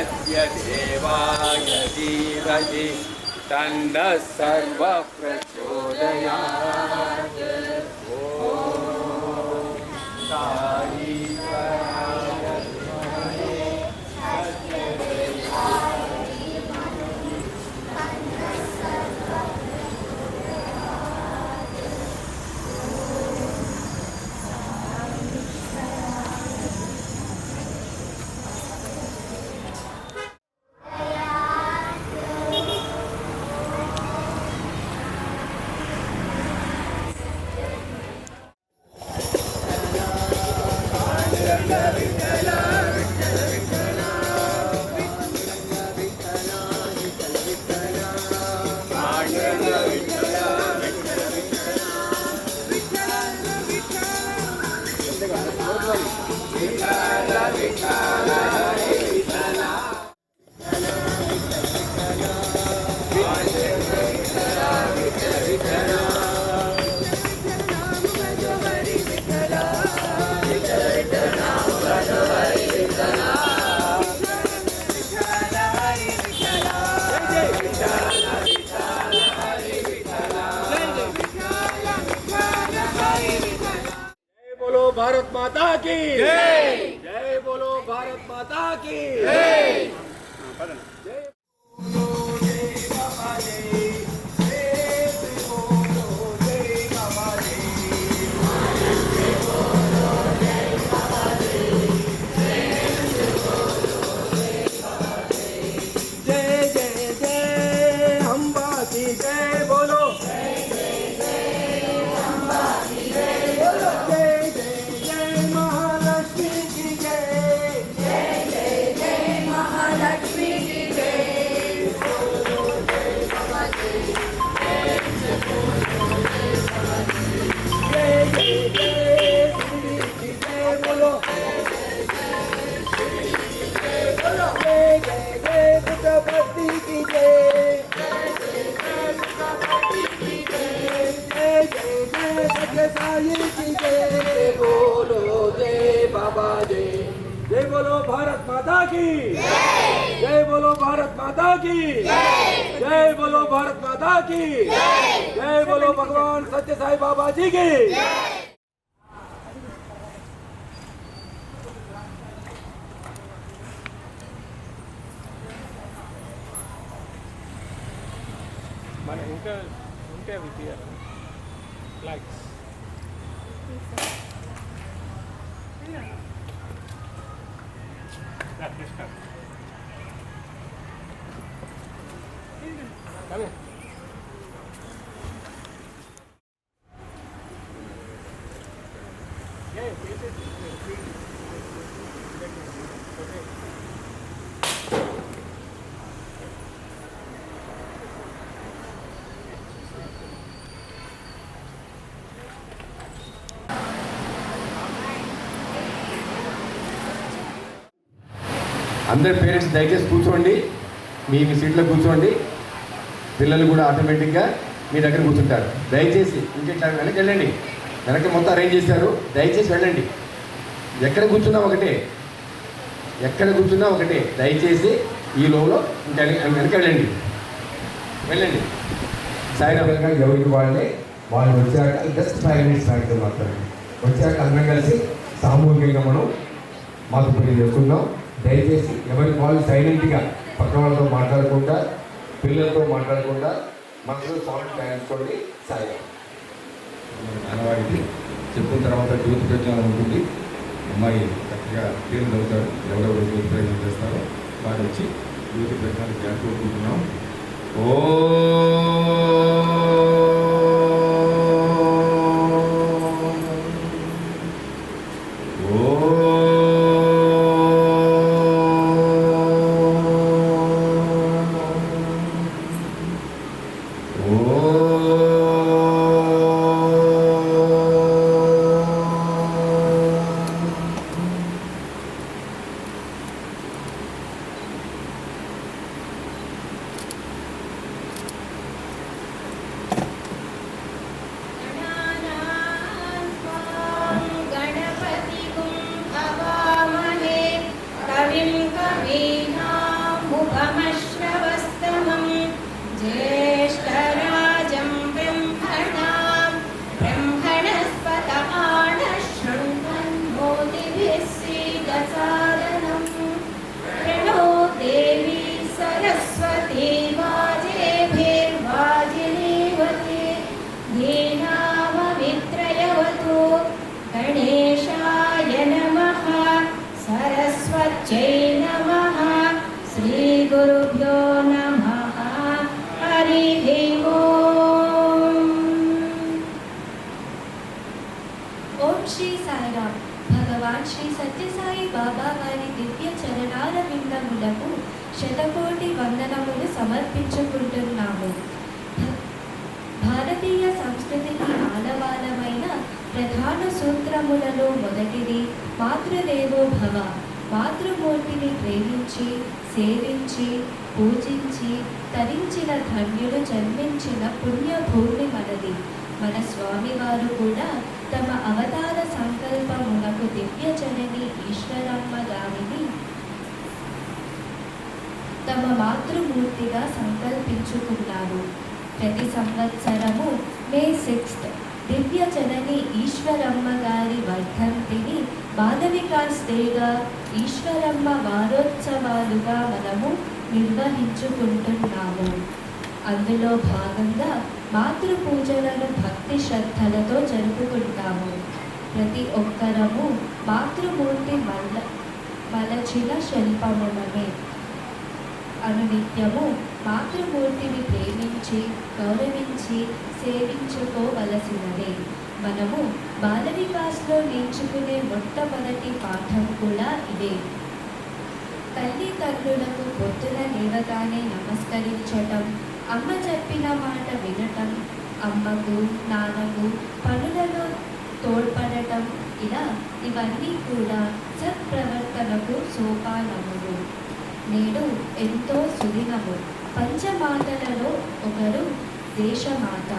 सत्यदेवाय धीमहि तन्नः सर्वः प्रचोदयात्। ॐ साईश्वराय धीमहि भारत माता की जय। जय बोलो भारत माता की जय। बोलो जय बाबा जय। जय बोलो भारत माता की जय। बोलो भारत माता की जय। बोलो भारत माता की जय। बोलो भगवान सत्य साई बाबा जी की। మన ఇంకా ఉంటే అవి తీయాలి ఫ్లాగ్స్. అందరు పేరెంట్స్ దయచేసి కూర్చోండి, మీ మీ సీట్లో కూర్చోండి. పిల్లలు కూడా ఆటోమేటిక్గా మీ దగ్గర కూర్చుంటారు. దయచేసి ఇంకెట్లా వెనక్కి వెళ్ళండి. వెనక్కి మొత్తం అరేంజ్ చేశారు, దయచేసి వెళ్ళండి. ఎక్కడ కూర్చున్నా ఒకటే, ఎక్కడ కూర్చున్నా ఒకటే. దయచేసి ఈ లోపల వెనక్కి వెళ్ళండి, వెళ్ళండి. సాయిరామంగా ఎవరికి వాళ్ళు వచ్చాక జస్ట్ 5 minutes సాయంత్రం మాట్లాడండి. వచ్చాక అందరం కలిసి సామూహికంగా మనం మాకు పూజ చేసుకుందాం. దయచేసి ఎవరికి వాళ్ళు సైలెంట్గా పక్క వాళ్ళతో మాట్లాడకుండా, పిల్లలతో మాట్లాడకుండా మనసులో సౌండ్ తయారుకోండి. సాయం ఆనవాడికి చెప్పిన తర్వాత జ్యోతి ప్రజ్ఞానం ఉంటుంది. అమ్మాయి చక్కగా పేరు చదువుతారు. ఎవరెవరు జ్యోతి ప్రజ్ఞానం చేస్తారో వారు వచ్చి జ్యోతి ప్రజ్ఞానం జ్ఞానం కోరుకుంటున్నాం. ఓ ఓం శ్రీ సాయిరామ్. భగవాన్ శ్రీ సత్యసాయి బాబా వారి దివ్య చరణాల విందములకు శతకోటి వందనములు సమర్పించుకుంటున్నాము. భారతీయ సంస్కృతికి ఆలవాలమైన ప్రధాన సూత్రములలో మొదటిది మాతృదేవో భవ. మాతృమూర్తిని ప్రేమించి, సేవించి, పూజించి తరించిన ధన్యుడు జన్మించిన పుణ్యభూమి మనది. మన స్వామివారు కూడా తమ అవతార సంకల్పమునకు దివ్య జనని ఈశ్వరమ్మ గారిని తమ మాతృమూర్తిగా సంకల్పించుకున్నారు. ప్రతి సంవత్సరము మే 6 దివ్య జనని ఈశ్వరమ్మ గారి వర్ధంతిని బాలవికాస్ డేగా, ఈశ్వరమ్మ వారోత్సవాలుగా మనము నిర్వహించుకుంటున్నాము. అందులో భాగంగా మాతృపూజలను భక్తి శ్రద్ధలతో జరుపుకుంటాము. ప్రతి ఒక్కరము మాతృమూర్తి మలచిన శిల్పమునమే. అనునిత్యము మాతృమూర్తిని ప్రేమించి, గౌరవించి, సేవించుకోవలసినదే. మనము బాలవికాస్లో నేర్చుకునే మొట్టమొదటి పాఠం కూడా ఇదే. తల్లిదండ్రులకు పొద్దున లేవగానే నమస్కరించటం, అమ్మ చెప్పిన మాట వినటం, అమ్మకు నాన్నకు పనులలో తోడ్పడటం, ఇవన్నీ కూడా సత్ప్రవర్తనకు సోపానములు. నేడు ఎంతో సుదినము. పంచమాతలలో ఒకరు దేశమాత.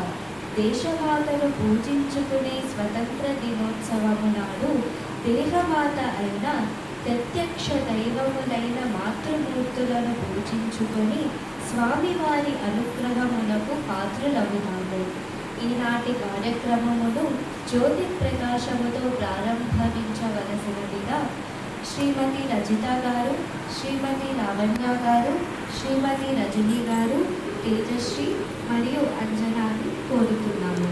దేశమాతను పూజించుకునే స్వతంత్ర దినోత్సవము నాడు దేహమాత అయిన ప్రత్యక్ష దైవములైన మాతృమూర్తులను పూజించుకొని స్వామివారి అనుగ్రహమునకు పాత్రులవుతాము. ఈనాటి కార్యక్రమమును జ్యోతి ప్రకాశముతో ప్రారంభించవలసినదిగా శ్రీమతి రజిత గారు, శ్రీమతి లావణ్య గారు, శ్రీమతి రజని గారు, తేజశ్రీ మరియు అంజనాని కోరుతున్నాము.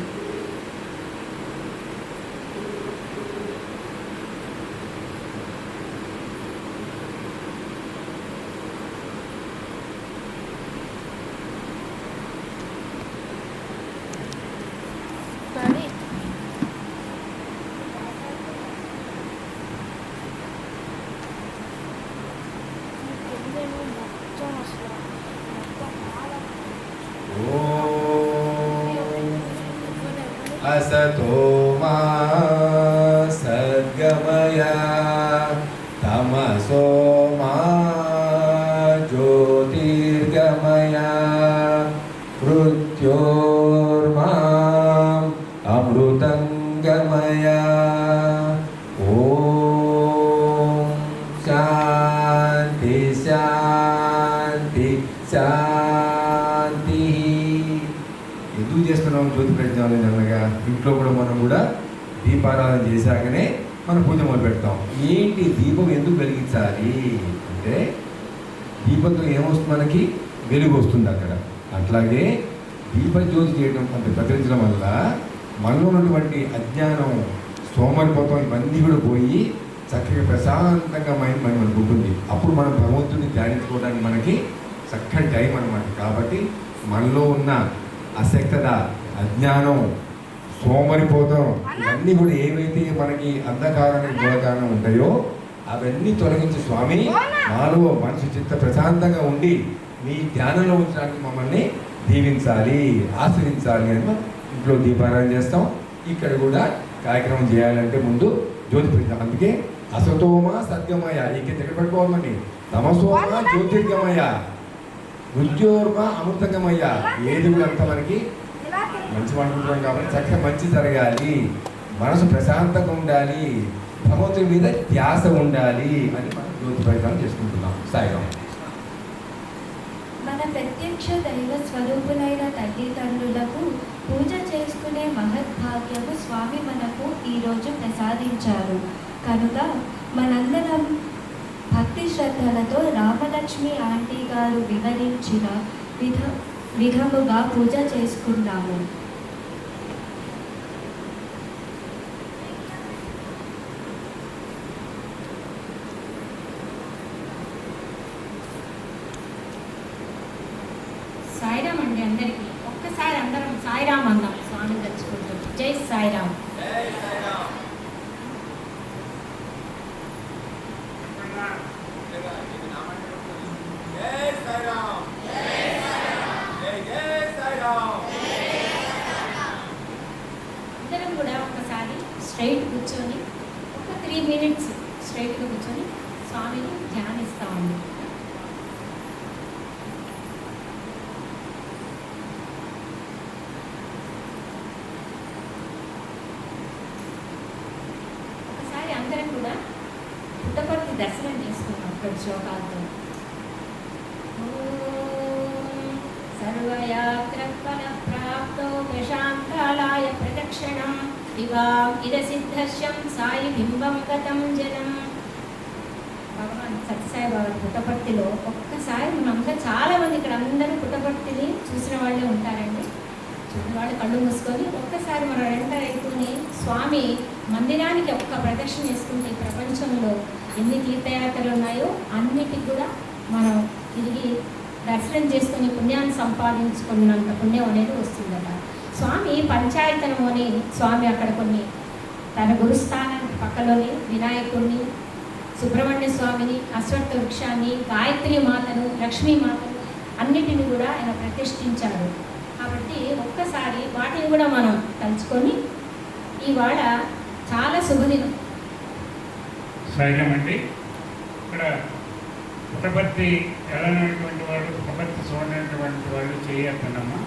असतो मा सद्गमय तमसो मा ज्योतिर्गमय मृत्योर्माम् अमृतं गमय। ॐ शान्ति शान्ति शान्ति। ఎందుకు చేస్తున్నాం జ్యోతి ప్రజ్ఞానం అనగా ఇంట్లో కూడా మనం కూడా దీపారాధన చేశాకనే మనం పూజ మొదలు పెడతాం. ఏంటి దీపం ఎందుకు వెలిగించాలి అంటే దీపంతో ఏమొస్తుంది, మనకి వెలుగు వస్తుంది అక్కడ. అట్లాగే దీపజ్యోతి చేయడం అంటే ప్రకటించడం వల్ల మనలో ఉన్నటువంటి అజ్ఞానం, సోమరిపోతం ఇవన్నీ కూడా పోయి చక్కగా ప్రశాంతంగా మైండ్ మనకు ఉంటుంది. అప్పుడు మనం భగవంతుడిని ధ్యానించుకోవడానికి మనకి చక్కటి టైం అన్నమాట. కాబట్టి మనలో ఉన్న అశక్తత, అజ్ఞానం, సోమరిపోతం ఇవన్నీ కూడా ఏవైతే మనకి అంధకారానికి మూలకారణం ఉంటాయో అవన్నీ తొలగించి స్వామి మాలో మనసు చిత్త ప్రశాంతంగా ఉండి మీ ధ్యానంలో ఉంచడానికి మమ్మల్ని దీవించాలి, ఆశ్రయించాలి అని ఇంట్లో దీపారాయణ చేస్తాం. ఇక్కడ కూడా కార్యక్రమం చేయాలంటే ముందు జ్యోతి పెడతాం. అందుకే అసతోమ సద్గమయ, ఇక దగ్గర పెట్టుకోవాలండి. తమసోమ జ్యోతిర్గమయ, మృత్యోర్మ అమృతంగమయ్య. ఏది కూడా అంతా మనకి మంచి అనుకుంటున్నాం కాబట్టి చక్కగా మంచి జరగాలి, మనసు ప్రశాంతంగా ఉండాలి, భగవంతుడి మీద ధ్యాస ఉండాలి అని మనం జ్యోతి ప్రయత్నం చేసుకుంటున్నాం. సాయిరాం. మన ప్రత్యక్ష దైవ స్వరూపులైన తల్లిదండ్రులకు పూజ చేసుకునే మహద్భాగ్యము స్వామి మనకు ఈరోజు ప్రసాదించారు. కనుక మనందరం భక్తి శ్రద్ధలతో రామలక్ష్మి ఆంటీ గారు వివరించిన విధముగా పూజ చేసుకున్నాము. సాయిరామ్ అండి అందరికీ. ఒక్కసారి అందరం సాయిరామ్ అందాం స్వామి తెచ్చుకుంటాం. జై సాయిరామ్. స్ట్రైట్ కూర్చొని ఒక 3 minutes స్ట్రైట్గా కూర్చొని స్వామిని ధ్యానిస్తామండి. ఒకసారి అందరం కూడా పుట్టపర్తి దర్శనం చేసుకున్నాం అక్కడ శ్లోకాలతో. సర్వయాత్రఫల ప్రాప్తో ప్రశాంతాలాయ ప్రదక్షిణం దివాం ఇద సిద్ధర్షం సాయి బింబం గతం జనం. భగవాన్ సత్యసాయి బాబా పుట్టపర్తిలో ఒక్కసారి మనందరూ చాలామంది ఇక్కడ అందరూ పుట్టపర్తిని చూసిన వాళ్ళే ఉంటారండి. చూసిన వాళ్ళు కళ్ళు మూసుకొని ఒక్కసారి మనం ఎంటర్ అయితేనే స్వామి మందిరానికి ఒక్క ప్రదక్షిణ చేసుకుంటే ఈ ప్రపంచంలో ఎన్ని తీర్థయాత్రలు ఉన్నాయో అన్నిటికి కూడా మనం తిరిగి దర్శనం చేసుకుని పుణ్యాన్ని సంపాదించుకున్నంత పుణ్యం అనేది వస్తుందట. స్వామి పంచాయతనం అని స్వామి అక్కడ కొన్ని తన గురుస్థానానికి పక్కలోని వినాయకుడిని, సుబ్రహ్మణ్య స్వామిని, అశ్వత్థ వృక్షాన్ని, గాయత్రి మాతను, లక్ష్మీమాతను అన్నిటిని కూడా ఆయన ప్రతిష్ఠించారు. కాబట్టి ఒక్కసారి వాటిని కూడా మనం తలుచుకొని ఇవాళ చాలా శుభదినం. సహజమండి. ఇక్కడ పుట్టపర్తి వెళ్ళనటువంటి వాళ్ళు, పుట్టపర్తి చూడనటువంటి వాళ్ళు చేయొద్దమ్మా.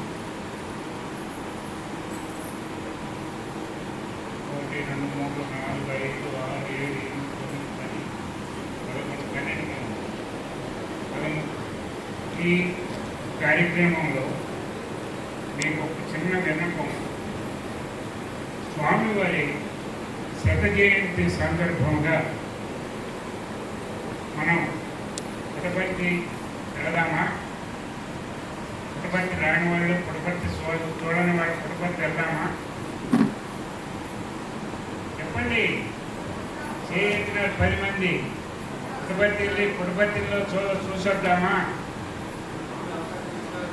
1 2 3 4 5 6 7 8 9 10 ఈ కార్యక్రమంలో మీకు ఒక చిన్న విన్నపం. స్వామివారి శత జయంతి సందర్భంగా మనం పుట్టపర్తి వెళదామా? పుట్టపర్తి రాని వాళ్ళు, పుట్టపర్తి చూడని వాళ్ళు పుట్టపర్తి వెళ్దామా? చెప్పండి. చేసిన 10 మంది పుట్టపర్తి వెళ్ళి పుట్టపర్తిలో చూసొద్దామా?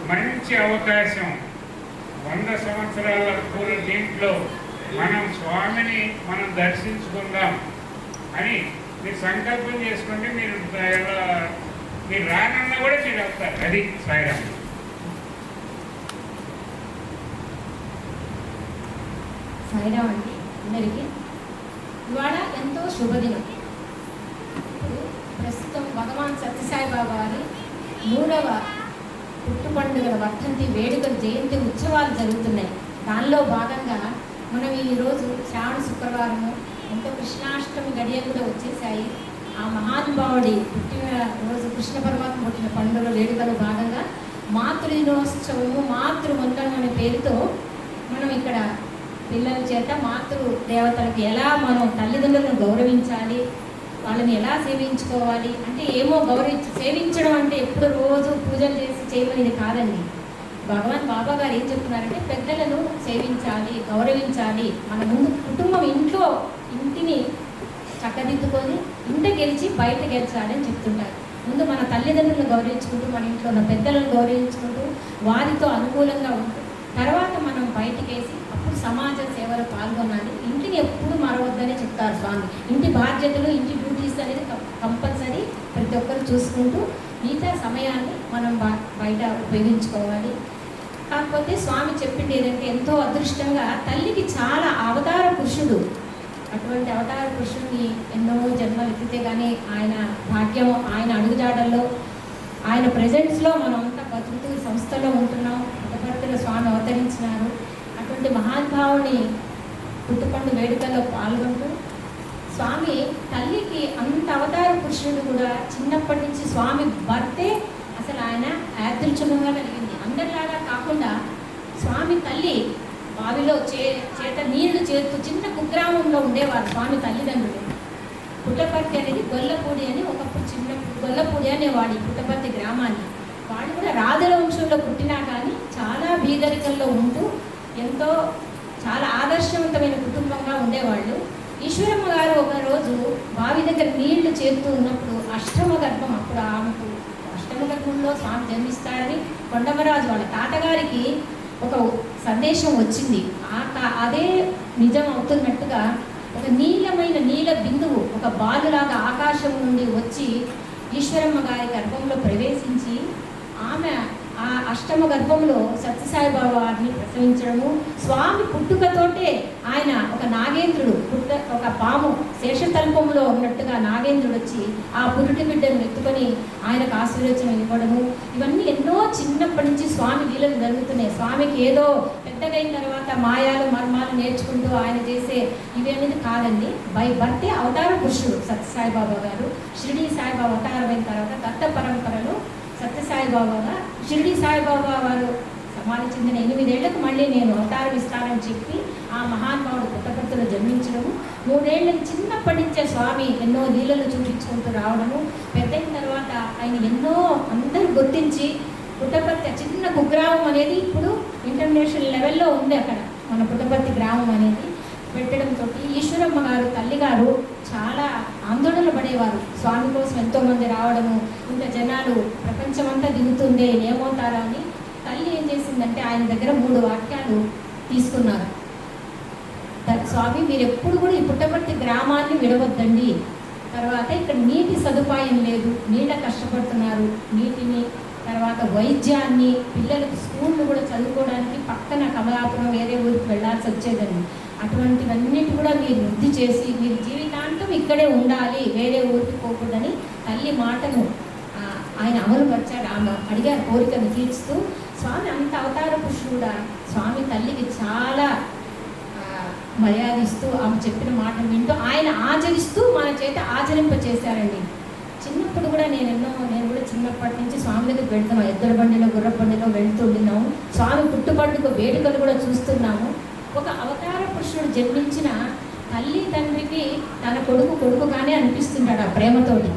మంచి అవకాశం. 100 సంవత్సరాల పూర్వ దీంట్లో మనం స్వామిని మనం దర్శించుకుందాం అని మీరు సంకల్పం చేసుకోండి. మీరు రానన్నా కూడా మీరు వెళ్తారు. అది సాయిరాం. సాయిరాం అండి అందరికీ. ఇవాళ ఎంతో శుభదినం. ఇప్పుడు ప్రస్తుతం భగవాన్ సత్యసాయి బాబా వారి 100వ పుట్టు పండుగల వర్ధంతి వేడుకలు, జయంతి ఉత్సవాలు జరుగుతున్నాయి. దానిలో భాగంగా మనం ఈరోజు శ్రావణ శుక్రవారము ఎంతో కృష్ణాష్టమి గడియలు కూడా వచ్చేసాయి. ఆ మహానుభావుడి పుట్టిన రోజు, కృష్ణ పరమాత్మ పుట్టిన పండుగ వేడుకలో భాగంగా మాతృదినోత్సవము, మాతృవందనం అనే పేరుతో మనం ఇక్కడ పిల్లల చేత మాతృ దేవతలకు ఎలా మనం తల్లిదండ్రులను గౌరవించాలి, వాళ్ళని ఎలా సేవించుకోవాలి అంటే ఏమో సేవించడం అంటే ఎప్పుడు రోజు పూజలు చేసి చేయమనేది కాదండి. భగవాన్ బాబా గారు ఏం చెప్తున్నారంటే పెద్దలను సేవించాలి, గౌరవించాలి. మన ముందు కుటుంబం ఇంటిని చక్కదిద్దుకొని ఇంట గెలిచి బయట గెలిచాలి అని చెప్తుంటారు. ముందు మన తల్లిదండ్రులను గౌరవించుకుంటూ, మన ఇంట్లో ఉన్న పెద్దలను గౌరవించుకుంటూ, వారితో అనుకూలంగా ఉంటూ తర్వాత మనం బయటకేసి అప్పుడు సమాజ సేవలో పాల్గొనాలి. ఇంటిని ఎప్పుడు మరవద్దనే చెప్తారు స్వామి. ఇంటి బాధ్యతలు, ఇంటి డ్యూటీస్ అనేది కంపల్సరీ ప్రతి ఒక్కరు చూసుకుంటూ మిగతా సమయాన్ని మనం బయట ఉపయోగించుకోవాలి. కాకపోతే స్వామి చెప్పింది ఏదంటే ఎంతో అదృష్టంగా తల్లికి చాలా అవతార పురుషుడు. అటువంటి అవతార పురుషుడిని ఎన్నో జన్మలు ఎత్తితే కానీ ఆయన భాగ్యము, ఆయన అడుగుజాడల్లో, ఆయన ప్రెజెంట్స్లో మనం అంతా బతుకుతూ సంస్థలో ఉంటున్నాం. పుట్టపర్తిలో స్వామి అవతరించినారు. అటువంటి మహానుభావుని పుట్టుపండు వేడుకల్లో పాల్గొంటూ స్వామి తల్లికి అంత అవతార పురుషుడు కూడా చిన్నప్పటి నుంచి స్వామి భర్తే అసలు ఆయన యాదృచ్ఛికంగా కలిగింది. అందరిలాగా కాకుండా స్వామి తల్లి బావిలో చేత నీళ్లు చేస్తూ చిన్న కుగ్రామంలో ఉండేవారు స్వామి తల్లిదండ్రులు. పుట్టపర్తి అనేది గొల్లపూడి అని ఒకప్పుడు చిన్న గొల్లపూడి అనేవాడు పుట్టపర్తి గ్రామాన్ని. వాళ్ళు కూడా రాజుల వంశంలో పుట్టినా కానీ చాలా బీదరికల్లో ఉంటూ ఎంతో చాలా ఆదర్శవంతమైన కుటుంబంగా ఉండేవాళ్ళు. ఈశ్వరమ్మ గారు ఒకరోజు బావి దగ్గర నీళ్లు చేస్తూ ఉన్నప్పుడు అష్టమ గర్భం, అప్పుడు ఆమెకు అష్టమ గర్భంలో స్వామి జన్మిస్తారని కొండమరాజు వాళ్ళ తాతగారికి ఒక సందేశం వచ్చింది. అదే నిజం అవుతున్నట్టుగా ఒక నీలమైన నీల బిందువు ఒక బాలులాగా ఆకాశం నుండి వచ్చి ఈశ్వరమ్మ గారి గర్భంలో ప్రవేశించి ఆమె ఆ అష్టమ గర్భంలో సత్యసాయిబాబా వారిని ప్రసవించడము, స్వామి పుట్టుకతోటే ఆయన ఒక నాగేంద్రుడు ఒక పాము శేషతల్పంలో ఉన్నట్టుగా నాగేంద్రుడు వచ్చి ఆ పురుటి బిడ్డను ఎత్తుకొని ఆయనకు ఆశీర్వచనం ఇవ్వడము, ఇవన్నీ ఎన్నో చిన్నప్పటి నుంచి స్వామి లీలలు జరుగుతున్నాయి. స్వామికి ఏదో పెద్దగా అయిన తర్వాత మాయాలు మర్మాలు నేర్చుకుంటూ ఆయన చేసే ఇవి అనేది కాదండి. బై బర్తే అవతార పురుషుడు సత్యసాయిబాబా గారు. షిరిడి సాయిబాబా అవతారమైన తర్వాత దత్త పరంపరలో సత్యసాయిబాబాగా షిరిడి సాయిబాబా వారు సమాధి చెందిన 8 ఏళ్లకు మళ్ళీ నేను అవతారం ఇస్తానని చెప్పి ఆ మహానుభావుడు పుట్టపర్తిలో జన్మించడము, 3 ఏళ్ళ చిన్నప్పటి నుంచే స్వామి ఎన్నో లీలలు చూపించుకుంటూ రావడము, పెద్దయిన తర్వాత ఆయన ఎన్నో అందరూ గుర్తించి పుట్టపర్తి చిన్న కుగ్రామం అనేది ఇప్పుడు ఇంటర్నేషనల్ లెవెల్లో ఉంది. అక్కడ మన పుట్టపర్తి గ్రామం అనేది పెట్టడంతో ఈశ్వరమ్మ గారు తల్లిగారు చాలా ఆందోళన పడేవారు. స్వామి కోసం ఎంతోమంది రావడము, ఇంత జనాలు ప్రపంచమంతా దిగుతుందే ఏమవుతారా అని తల్లి ఏం చేసిందంటే ఆయన దగ్గర 3 వాక్యాలు తీసుకున్నారు. స్వామి మీరు ఎప్పుడు కూడా ఈ పుట్టపర్తి గ్రామాన్ని విడవద్దండి, తర్వాత ఇక్కడ నీటి సదుపాయం లేదు, నీళ్ళ కష్టపడుతున్నారు, నీటిని తర్వాత వైద్యాన్ని, పిల్లలకు స్కూళ్ళు కూడా చదువుకోవడానికి పక్కన కమలాపురం వేరే ఊరికి వెళ్ళాల్సి వచ్చేదండి. అటువంటివన్నిటి కూడా మీరు వృద్ధి చేసి మీరు జీవితాంతం ఇక్కడే ఉండాలి, వేరే ఊరికి పోకూడదని తల్లి మాటను ఆయన అమలుపరిచాడు. ఆమె అడిగారు కోరికను తీర్చుతూ. స్వామి అంత అవతార పురుషుడా, స్వామి తల్లికి చాలా మర్యాదిస్తూ ఆమె చెప్పిన మాటను వింటూ ఆయన ఆచరిస్తూ మన చేత ఆచరింపచేశారండి. చిన్నప్పుడు కూడా నేను కూడా చిన్నప్పటి నుంచి స్వామి దగ్గరికి వెళ్తాము, ఎద్దుల బండిలో గుర్ర బండిలో వెళ్తుండినాము, స్వామి పుట్టుపండుగ వేడుకలు కూడా చూస్తున్నాము. ఒక అవతార పురుషుడు జన్మించిన తల్లి తండ్రికి తన కొడుకుగానే అనిపిస్తుంటాడు ఆ ప్రేమతోటి.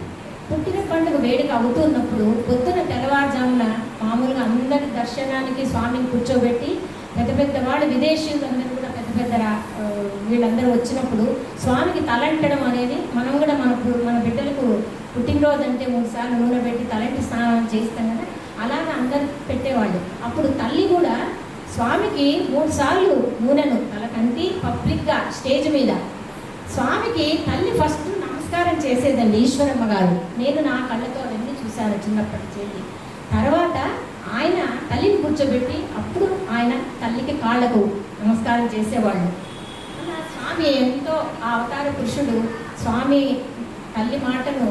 పుట్టిన పండుగ వేడుక అవుతున్నప్పుడు పొద్దున తెల్లవారుజామున మామూలుగా అందరి దర్శనానికి స్వామిని కూర్చోబెట్టి పెద్ద వాళ్ళు విదేశీయులందరూ కూడా పెద్ద వీళ్ళందరూ వచ్చినప్పుడు స్వామికి తలంటడం అనేది మనం కూడా మన బిడ్డలకు పుట్టినరోజు అంటే 3 సార్లు నూనె పెట్టి తలంటి స్నానం చేస్తాం కదా, అలాగా అందరు పెట్టేవాళ్ళు. అప్పుడు తల్లి కూడా స్వామికి 3 సార్లు నూనెను తలకంటి పబ్లిక్గా స్టేజ్ మీద స్వామికి తల్లి ఫస్ట్ నమస్కారం చేసేదండి ఈశ్వరమ్మ గారు. నేను నా కళ్ళతో అవన్నీ చూశాను చిన్నప్పటి చేసి. తర్వాత ఆయన తల్లిని కూర్చోబెట్టి అప్పుడు ఆయన తల్లికి కాళ్ళకు నమస్కారం చేసేవాళ్ళు. అలా స్వామి ఎంతో ఆ అవతార పురుషుడు స్వామి తల్లి మాటను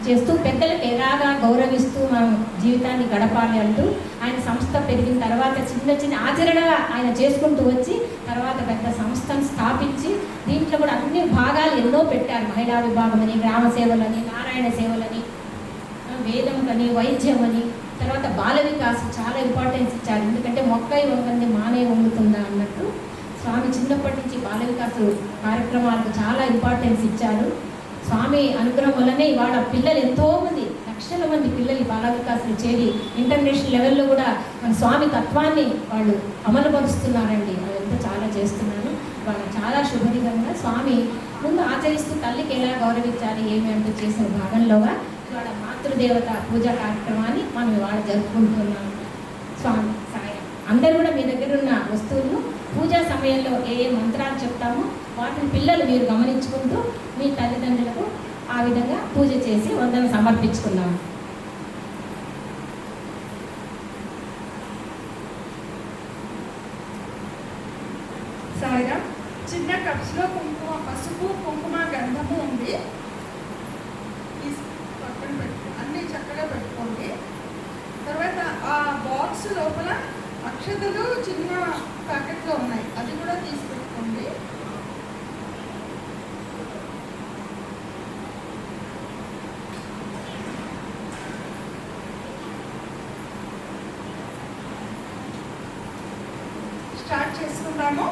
చేస్తూ పెద్దలకు ఎలాగా గౌరవిస్తూ మనం జీవితాన్ని గడపాలి అంటూ ఆయన సంస్థ పెరిగిన తర్వాత చిన్న ఆచరణగా ఆయన చేసుకుంటూ వచ్చి తర్వాత పెద్ద సంస్థను స్థాపించి దీంట్లో కూడా అన్ని భాగాలు ఎన్నో పెట్టారు. మహిళా విభాగం అని, గ్రామ సేవలని, నారాయణ సేవలని, వేదం అని, వైద్యం అని, తర్వాత బాల వికాసం చాలా ఇంపార్టెన్స్ ఇచ్చారు. ఎందుకంటే మొక్కై వంగంది మానే వంగుతుందా అన్నట్టు స్వామి చిన్నప్పటి నుంచి బాల వికాస కార్యక్రమాలకు చాలా ఇంపార్టెన్స్ ఇచ్చారు. స్వామి అనుగ్రహం వల్లనే ఇవాళ పిల్లలు ఎంతోమంది లక్షల మంది పిల్లలు బాల వికాసులు చేరి ఇంటర్నేషనల్ లెవెల్లో కూడా మన స్వామి తత్వాన్ని వాళ్ళు అమలుపరుస్తున్నారండి. అదంతా చాలా చేస్తున్నారు. వాళ్ళు చాలా శుభదిగంగా స్వామి ముందు ఆచరిస్తూ తల్లికి ఎలా గౌరవించాలి ఏమి అంటూ చేసిన భాగంలోగా ఇవాళ మాతృదేవత పూజా కార్యక్రమాన్ని మనం ఇవాళ జరుపుకుంటున్నాం. స్వామి సాయం అందరూ కూడా మీ దగ్గర ఉన్న వస్తువులను పూజా సమయంలో ఏ మంత్రాలు చెప్తామో వాటిని పిల్లలు మీరు గమనించుకుంటూ మీ తల్లిదండ్రులకు ఆ విధంగా పూజ చేసి వందన సమర్పించుకున్నాం. సాయిరా చిన్న కప్స్లో పసుపు కుంకుమ గంధము ఉంది, పక్కన పెట్టు అన్నీ చక్కగా పెట్టుకోండి. తర్వాత ఆ బాక్స్ లోపల అక్షతలు చిన్న ప్యాకెట్లో ఉన్నాయి, అది కూడా తీసి పెట్టుకోండి. స్టార్ట్ చేసుకుందాము.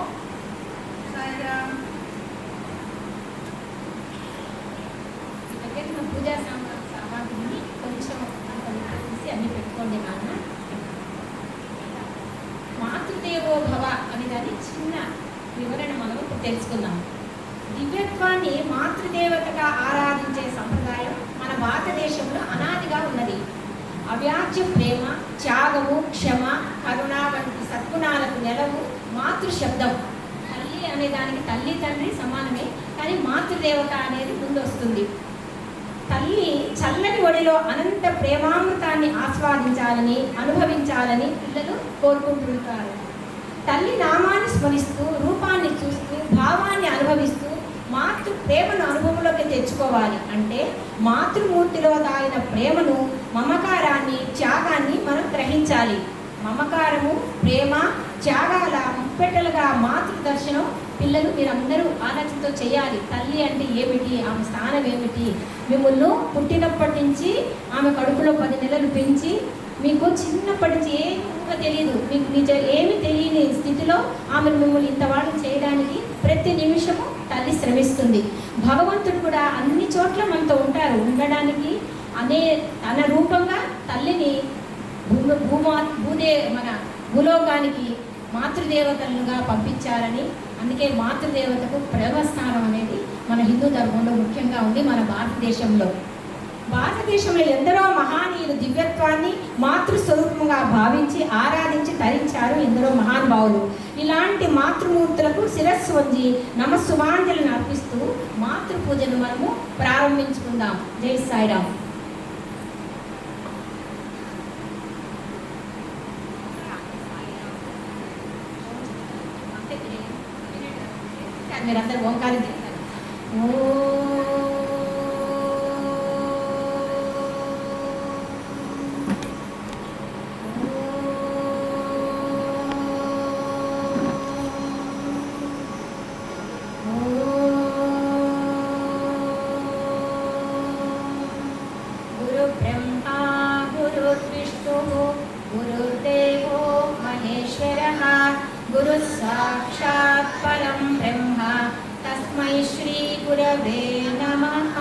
సాయిరామ్. దగ్గర పూజా సామాగ్రిని కొంచెం తీసి అన్ని పెట్టుకోండి. నాన్న మాతృదేవో భవ అనే దాని చిన్న వివరణ మనం ఇప్పుడు తెలుసుకుందాం. దివ్యత్వాన్ని మాతృదేవతగా ఆరాధించే సంప్రదాయం మన భారతదేశంలో అనాదిగా ఉన్నది. అవ్యాజ్య ప్రేమ, త్యాగము, క్షమ, కరుణ వంటి సద్గుణాలకు నెలవు మాతృ శబ్దం. తల్లి అనే దానికి తల్లి తండ్రి సమానమే, కానీ మాతృదేవత అనేది ముందు వస్తుంది. తల్లి చల్లని ఒడిలో అనంత ప్రేమామృతాన్ని ఆస్వాదించాలని అనుభవించాలని పిల్లలు కోరుకుంటుంటారు. తల్లి నామాన్ని స్మరిస్తూ రూపాన్ని చూస్తూ భావాన్ని అనుభవిస్తూ మాతృ ప్రేమను అనుభవంలోకి తెచ్చుకోవాలి. అంటే మాతృమూర్తిలో దాగిన ప్రేమను, మమకారాన్ని, త్యాగాన్ని మనం గ్రహించాలి. మమకారము, ప్రేమ, త్యాగాల ముప్పెట్టలుగా మాతృ దర్శనం పిల్లలు మీరందరూ ఆలోచనతో చేయాలి. తల్లి అంటే ఏమిటి, ఆమె స్థానం ఏమిటి, మిమ్మల్ని పుట్టినప్పటి నుంచి ఆమె కడుపులో 10 నెలలు పెంచి మీకు చిన్నప్పటి నుంచి ఏమీ తెలియదు, మీకు ఏమి తెలియని స్థితిలో ఆమె మిమ్మల్ని ఇంతవాళ్ళు చేయడానికి ప్రతి నిమిషము తల్లి శ్రమిస్తుంది. భగవంతుడు కూడా అన్ని చోట్ల మనతో ఉంటారు. ఉండడానికి తన రూపంగా తల్లిని మన భూలోకానికి మాతృదేవతలుగా పంపించారని, అందుకే మాతృదేవతకు ప్రేమస్థానం అనేది మన హిందూ ధర్మంలో ముఖ్యంగా ఉంది. మన భారతదేశంలో ఎందరో మహానీయులు దివ్యత్వాన్ని మాతృస్వరూపంగా భావించి ఆరాధించి తరించారు ఎందరో మహానుభావులు. ఇలాంటి మాతృమూర్తులకు శిరస్సు వంచి నమస్సుమాంజలిని అర్పిస్తూ మాతృ పూజను మనము ప్రారంభించుకుందాం. జై సాయిరామ్. మీరందరూ ఓంకారం చేస్తారు. గురు బ్రహ్మా గురుర్విష్ణు గురుర్దేవో మహేశ్వరః గురు సాక్షాత్ పరం బ్రహ్మ తస్మై శ్రీ గురవే నమః.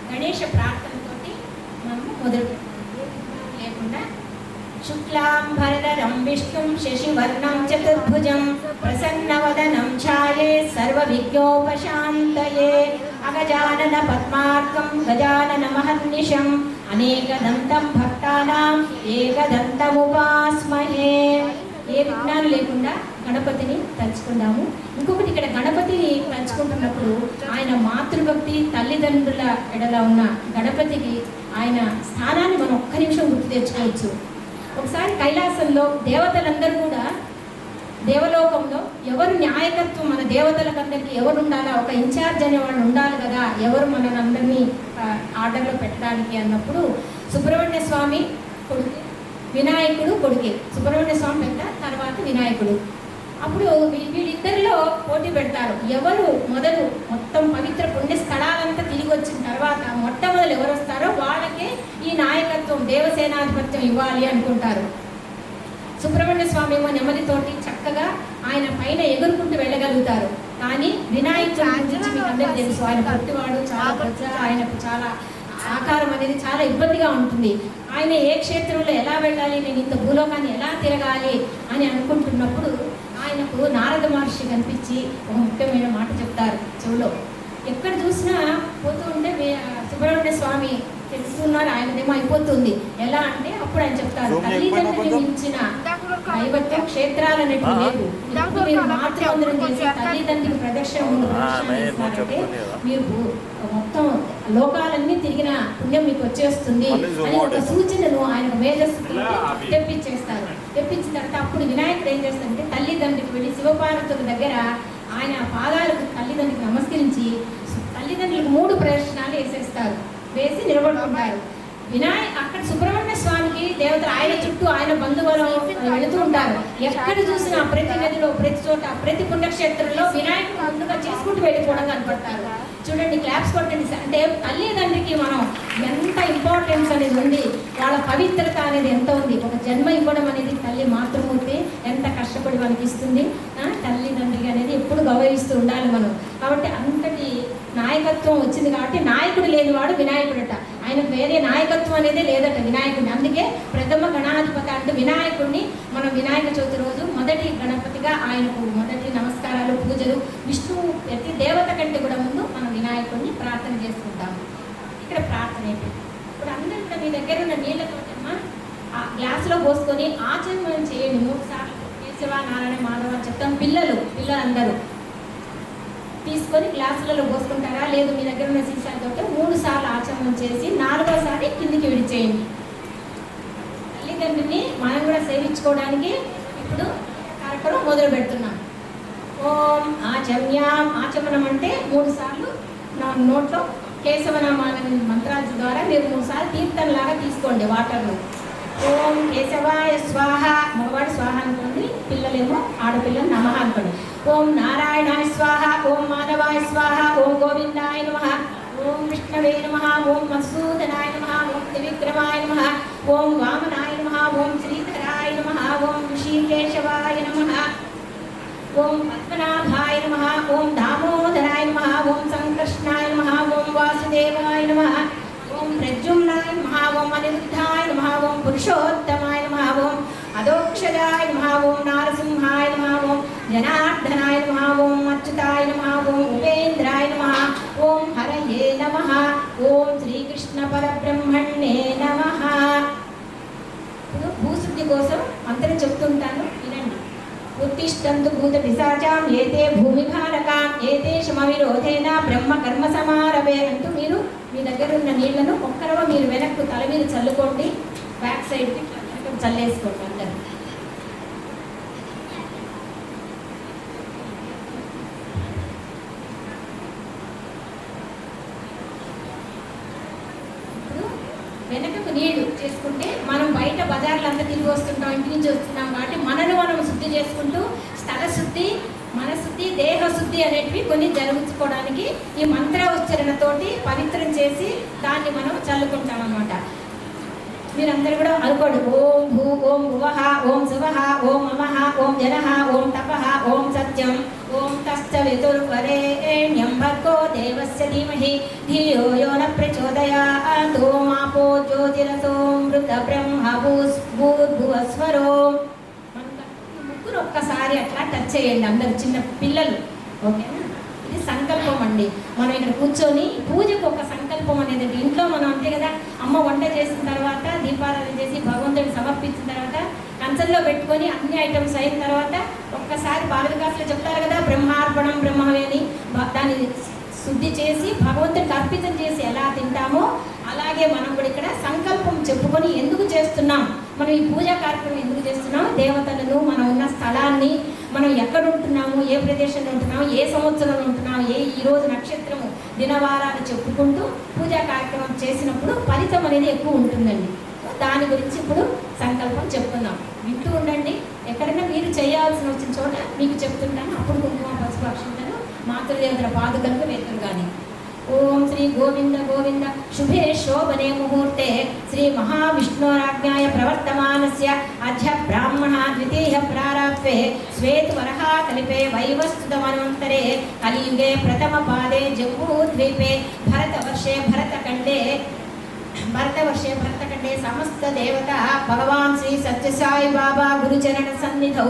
గణేష ప్రార్థనతోటి మనము మొదలు లేకుండా శుక్లాంబరధరం విష్ణుం శశివర్ణం చతుర్భుజం ప్రసన్నవదనం ఛాయే సర్వవిఘ్నోపశాంతయే అగజానన పద్మార్కం గజానన మహర్నిశం అనేకదంతం భక్తానాం ఏకదంతముపాస్మహే. ఏ విఘ్నాలు లేకుండా గణపతిని తలుచుకుందాము. ఇంకొకటి, ఇక్కడ గణపతిని తలుచుకుంటున్నప్పుడు ఆయన మాతృభక్తి, తల్లిదండ్రుల ఎడల ఉన్న గణపతికి ఆయన స్థానాన్ని మనం ఒక్క నిమిషం గుర్తు తెచ్చుకోవచ్చు. ఒకసారి కైలాసంలో దేవతలందరూ కూడా దేవలోకంలో ఎవరు నాయకత్వం, మన దేవతలకందరికీ ఎవరు ఉండాలా, ఒక ఇన్ఛార్జ్ అనేవాళ్ళు ఉండాలి కదా, ఎవరు మనల్ని అందరినీ ఆర్డర్లో పెట్టడానికి అన్నప్పుడు సుబ్రహ్మణ్య స్వామి కొడుకు, వినాయకుడు కొడుకే. సుబ్రహ్మణ్య స్వామి పెద్ద, తర్వాత వినాయకుడు. అప్పుడు వీళ్ళిద్దరిలో పోటీ పెడతారు. ఎవరు మొదలు మొత్తం పవిత్ర పుణ్య స్థలాలంతా తిరిగి వచ్చిన తర్వాత మొట్టమొదలు ఎవరు వస్తారో వాళ్ళకే ఈ నాయకత్వం, దేవసేనాధిపత్యం ఇవ్వాలి అనుకుంటారు. సుబ్రహ్మణ్య స్వామి ఏమో నెమ్మదితోటి చక్కగా ఆయన పైన ఎగురుకుంటూ వెళ్ళగలుగుతారు. కానీ వినాయకుడు గురించి మీకు అందరికీ తెలుసు, ఆయన పొట్టివాడు, చాలా పెద్ద, ఆయనకు చాలా ఆకారం అనేది చాలా ఇబ్బందిగా ఉంటుంది. ఆయన ఏ క్షేత్రంలో ఎలా వెళ్ళాలి, నేను ఇంత భూలోకాన్ని ఎలా తిరగాలి అని అనుకుంటున్నప్పుడు ఆయనకు నారద మహర్షి కనిపించి ఒక ముఖ్యమైన మాట చెప్తారు చెవులో. ఎక్కడ చూసినా పోతూ ఉంటే సుబ్రహ్మణ్య స్వామి తెలుస్తున్నారు, ఆయనదేమో అయిపోతుంది. ఎలా అంటే అప్పుడు ఆయన చెప్తారు, తల్లిదండ్రులు మించిన దైవత్వ క్షేత్రాలనేటివి లేవు. ఇప్పుడు మీరు మాతృవందనం చేసి తల్లిదండ్రులు ప్రదక్షిణ ముందు చేస్తారంటే మీరు మొత్తం లోకాలన్నీ తిరిగిన పుణ్యం మీకు వచ్చేస్తుంది అని ఒక సూచనను ఆయన మేధస్సు తెప్పించేస్తారు. తెప్పించిన తర్వాత అప్పుడు వినాయకుడు ఏం చేస్తారంటే తల్లిదండ్రులకు వెళ్ళి శివపార్వతుల దగ్గర ఆయన పాదాలకు తల్లిదండ్రులకు నమస్కరించి తల్లిదండ్రులకు 3 ప్రదక్షిణాలు వేసేస్తారు. వేసి నిలబడుకుంటారు. అక్కడ సుబ్రహ్మణ్య స్వామికి దేవతలు ఆయన చుట్టూ ఆయన బంధువులు వెళుతూ ఉంటారు. ఎక్కడ చూసినా ప్రతి నదిలో, ప్రతి చోట, ప్రతి పుణ్యక్షేత్రంలో వినాయకుడు ముందుగా చేసుకుంటూ వెళ్ళిపోవడం కనపడతారు. చూడండి, క్లాప్స్ కొట్టండి. అంటే తల్లిదండ్రికి మనం ఎంత ఇంపార్టెన్స్ అనేది ఉంది, వాళ్ళ పవిత్రత అనేది ఎంత ఉంది. ఒక జన్మ ఇవ్వడం అనేది తల్లి మాతృమూర్తి ఎంత కష్టపడి మనకి ఇస్తుంది. తల్లిదండ్రి అనేది ఎప్పుడు గౌరవిస్తూ ఉండాలి మనం. కాబట్టి అంతటి నాయకత్వం వచ్చింది కాబట్టి నాయకుడు లేనివాడు వినాయకుడట. ఆయనకు వేరే నాయకత్వం అనేది లేదట వినాయకుడిని. అందుకే ప్రథమ గణాధిపతి అంటూ వినాయకుడిని మనం వినాయక చవితి రోజు మొదటి గణపతిగా ఆయనకు మొదటి నమస్కారాలు, పూజలు, విష్ణువు ప్రతి దేవత కంటే కూడా ముందు మనం వినాయకుడిని ప్రార్థన చేసుకుంటాము. ఇక్కడ ప్రార్థన ఏంటి, ఇప్పుడు అందరూ కూడా మీ దగ్గర ఉన్న నీళ్ళతోటమ్మా ఆ గ్లాసులో పోసుకొని ఆచమనం చేయండి. 3 సార్లు కేశవ నారాయణ మాధవ చెప్తాం. పిల్లలందరూ తీసుకొని గ్లాసులలో పోసుకుంటారా, లేదు మీ దగ్గర ఉన్న సీసాలతో 3 సార్లు ఆచమనం చేసి 4వసారి కిందికి విడిచేయండి. తల్లిదండ్రుని మనం కూడా సేవించుకోవడానికి ఇప్పుడు కార్యక్రమం మొదలు పెడుతున్నాం. ఓం ఆచమ్యాం, ఆచమనం అంటే 3 సార్లు నా నోట్లో కేశవనామాల మంత్రాల ద్వారా మీరు 3 సార్లు తీర్థంలాగా తీసుకోండి వాటర్ను. ఓం కేశవాయ స్వాహ, మగవాడు స్వాహ అనుకోండి, పిల్లలేమో ఆడపిల్లలు నమః అనుకోండి. ఓం నారాయణాయ స్వాహ, ఓం మాధవాయ స్వాహ, ఓం గోవిందాయ నమః, ఓం విష్ణవే నమః, ఓం మధుసూదనాయ నమః, ఓం త్రివిక్రమాయ నమః, ఓం వామనాయ నమః, ఓం శ్రీధరాయ నమః, ఓం ఋషికేశవాయ నమః, ఓం పద్మనాభాయ నమః, ఓం దామోదరాయ నమః, ఓం సంకృష్ణాయ నమః, ఓం వాసుదేవాయ నమః, ఓం ప్రద్యుమ్నాయ నమః, ఓం అనిరుద్ధాయ నమః, ఓం పురుషోత్తమాయ నమః, ఓం అదోక్షజాయ నమః, ఓం నారసింహాయ నమః, ఓం జనార్దనాయ నమః, ఓం అచ్యుతాయ నమః, ఓం ఉపేంద్రాయ నమః, ఓం హరయే నమః, ఓం శ్రీకృష్ణ పరబ్రహ్మణ్యే నమః. ఇప్పుడు భూశుద్ధి కోసం మంత్రం చెప్తుంటాను, వినండి. ఉత్తిష్టంతు భూత పిశాచాం ఏతే భూమిభారకాం ఏతేషమ విరోధేన బ్రహ్మ కర్మ సమారభే అంటూ మీరు మీ దగ్గర ఉన్న నీళ్లను ఒక్కరవ మీరు వెనక్కు తల మీద చల్లుకోండి, బ్యాక్ సైడ్కి చల్లేసుకోండి అందరూ. ఇప్పుడు వెనకకు నీళ్లు చేసుకుంటే మనం బయట బజార్లంతా తిరిగి వస్తుంటాం, ఇంటి నుంచి వస్తున్నాం కాబట్టి మనను మనం శుద్ధి చేసుకుంటూ స్థల శుద్ధి, మనశుద్ధి, దేహశుద్ధి అనేటివి కొన్ని జరుగుకోవడానికి ఈ మంత్ర ఉచ్చరణతోటి పవిత్రం చేసి దాన్ని మనం చల్లుకుంటాం అన్నమాట. మీరందరూ కూడా అనుకోండి. ఓం భూ, ఓం భువః, ఓం శువః, ఓం అమః, ఓం జనః, ఓం తపః, ఓం సత్యం, ఓం తశ్చవితుర్వరేణ్యం భర్గో దేవస్య ధీమహి ధియో యో న ప్రచోదయాత్. ఓం ఆపో జ్యోతిరసో మృత బ్రహ్మ భూర్భువస్వరో. ముగ్గురు ఒక్కసారి అట్లా టచ్ చేయండి అందరు, చిన్న పిల్లలు. ఓకేనా? ఇది సంకల్పం అండి. మనం ఇక్కడ కూర్చొని పూజకు ఒక సంకల్పం అనేది ఇంట్లో మనం అంతే కదా, అమ్మ వంట చేసిన తర్వాత దీపారాధన చేసి భగవంతుడికి సమర్పించిన తర్వాత కంచంలో పెట్టుకొని అన్ని ఐటమ్స్ అయిన తర్వాత ఒక్కసారి బాలవికాసులు చెప్తారు కదా, బ్రహ్మార్పణం బ్రహ్మవే అని దాన్ని శుద్ధి చేసి భగవంతుడికి అర్పితం చేసి ఎలా తింటామో అలాగే మనం కూడా ఇక్కడ సంకల్పం చెప్పుకొని ఎందుకు చేస్తున్నాం, మనం ఈ పూజా కార్యక్రమం ఎందుకు చేస్తున్నాం, దేవతలను, మనం ఉన్న స్థలాన్ని, మనం ఎక్కడ ఉంటున్నాము, ఏ ప్రదేశంలో ఉంటున్నాము, ఏ సంవత్సరంలో ఉంటున్నాము, ఈరోజు నక్షత్రము, దినవారాలు చెప్పుకుంటూ పూజా కార్యక్రమం చేసినప్పుడు ఫలితం అనేది ఎక్కువ ఉంటుందండి. దాని గురించి ఇప్పుడు సంకల్పం చెప్తున్నాం, వింటూ ఉండండి. ఎక్కడైనా మీరు చేయాల్సిన వచ్చిన చోట మీకు చెప్తుంటాను, అప్పుడు కుంకుమ పసుపు అక్షంతలు మాతృదేవతల పాదుకలకు వెళ్తారు. కానీ ఓం శ్రీ గోవింద గోవింద శుభే శోభనే ముహూర్తే శ్రీ మహావిష్ణోరాజ్ఞాయ ప్రవర్తమానస్య అధ్య బ్రాహ్మణ ద్వితీయ ప్రారాప్తే శ్వేతవరహ కల్పే వైవస్తుతమనంతరే కలియుగే ప్రథమ పాదే జంబూద్వీపే భరతవర్షే భరతఖండే సమస్త దేవత భగవాన్ శ్రీ సత్యసాయి బాబా గురుచరణ సన్నిధౌ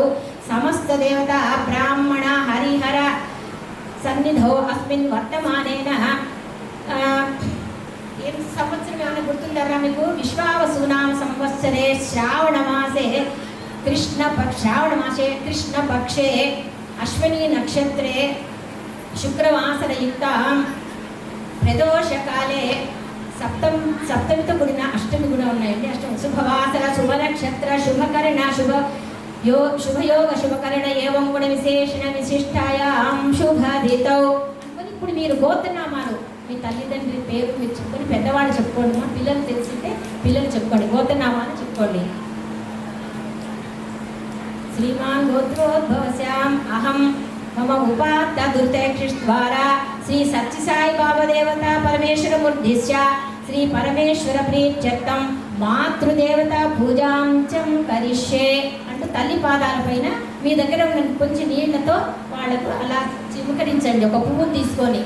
సమస్త దేవత బ్రాహ్మణ హరిహర సన్నిధౌ అస్మిన్ వర్తమానేన ఏం సంవత్సరం ఏమైనా గుర్తుంటారా మీకు? విశ్వావసునామ సంవత్సరే శ్రావణమాసే కృష్ణపక్షే అశ్విని నక్షత్రే శుక్రవాసరయుక్తాం ప్రదోషకాలే సప్తమితో కూడిన అష్టమి కూడా ఉన్నాయండి. అష్టమి శుభవాసర శుభ నక్షత్ర శుభకరణ శుభయోగ శుభకరణ ఏవం గుణ విశేషణ విశిష్టాయాం శుభదితౌ అనుకొని ఇప్పుడు మీరు గోత్రనామాలు మీ తల్లిదండ్రుల పేరు మీరు చెప్పుకొని, పెద్దవాళ్ళు చెప్పుకోండి, మా పిల్లలు తెలిసింటే పిల్లలు చెప్పుకోండి, గోత్రనామాలు చెప్పుకోండి. శ్రీమాన్ గోత్రోద్భవస్యాం అహం మమ ఉపాత్త దుర్తేక్షిద్వారా శ్రీ సత్యసాయి బాబా దేవత పరమేశ్వర మూర్తిస్య శ్రీ పరమేశ్వర ప్రీత్యర్థం మాతృదేవత పూజాంచం కరిష్యే అంటూ తల్లి పాదాల పైన మీ దగ్గర ఉన్న కొంచెం నీళ్లతో వాళ్ళకు అలా చిముకరించండి, ఒక పువ్వు తీసుకొని.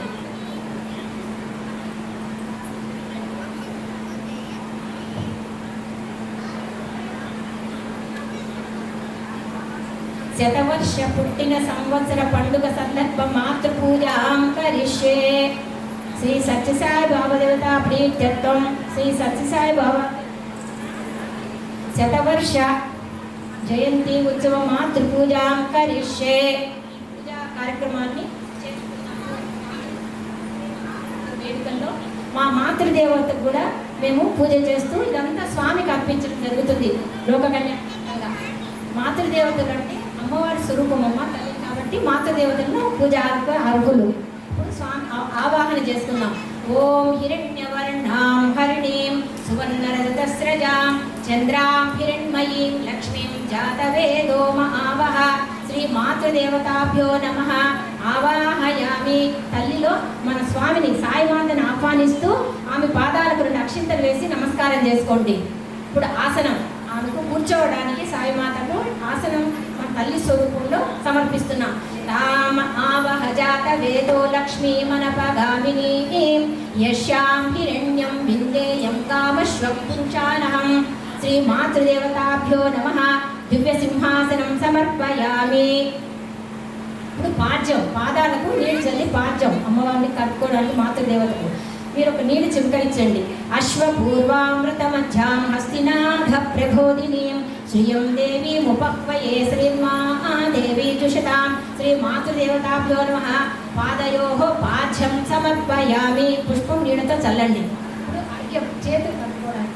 శతవర్ష పుట్టిన సంవత్సర పండుగ సందర్భ మాతృపూజాం కరిష్యే శ్రీ సత్యసాయి బాబా దేవత ప్రీత్యర్థం శ్రీ సత్యసాయి బాబా శతవర్ష జయంతి ఉత్సవ మాతృపూజాం కరిష్యే. పూజా కార్యక్రమాన్ని చేసుకున్నాము. మా మాతృదేవతకు కూడా మేము పూజ చేస్తూ ఇదంతా స్వామికి అర్పించడం జరుగుతుంది. లోక కళ్యాణంగా మాతృదేవతలు అంటే అమ్మవారి స్వరూపమమ్మ తల్లి కాబట్టి మాతృదేవతలను పూజ అర్హులు. ఇప్పుడు స్వామి ఆవాహన చేసుకుందాం. ఓం హిరణ్యవర్ణాం హరిణీం సువర్ణరజతస్రజాం చంద్రాం హిరణ్మయీం లక్ష్మీం జాతవేదో ఆవహ శ్రీ మాతృదేవతాభ్యో నమః ఆవాహయామి. తల్లిలో మన స్వామిని సాయిమాతను ఆహ్వానిస్తూ ఆమె పాదాలకు 2 అక్షింతలు వేసి నమస్కారం చేసుకోండి. ఇప్పుడు ఆసనం ఆమెకు కూర్చోవడానికి సాయిమాతకు ఆసనం మన తల్లి స్వరూపంలో సమర్పిస్తున్నాం. తామ ఆవహ జాత వేదో లక్ష్మీ మనపగామిని యశ్యాం హిరణ్యం విందేయం కామశ్వపుంషానహం శ్రీ మాతృదేవతాభ్యో నమః దివ్య సింహాసనం సమర్పయామి. ఇప్పుడు పాద్యం పాదాలకు నీళ్ళు చల్లి పాద్యం అమ్మవారిని కట్టుకోవడానికి మాతృదేవతకు మీరు ఒక నీళ్ళు చిమకరించండి. అశ్వపూర్వామృతమధ్యాం హస్తినాథ ప్రబోధినీం శ్రియం దేవీముపక్వయే శ్రీర్మాదేవీ జుషతాం శ్రీ మాతృదేవతాభ్యో నమః పాదయోః పాద్యం సమర్పయామి. పుష్పం నీళ్ళతో చల్లండి. ఇప్పుడు అర్ఘ్యం చేతులు కట్టుకోవడానికి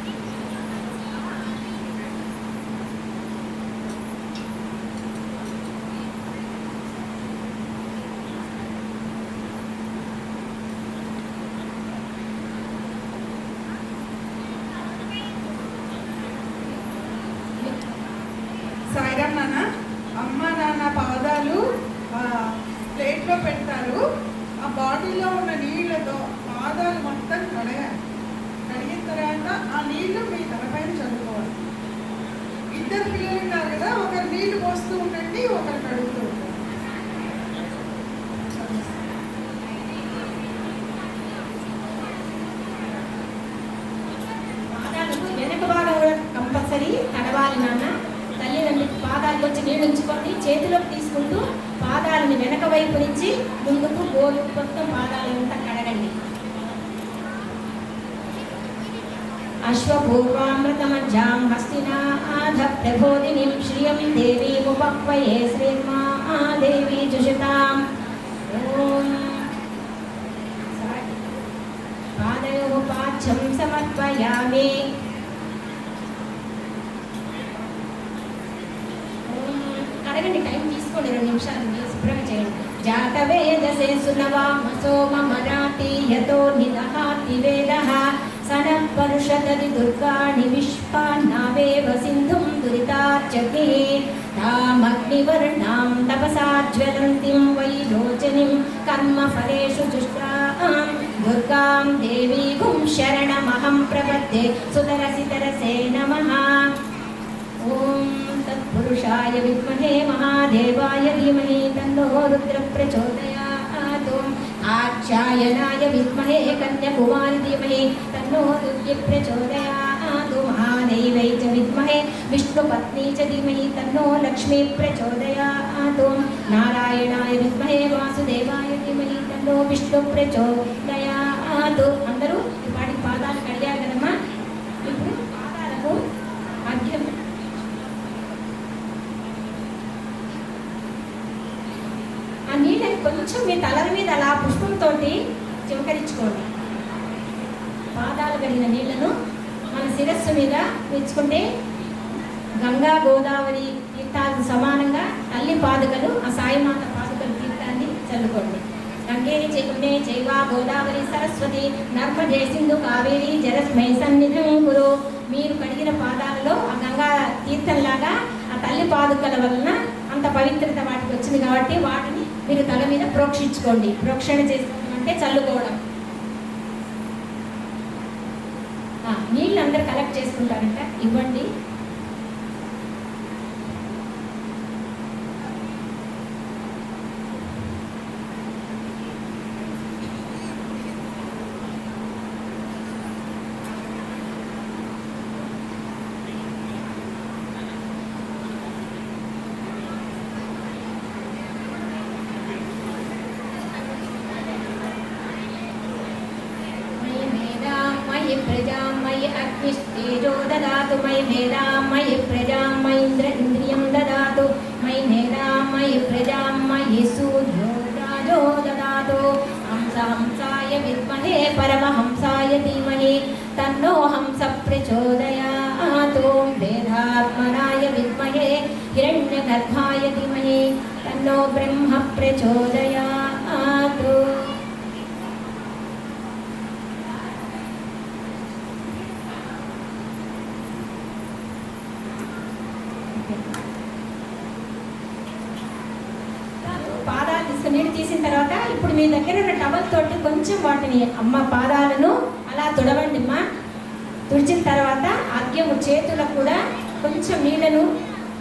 సాయిరామ్ నాన్న, అమ్మ నాన్న పాదాలు ప్లేట్లో పెడతారు. ఆ బాటిల్లో ఉన్న నీళ్ళతో పాదాలు మొత్తం కడగాలి. కడిగిన తర్వాత ఆ నీళ్లు మీ తలపైన చల్లుకోవాలి. 2 పిల్లలు ఉన్నారు కదా, ఒకరు నీళ్లు పోస్తూ ఉండండి, ఒకరు కడుగుతూ ఉంటారు. పాదాలకు వెనక భాగం కూడా కంపల్సరీ తడవాలి నాన్న. తల్లిదండ్రులకి పాదాలకు వచ్చి నీళ్ళు ఉంచుకొని చేతిలోకి తీసుకుంటూ పాదాలని వెనక వైపు నుంచి ముందుకు గోలు మొత్తం పాదాలంతా కడగండి. అశ్వపూర్వామృతమధ్యాం హస్తినాథ ప్రబోధినీం శ్రియం దేవీముపక్వయే శ్రీర్మాదేవీ జుషతాం. ఓం పాదయోః పాద్యం సమర్పయామి. అడగండి, టైం తీసుకోండి, 2 నిమిషాలు శుభ్రంగా చేయండి. జాతవేదసే సునవామసో మమరాతి యతో నిదహాతి వేదః సనఃపరుషదది దుర్గాణి విశ్వాన్నావేవ సింధుం దురితార్చకే తామగ్నివర్ణాం తపసా జ్వలంతిం వైలోచనిం కర్మఫలేషు జుష్టాం దుర్గాం దేవీగుం శరణమహం ప్రపద్యే సుతరసితరసే నమః. ఓం తత్పురుషాయ విద్మహే మహాదేవాయ ధీమహి తన్నో రుద్ర ప్రచోదయాత్. ఆచ్యాయనాయ విద్మహే కన్యాకుమారి ధీమహి తన్నో దుర్గి ప్రచోదయాత్. మహాదేవై చ విద్మహే విష్ణుపత్ని చ ధీమహి తన్నో లక్ష్మీ ప్రచోదయాత్. నారాయణాయ విద్మహే వాసుదేవాయ ధీమహి తన్నో విష్ణు ప్రచోదయాత్. అందరూ వాటి పాదాలు కడిగారు కదమ్మా. ఇప్పుడు పాదాలకు అర్ఘ్యం ఆ నీళ్ళని కొంచెం మీ తల మీద అలా పుష్పంతో చిమకరించుకోండి. పాదాలు కడిగిన నీళ్లను మన శిరస్సు మీద తెచ్చుకుంటే గంగా గోదావరి తీర్థాలకు సమానంగా తల్లి పాదుకలు ఆ సాయిమాత పాదుకలు తీర్థాన్ని చల్లుకోండి. గంగే చెకునే చైవా గోదావరి సరస్వతి నర్మదే సింధు కావేరి జలస్మై సన్నిధం కురు. మీరు కడిగిన పాదాలలో ఆ గంగా తీర్థంలాగా ఆ తల్లి పాదుకల వలన అంత పవిత్రత వాటికి వచ్చింది కాబట్టి వాటిని మీరు తల మీద ప్రోక్షించుకోండి. ప్రోక్షణ చేసుకోవడం అంటే చల్లుకోవడం. నీళ్ళు అందరు కలెక్ట్ చేసుకుంటారంట, ఇవ్వండి. प्रजां मयि अग्निस्तेजो ददातु मयि मेधां मयि प्रजां मयि इन्द्रियं ददातु मयि मेधां मयि प्रजां मयि सूर्यो राजो ददातु हंसाय विद्महे परमहंसाय गन्धर्वाय धीमहि तन्नो हंसः प्रचोदयात् ॐ वेदात्मनाय विद्महे हिरण्यगर्भाय धीमहि तन्नो ब्रह्म प्रचोदयात्। నీళ్ళు తీసిన తర్వాత ఇప్పుడు మీ దగ్గర ఉన్న టవల్ తోటి కొంచెం వాటిని అమ్మ పాదాలను అలా తుడవండి అమ్మా. తుడిచిన తర్వాత అర్ఘ్యము చేతులకు కూడా కొంచెం నీళ్ళను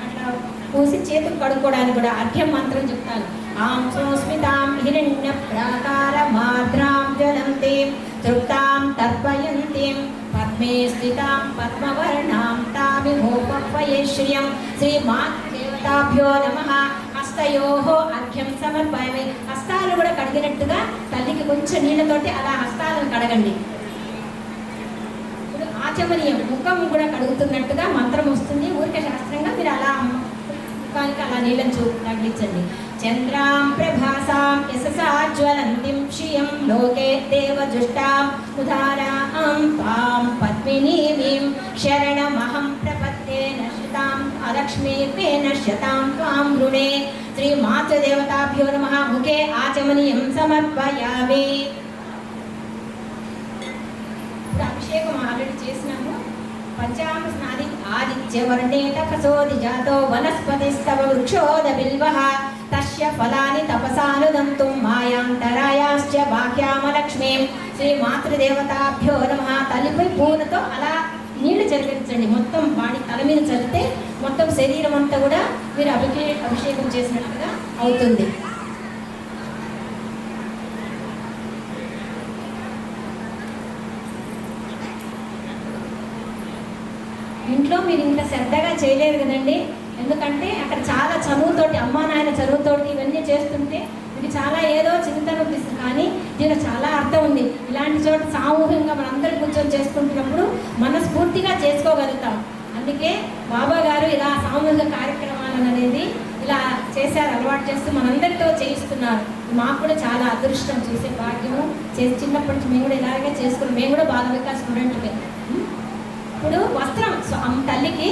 అట్లా పూసి చేతులు కడుక్కోవడానికి కూడా అర్ఘ్యం మంత్రం చెప్తాను. ఆం సంస్మితాం హిరణ్య ప్రాకార మాద్రాం జ్వలంతే తృప్తాం తర్పయంతీం పద్మే స్థితాం పద్మవర్ణాం తామిహోపవయే శ్రియం శ్రీమాదేవతాభ్యో నమః. హస్తయోహో అర్ఘ్యం సమర్పయామి. హస్తాలు కూడా కడిగినట్టుగా తల్లికి కొంచెం నీళ్ళతోటి అలా హస్తాలను కడగండి. ఇప్పుడు ఆచమనీయం ముఖం కూడా కడుగుతున్నట్టుగా మంత్రం వస్తుంది. ఊరికే శాస్త్రంగా మీరు అలా ముఖానికి అలా నీళ్ళను తగిలించండి. చంద్రాం ప్రభాసాం యశసాజ్వలంతిం శ్రియం లోకే దేవజుష్టాం ఉదారాం తాం పద్మినీమీం శరణమహం ప్రపద్యే నశ్యతాం అలక్ష్మీర్మే నశ్యతాం త్వాం గృణే. శ్రీమాతృదేవతాభ్యో నమః. ముఖే ఆచమనీయం సమర్పయామి. ఇప్పుడు అభిషేకం ఆల్రెడీ చేసినాము. పంచామ స్నాది ఆదిత్యవర్ణే తపసోది జాతో వనస్పతిస్తవ వృక్షోద బిల్వః తస్య ఫలాని తపసానుదంతుం మాయాంతరాయాశ్చ బాహ్యామలక్ష్మీం. శ్రీ మాతృదేవతాభ్యో నమః. తల్లిపై పూలతో అలా నీళ్లు చల్లించండి. మొత్తం వాడి తల మీద చల్లితే మొత్తం శరీరం అంతా కూడా మీరు అభిషేకం చేసినట్టుగా అవుతుంది. ఇంట్లో మీరు ఇంత శ్రద్ధగా చేయలేరు కదండి. ఎందుకంటే అక్కడ చాలా చదువుతోటి అమ్మా నాయన చదువుతోటి ఇవన్నీ చేస్తుంటే ఇది చాలా ఏదో చిన్నతనం అనిపిస్తుంది. కానీ దీనిలో చాలా అర్థం ఉంది. ఇలాంటి చోట సామూహికంగా మనందరూ కూర్చొని చేసుకుంటున్నప్పుడు మనస్ఫూర్తిగా చేసుకోగలుగుతాం. అందుకే బాబా గారు ఇలా సామూహిక కార్యక్రమాలను అనేది ఇలా చేశారు, అలవాటు చేస్తూ మనందరితో చేయిస్తున్నారు. మాకు కూడా చాలా అదృష్టం చూసే భాగ్యము. చిన్నప్పటి నుంచి మేము కూడా ఇలాగే చేసుకున్నాం. మేము కూడా బాల వికాస్ స్టూడెంట్మే. ఇప్పుడు వస్త్రం తల్లికి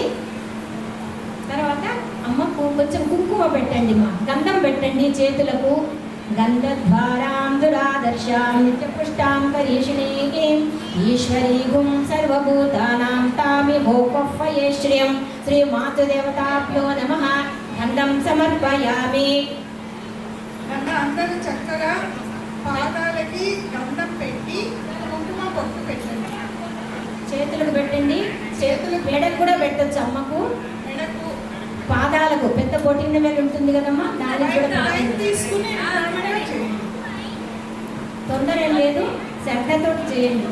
తర్వాత అమ్మకు కొంచెం కుంకుమ పెట్టండి, మా గంధం పెట్టండి చేతులకు. గంధద్వారాం దురాదర్శాం నిత్యపుష్టాం కరీషిణీం ఈశ్వరీగుం సర్వభూతానాం తామిహోపవయే శ్రియం. శ్రీ మాతృదేవతాభ్యో నమః. గంధం సమర్పయామి. అందరూ చక్కగా పాదాలకి గంధం పెట్టి కుంకుమ పొట్టు పెట్టండి. చేతులకు పెట్టండి. చేతులు మెడకు కూడా పెట్టచ్చు. అమ్మకు మెడకు పాదాలకు పెద్ద బొటిన వేలు ఉంటుంది కదమ్మా, దానికి కూడా తీసుకుని తొందర ఏం లేదు, శ్రద్ధతో చేయండి.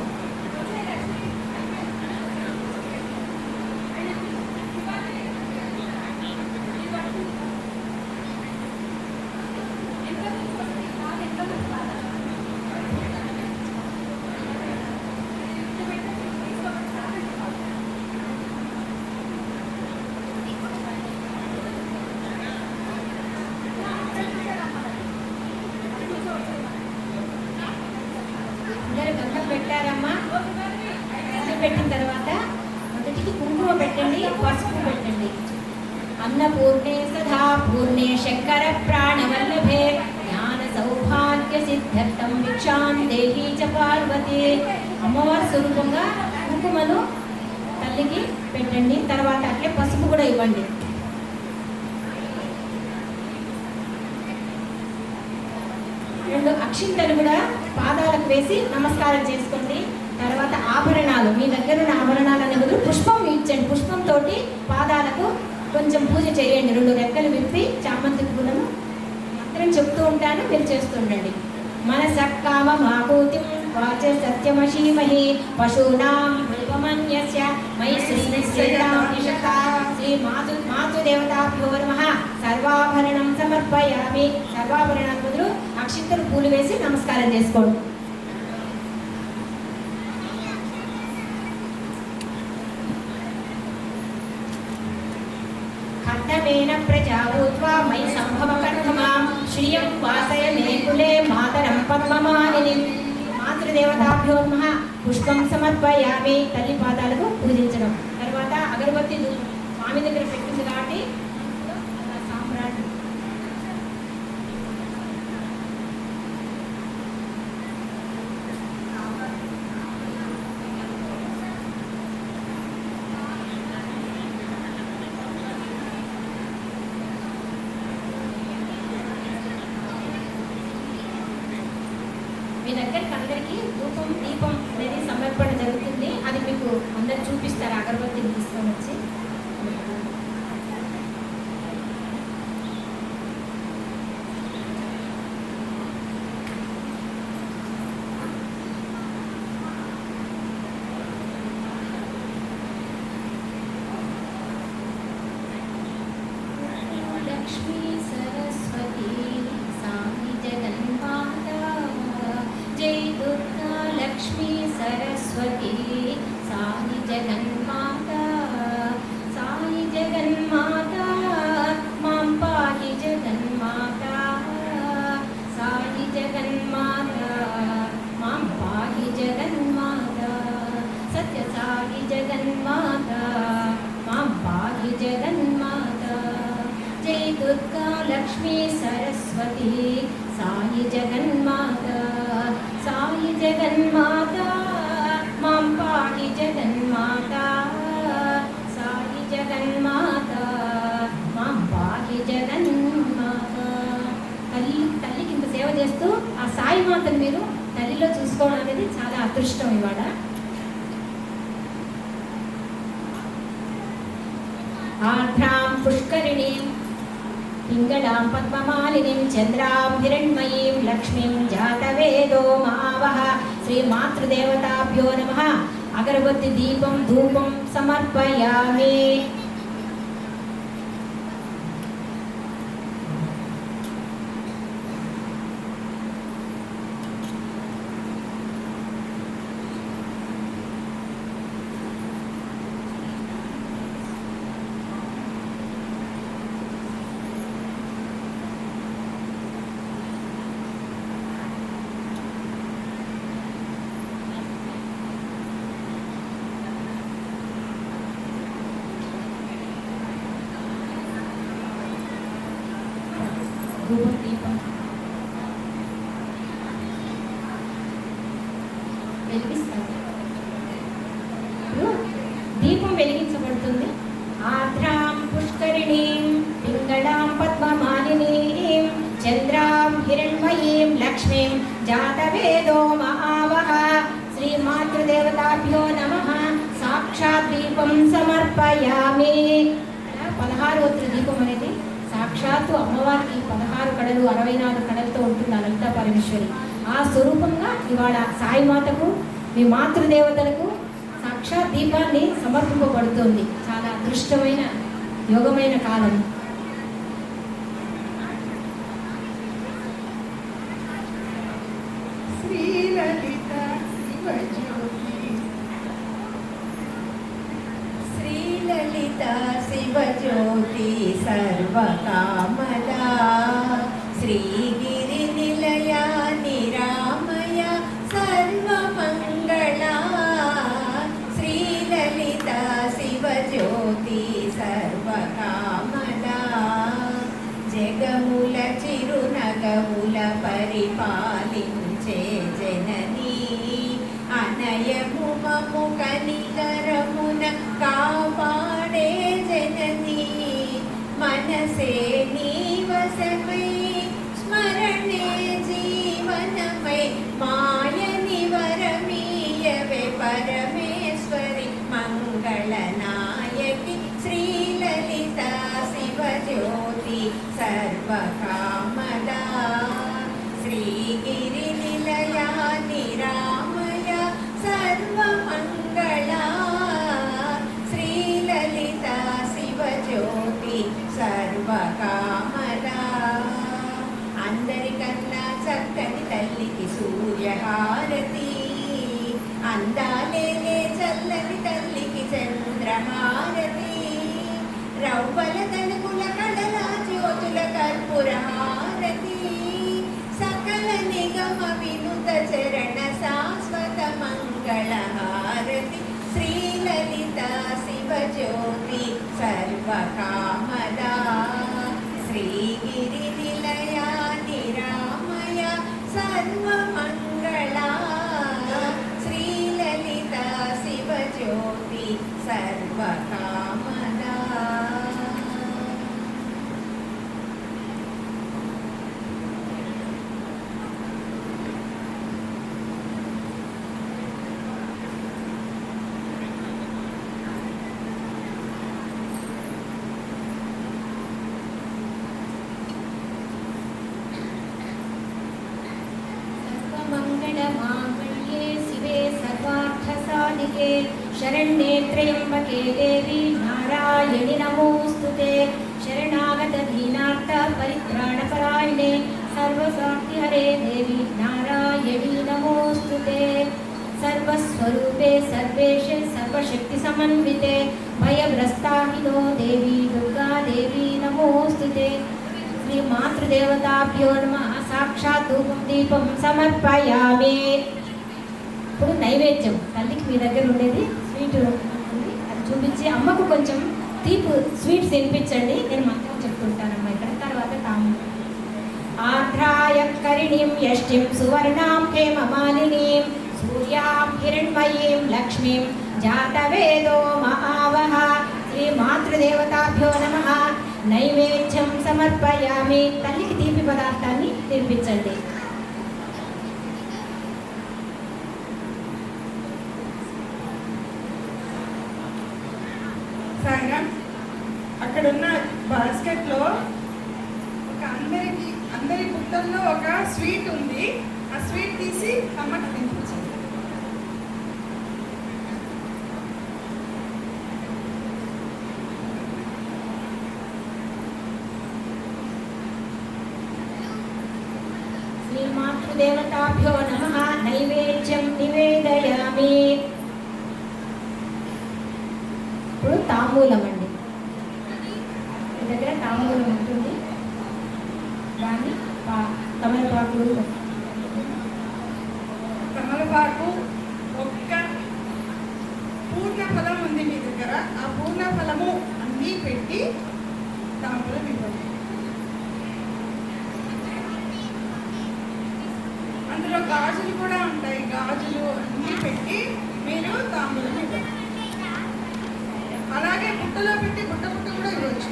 పెట్టారమ్మా. పెట్టిన తర్వాత మొదటికి కుంకుమ పెట్టండి, పసుపు పెట్టండి. అన్నపూర్ణే సదా పూర్ణే శంకర ప్రాణవల్లభే జ్ఞాన సౌభాగ్య సిద్ధ్యర్థం భిక్షాం దేహి చ పార్వతి. అమ్మవారి స్వరూపంగా కుంకుమను తల్లికి పెట్టండి. తర్వాత అట్లే పసుపు కూడా ఇవ్వండి. రెండు అక్షింతలు కూడా పాదాలకు వేసి నమస్కారం చేసుకోండి. తర్వాత ఆభరణాలు, మీ దగ్గర ఉన్న ఆభరణాలు అనే బదులు పుష్పం ఇచ్చండి. పుష్పంతో పాదాలకు కొంచెం పూజ చేయండి. రెండు రెక్కలు విప్పి చామంతి పూలను మంత్రం చెప్తూ ఉంటాను, మీరు చేస్తూ ఉండండి. మనసక్కామ మాకూతిం వాచ సత్యమశీమహి పశూనాం భృవమన్యస్య మయి శ్రీ మాతృదేవతాభ్యో నమః. సర్వాభరణం సమర్పయామి. సర్వాభరణాల బదులు అక్షింతలు పూలు వేసి నమస్కారం చేసుకోండి. కర్ణమేన ప్రజాభూత్వా మయి సంభవ కర్ణమాం శ్రియం వాసయ మే కులే మాతరం పద్మమాలిని. మాతృదేవతాభ్యో నమః పుష్పం సమర్పయామి. తల్లి పాదాలకు పూజించడం. తర్వాత అగరబత్తి స్వామి దగ్గర పెట్టింది కాబట్టి సాంబ్రాణి మీ దగ్గరికి అందరికీ ధూపం దీపం అనేది సమర్పణ జరుగుతుంది. అది మీకు అందరు చూపిస్తారు. అగరబత్తిని తీసుకొని వచ్చి లక్ష్మీ సరస్వతి సాయి జగన్మాతా జై దుర్గా లక్ష్మీ సరస్వతి సాయి జగన్మాతా సాయి జగన్మాతా మాం పాహి జగన్మాతా సాయి జగన్మాతా మాం పాహి జగన్మాతా సత్య సాయి జగన్మాతా మాం పాహి జగన్మాతా జై దుర్గా లక్ష్మీ సరస్వతి సాయి జగన్మాతా సాయి జగన్మాతా మాం పాహి జగన్మాతా సాయి జగన్మాతా మాం పాహి జగన్మాతా. తల్లికి ఇంత సేవ చేస్తూ ఆ సాయి మాతను మీరు తల్లిలో చూసుకోవడం అనేది చాలా అదృష్టం ఇవాళ. ఆర్ద్రాం పుష్కరిణీం పింగళాం పద్మమాలినీం చంద్రాం హిరణ్మయీం లక్ష్మీం జాతవేదో మహావహ. శ్రీ మాతృదేవతాభ్యో నమః. అగరబత్తి దీపం ధూపం సమర్పయామి. ధూపం దీపం వెలిగిస్తారు. దీపం వెలిగించబడుతుంది. ఆర్ద్రాం పుష్కరిణీం పింగళాం పద్మమాలినీం చంద్రాం హిరణ్మయీం లక్ష్మీం జాతవేదో మహావహ. శ్రీ మాతృదేవతాభ్యో నమః. సాక్షాత్ దీపం సమర్పయామి. 16వ దీపం అనేది సాక్షాత్తు అమ్మవారికి 16 కళలు 64 కళలతో ఉంటుంది అనంత పరమేశ్వరి. ఆ స్వరూపంగా ఇవాళ సాయిమాతకు మీ మాతృదేవతలకు సాక్షాత్ దీపాన్ని సమర్పింపబడుతుంది. చాలా అదృష్టమైన యోగమైన కాలం. శ్రీలలిత శివజ్యోతి శ్రీలలిత శివజ్యోతి సర్వకామలా శ్రీగిరి నిలయ నిరామయ సర్వమంగళా శ్రీలలిత శివజ్యోతి సర్వకామలా జగముల చిరునగముల పరిపాలించే జననీ అనయము మము కనికరమున కాపాడే జననీ మనసే నీవసమై స్మరణే జీవనమై మాయ నివరమీయవే పరమేశ్వరి మంగళనాయకి శ్రీలలిత శివజ్యోతి సర్వకామదా శ్రీగిరి నిలయ నిరామయ సర్వమంగళా శ్రీలలిత శివజ్యోతి సర్వకామదా. అందరికన్నా చక్కని తల్లికి సూర్యహారతి అందాలేలే చల్లని తల్లికి చంద్రహారతి రవ్వల తణుకుల కడల జ్యోతుల కర్పూరహారతి సకల నిగమ వినుత చరణ శాస్త్ర మంగళహారతి శ్రీలలిత శివజ్యోతి సర్వకామదా శ్రీగిరి నిలయ నిరామయ సర్వమంగళా శ్రీలలిత శివజ్యోతి సర్వకామదా. सर्वमङ्गलमाङ्गल्ये शिवे सर्वार्थसाधिके शरण्ये त्र्यम्बके देवी नारायणि नमोऽस्तुते शरणागतदीनार्थ परित्राणपरायणे सर्वसाक्षिहरे देवी नारायणि नमोऽस्तुते सर्वस्वरूपे सर्वेशे सर्वशक्तिसमन्विते भयभ्रष्टाहिनो देवी दुर्गा देवी नमोऽस्तुते శ్రీ మాతృదేవతాభ్యో నమః. సాక్షాత్ ధూపం దీపం సమర్పయామి. ఇప్పుడు నైవేద్యం తల్లికి మీ దగ్గర ఉండేది స్వీట్ ఉంది, అది చూపించి అమ్మకు కొంచెం తీపు స్వీట్స్ తినిపించండి. నేను మంత్రం చెప్తుంటానమ్మా ఇక్కడ. తర్వాత తాము ఆర్ద్రాయ కరిణీం యష్టిం సువర్ణాం హేమమాలినీం సూర్యాం హిరణ్మయీం లక్ష్మీం జాతవేదో మహావహ. శ్రీ మాతృదేవతాభ్యో నమః. నైవేద్యం సమర్పయామి. తల్లికి తీపి పదార్థాన్ని తినిపించండి. సాయిరామ్, అక్కడున్న బాస్కెట్లో ఒక అందరి పుట్టల్లో ఒక స్వీట్ ఉంది. ఆ స్వీట్ తీసి అమ్మకి తినిపించండి. మాతృదేవతాభ్యో నమః. నైవేద్యం నివేదయామి. ఇప్పుడు తాంబూలం అండి. మీ దగ్గర తాంబూలం ఉంటుంది, దాన్ని తమలపాకు ఒక్క పూర్ణ ఫలం ఉంది మీ దగ్గర. ఆ పూర్ణ ఫలము అన్నీ పెట్టి తాంబూలం ఇవ్వండి. అందులో గాజులు కూడా ఉంటాయి. గాజులు అన్నీ పెట్టి మీరు తాంబూలం ఇవ్వండి. అలాగే బుట్టలో పెట్టి బుట్ట కూడా ఇవ్వచ్చు.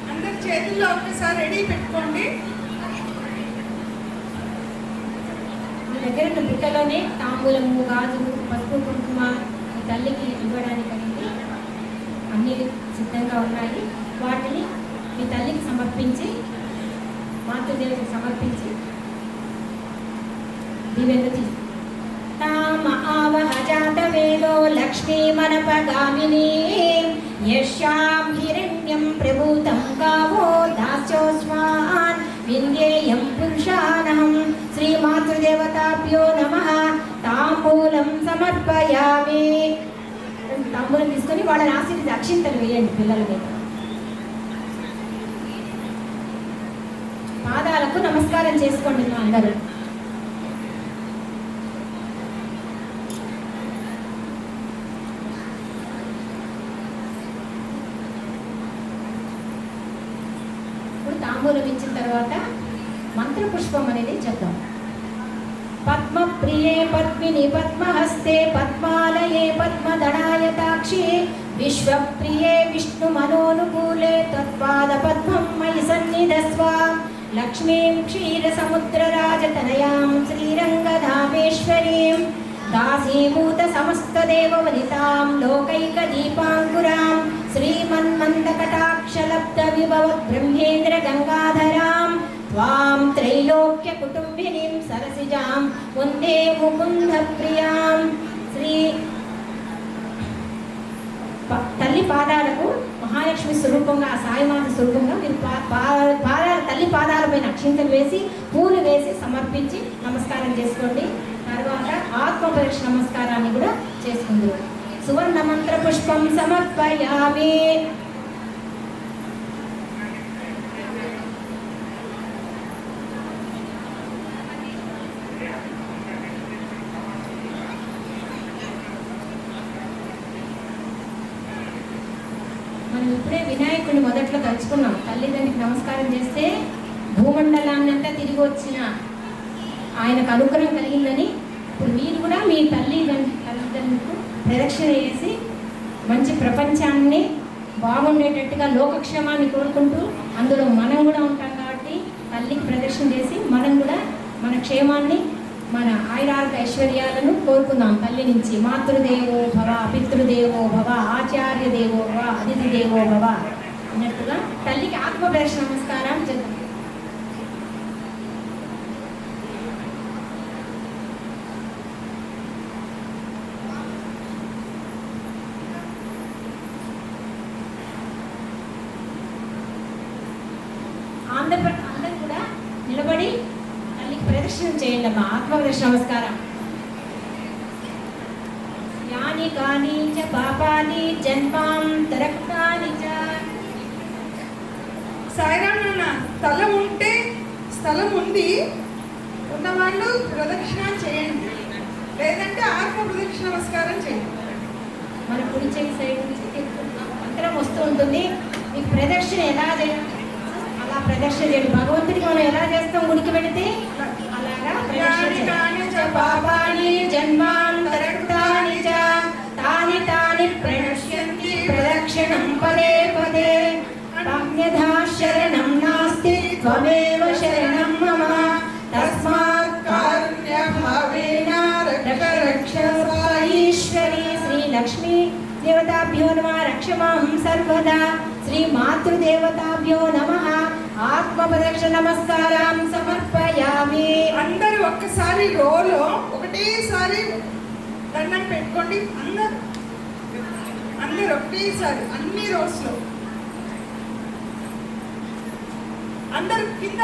అందరి చేతుల్లో ఒక్కసారి రెడీ పెట్టుకోండి. మీ దగ్గర ఉన్న బుట్టలోనే తాంబూలము, గాజులు, పసుపు, కుంకుమ ఈ తల్లికి ఇవ్వడానికి అనేది అన్నీ సిద్ధంగా ఉన్నాయి. వాటిని మీ తల్లికి సమర్పించి, మాతృదేవికి సమర్పించి దీవెనలు తీసి తామ ఆవహ జాతవేదో లక్ష్మీమనపగామినీ యస్యాం హిరణ్యం ప్రభూతం గావో దాస్యోస్మాన్ విందేయం పురుషానహం. శ్రీ మాతృదేవతాభ్యో నమః. తాంబూలం సమర్పయామి. తాంబూలం తీసుకొని వాళ్ళని ఆశీర్వదించి అక్షింతలు వేయండి పిల్లల మీద. పాదాలకు నమస్కారం చేసుకోండి అందరూ. ఇప్పుడు తాంబూలం ఇచ్చిన తర్వాత మంత్రపుష్పం అనేది చెప్తాం. పద్మప్రియే పద్మిని పద్మహస్తే పద్మాలయే పద్మదళాయతాక్షి విశ్వప్రియే విష్ణుమనోనుకూలే తత్పాద పద్మం మయి సన్నిధస్వ. లక్ష్మీం క్షీరసముద్రరాజతనయాం శ్రీరంగధామేశ్వరీం దాసీభూత సమస్తదేవవనితాం లోకైకదీపాంకురాం శ్రీమన్మందకటాక్షలబ్ధ విభవ బ్రహ్మేంద్ర గంగాధరాం త్వాం త్రైలోక్యకుటుంబినీం సరసిజాం వందే ముకుంద ప్రియాం. శ్రీ తల్లి పాదాలకు మహాలక్ష్మి స్వరూపంగా, ఆ సాయిమాత స్వరూపంగా మీరు తల్లి పాదాలపైన అక్షింతలు వేసి పూలు వేసి సమర్పించి నమస్కారం చేసుకోండి. తర్వాత ఆత్మ పరీక్ష నమస్కారాన్ని కూడా చేసుకుందరు. సువర్ణ మంత్ర పుష్పం సమర్పయామి. వినాయకుడిని మొదట్లో తలుచుకున్నాం. తల్లిదండ్రికి నమస్కారం చేస్తే భూమండలాన్ని అంతా తిరిగి వచ్చిన ఆయనకు అనుగ్రహం కలిగిందని, ఇప్పుడు మీరు కూడా మీ తల్లిదండ్రులకు ప్రదక్షిణ చేసి మంచి ప్రపంచాన్ని బాగుండేటట్టుగా లోకక్షేమాన్ని కోరుకుంటూ, అందులో మనం కూడా ఉంటాం కాబట్టి తల్లికి ప్రదక్షిణ చేసి మనం కూడా మన క్షేమాన్ని, మన ఆయురారోగ్య ఐశ్వర్యాలను కోరుకుందాం తల్లి నుంచి. మాతృదేవో భవ, పితృదేవో భవ, ఆచార్య దేవో భవ, అతిథి దేవో భవ అన్నట్టుగా తల్లికి ఆత్మ ప్రదక్షిణ నమస్కారం చేద్దాం. అందరూ కూడా నిలబడి తల్లికి ప్రదక్షిణం చేయండి అమ్మా. ఆత్మ ప్రదక్షిణ నమస్కారం. యాని కాని చ పాపాని జన్మాంతరకృతాని చ. సాయిరామ్ నాన్న, స్థలం ఉంటే స్థలం ఉంది ఉన్నవాళ్ళు ప్రదక్షిణ చేయండి, లేదంటే ఆత్మ ప్రదక్షిణ నమస్కారం చేయండి. మన కుడి చేయి సైడ్ నుంచి మంత్రం వస్తూ ఉంటుంది. మీకు ప్రదక్షిణ ఎలా చేయాలి అలా ప్రదక్షిణ చేయండి. భగవంతుడికి మనం ఎలా చేస్తాం గుడికి వెళితే అలాగా ప్రదక్షిణ చేయండి. పాపాని జన్మాంతరకృతాని చ తాని తాని ప్రణశ్యంతి ప్రదక్షిణం పదే పదే. అన్యథా శరణం నాస్తి త్వమేవ శరణం మమ. తస్మాత్ కారుణ్య భావేన రక్ష రక్ష సాయీశ్వరి. శ్రీ లక్ష్మీ దేవతాభ్యో నమః. రక్షమాం సర్వదా. శ్రీ మాతృదేవతాభ్యో నమః. ఆత్మ ప్రదక్షిణ నమస్కారం సమర్పయామి. అందరూ ఒక్కసారి రోలో ఒకటేసారి దండం పెట్టుకోండి. అందరూ ఒకేసారి అన్ని రోస్లో అందరూ కింద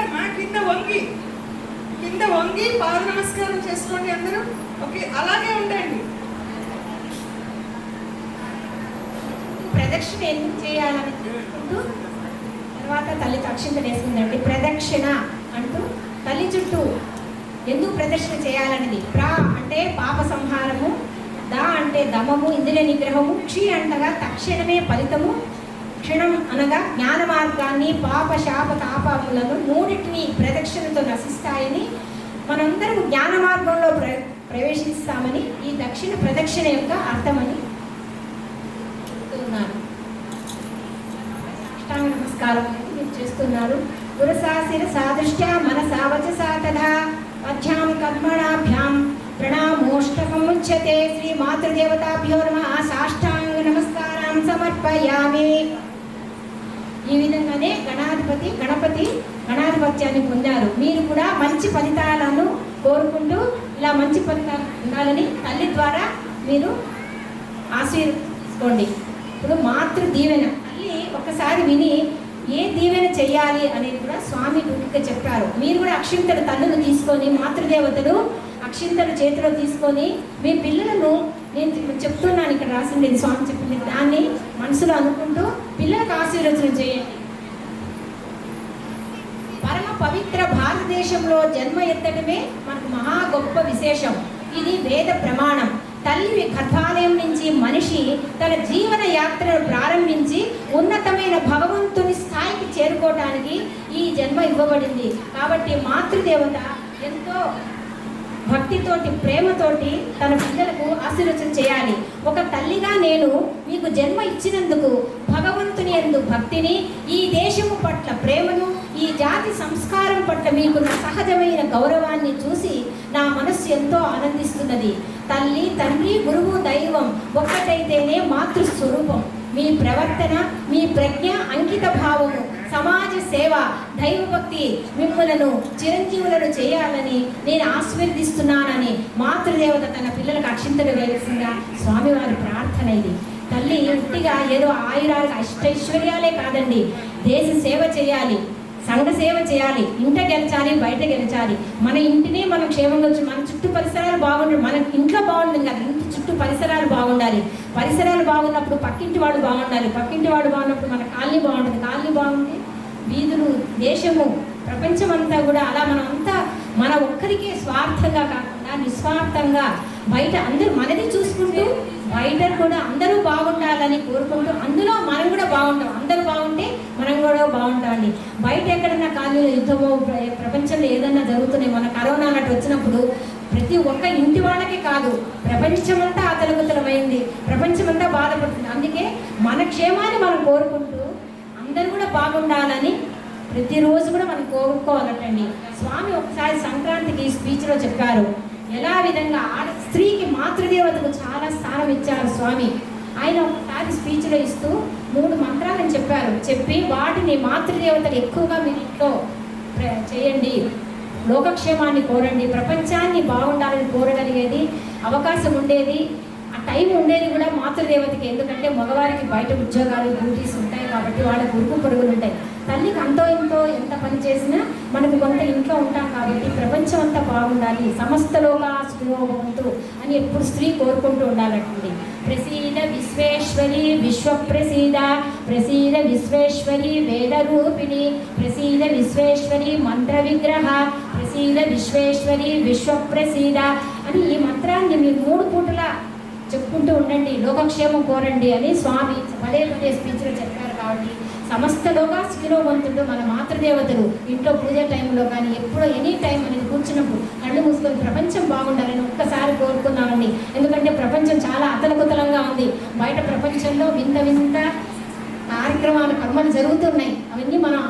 వంగి పాద నమస్కారం చేసుకోండి. అందరూ ఓకే, అలాగే ఉండండి. ప్రదక్షిణ ఎందుకు చేయాలని అనుకుంటూ తర్వాత తల్లికి అక్షింతలు వేసుకుందండి. ప్రదక్షిణ అంటూ తల్లి చుట్టూ ఎందుకు ప్రదక్షిణ చేయాలనేది. ప్రా అంటే పాప సంహారము, దా అంటే దమము ఇంద్రియ నిగ్రహము, క్షి అంటగా తక్షణమే ఫలితము, క్షణం అనగా జ్ఞాన మార్గాన్ని, పాప శాప తాపములను మూడింటిని ప్రదక్షిణతో నశిస్తాయని, మనందరం జ్ఞాన మార్గంలో ప్రవేశిస్తామని ఈ దక్షిణ ప్రదక్షిణ యొక్క అర్థమని చెప్తున్నారు. అష్టాంగ నమస్కారం మీరు చేస్తున్నారు. గురసాశిర సాదృష్ట్యా మనసా వచసా తథా పద్భ్యాం కర్మణాభ్యాం ప్రణామోష్టకముచ్యతే. శ్రీ మాతృదేవతాభ్యో నమః. సాష్టాంగ నమస్కారం సమర్పయామి. ఈ విధంగానే గణపతి గణాధిపత్యాన్ని పొందారు. మీరు కూడా మంచి ఫలితాలను కోరుకుంటూ ఇలా మంచి ఫలితాలు ఉండాలని తల్లి ద్వారా మీరు ఆశీర్వదించుకోండి. ఇప్పుడు మాతృ దీవెన తల్లి ఒక్కసారి విని ఏ దీవెన చెయ్యాలి అనేది కూడా స్వామి గుడిగా చెప్పారు. మీరు కూడా అక్షింతలు తల్లులు తీసుకొని, మాతృదేవతలు అక్షింతలు చేతిలో తీసుకొని మీ పిల్లలను, నేను చెప్తున్నాను ఇక్కడ రాసిండేది స్వామి చెప్పింది, దాన్ని మనసులో అనుకుంటూ పిల్లలకు ఆశీర్వచనం చేయండి. పరమ పవిత్ర భారతదేశంలో జన్మ ఎత్తడమే మనకు మహా గొప్ప విశేషం. ఇది వేద ప్రమాణం. తల్లి గర్భాలయం నుంచి మనిషి తన జీవన యాత్రను ప్రారంభించి ఉన్నతమైన భగవంతుని స్థాయికి చేరుకోవటానికి ఈ జన్మ ఇవ్వబడింది. కాబట్టి మాతృదేవత ఎంతో భక్తితోటి, ప్రేమతోటి తన పిల్లలకు ఆశీర్వచనం చేయాలి. ఒక తల్లిగా నేను మీకు జన్మ ఇచ్చినందుకు భగవంతుని యందు భక్తిని, ఈ దేశము పట్ల ప్రేమను, ఈ జాతి సంస్కారం పట్ల మీకున్న సహజమైన గౌరవాన్ని చూసి నా మనస్సు ఎంతో ఆనందిస్తున్నది. తల్లి, తండ్రి, గురువు, దైవం ఒక్కటైతేనే మాతృస్వరూపం. మీ ప్రవర్తన, మీ ప్రజ్ఞ, అంకిత భావము, సమాజ సేవ, దైవభక్తి మిమ్మలను చిరంజీవులను చేయాలని నేను ఆశీర్వదిస్తున్నానని మాతృదేవత తన పిల్లలకు అక్షింతలు వేయాల్సిందిగా స్వామివారి ప్రార్థన ఇది. తల్లి ఉట్టిగా ఏదో ఆయురాలు అష్టైశ్వర్యాలే కాదండి, దేశ సేవ చేయాలి, సంఘ సేవ చేయాలి, ఇంట గెలిచాలి, బయట గెలిచాలి. మన ఇంటిని మనం క్షేమంగా వచ్చి మన చుట్టూ పరిసరాలు బాగుండాలి. మన ఇంట్లో బాగుంటుంది కదా, ఇంటి చుట్టూ పరిసరాలు బాగుండాలి. పరిసరాలు బాగున్నప్పుడు పక్కింటి వాడు బాగుండాలి. పక్కింటి వాడు బాగున్నప్పుడు మన కాలనీ బాగుంటుంది. కాలనీ బాగుంది వీధులు, దేశము, ప్రపంచం అంతా కూడా అలా మనం అంతా మన ఒక్కరికే స్వార్థంగా కాకుండా నిస్వార్థంగా బయట అందరూ మనది చూసుకుంటూ బయట కూడా అందరూ బాగుండాలని కోరుకుంటూ అందులో మనం కూడా బాగుంటాం. అందరూ బాగుంటే మనం కూడా బాగుంటామండి. బయట ఎక్కడన్నా కాలనీలో యుద్ధమో ప్రపంచంలో ఏదన్నా జరుగుతున్నాయి, మన కరోనా అన్నట్టు వచ్చినప్పుడు ప్రతి ఒక్క ఇంటి వాళ్ళకే కాదు, ప్రపంచమంతా అతలకుతలమైంది, ప్రపంచమంతా బాధపడుతుంది. అందుకే మన క్షేమాన్ని మనం కోరుకుంటూ అందరూ కూడా బాగుండాలని ప్రతిరోజు కూడా మనం కోరుకోవాలటండి. స్వామి ఒకసారి సంక్రాంతికి స్పీచ్లో చెప్పారు, ఎలా విధంగా స్త్రీకి మాతృదేవతకు చాలా స్థానం ఇచ్చారు స్వామి. ఆయన ఒకసారి స్పీచ్లో ఇస్తూ 3 మంత్రాలను చెప్పారు. చెప్పి వాటిని మాతృదేవతలు ఎక్కువగా మీరు ఇంట్లో చేయండి, లోకక్షేమాన్ని కోరండి, ప్రపంచాన్ని బాగుండాలని కోరగలిగేది అవకాశం ఉండేది, ఆ టైం ఉండేది కూడా మాతృదేవతకి. ఎందుకంటే మగవారికి బయట ఉద్యోగాలు డ్యూటీస్ ఉంటాయి కాబట్టి వాళ్ళకి ఉరుకు పొరుగులు ఉంటాయి. తల్లికి అంతో ఇంతో ఎంత పని చేసినా మనకు కొంత ఇంట్లో ఉంటాం కాబట్టి ప్రపంచం అంతా బాగుండాలి, సమస్త లోకాసులోభవంతు అని ఎప్పుడు స్త్రీ కోరుకుంటూ ఉండాలండి. ప్రసీద విశ్వేశ్వరి విశ్వప్రసీద, ప్రసీద విశ్వేశ్వరి వేదరూపిణి, ప్రసీద విశ్వేశ్వరి మంత్ర విగ్రహ, ప్రసీద విశ్వేశ్వరి విశ్వప్రసీద అని ఈ మంత్రాన్ని మీరు 3 పూటలా చెప్పుకుంటూ ఉండండి, లోకక్షేమం కోరండి అని స్వామి పదే పదే స్పీచ్లో చెప్పారు. కాబట్టి సమస్త లోకాసులోభవంతుడు మన మాతృదేవతలు ఇంట్లో పూజ టైంలో కానీ ఎప్పుడో ఎనీ టైం అనేది కూర్చున్నప్పుడు కళ్ళు మూసుకొని ప్రపంచం బాగుండాలని ఒక్కసారి కోరుకున్నామండి. ఎందుకంటే ప్రపంచం చాలా అతలకుతలంగా ఉంది. బయట ప్రపంచంలో వింత వింత కార్యక్రమాలు కర్మలు జరుగుతున్నాయి, అవన్నీ మనం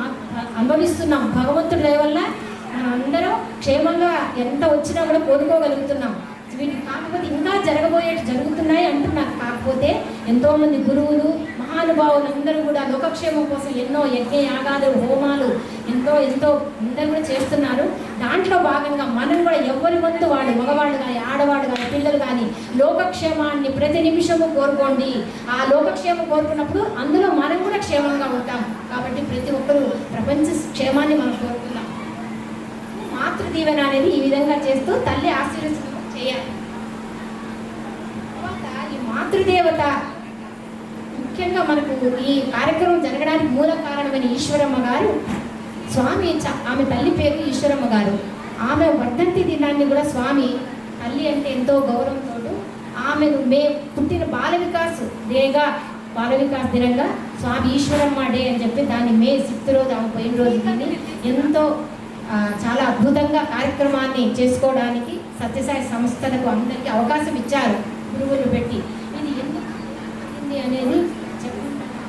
అనుభవిస్తున్నాం. భగవంతుడి దయ వల్ల మనం అందరం క్షేమంగా ఎంత వచ్చినా కూడా కోరుకోగలుగుతున్నాం. వీటికి కాకపోతే ఇంకా జరుగుతున్నాయి అంటున్నారు. కాకపోతే ఎంతోమంది గురువులు మహానుభావులు అందరూ కూడా లోకక్షేమం కోసం ఎన్నో యజ్ఞయాగాదులు హోమాలు ఎంతో అందరూ కూడా చేస్తున్నారు. దాంట్లో భాగంగా మనం కూడా ఎవరి వంతు వాళ్ళు, మగవాళ్ళు కానీ ఆడవాళ్ళు కానీ పిల్లలు కానీ లోకక్షేమాన్ని ప్రతి నిమిషము కోరుకోండి. ఆ లోకక్షేమం కోరుకున్నప్పుడు అందులో మనం కూడా క్షేమంగా ఉంటాం. కాబట్టి ప్రతి ఒక్కరూ ప్రపంచ క్షేమాన్ని మనం కోరుకున్నాం. మాతృదీవెన అనేది ఈ విధంగా చేస్తూ తల్లి ఆశీర్వచనం చేయాలి. తర్వాత ఈ మాతృదేవత ముఖ్యంగా మనకు ఈ కార్యక్రమం జరగడానికి మూల కారణమైన ఈశ్వరమ్మ గారు, స్వామి ఆమె తల్లి పేరు ఈశ్వరమ్మ గారు. ఆమె వర్ధంతి దినాన్ని కూడా స్వామి తల్లి అంటే ఎంతో గౌరవంతో ఆమెను పుట్టిన బాల వికాస్ దినంగా స్వామి ఈశ్వరమ్మ డే అని చెప్పి దాన్ని మే 6th రోజు ఆమె పోయిన రోజు కానీ ఎంతో చాలా అద్భుతంగా కార్యక్రమాన్ని చేసుకోవడానికి సత్యసాయి సంస్థలకు అందరికీ అవకాశం ఇచ్చారు గురువులు పెట్టి. ఇది ఎందుకు అనేది చెప్పుకుంటాను.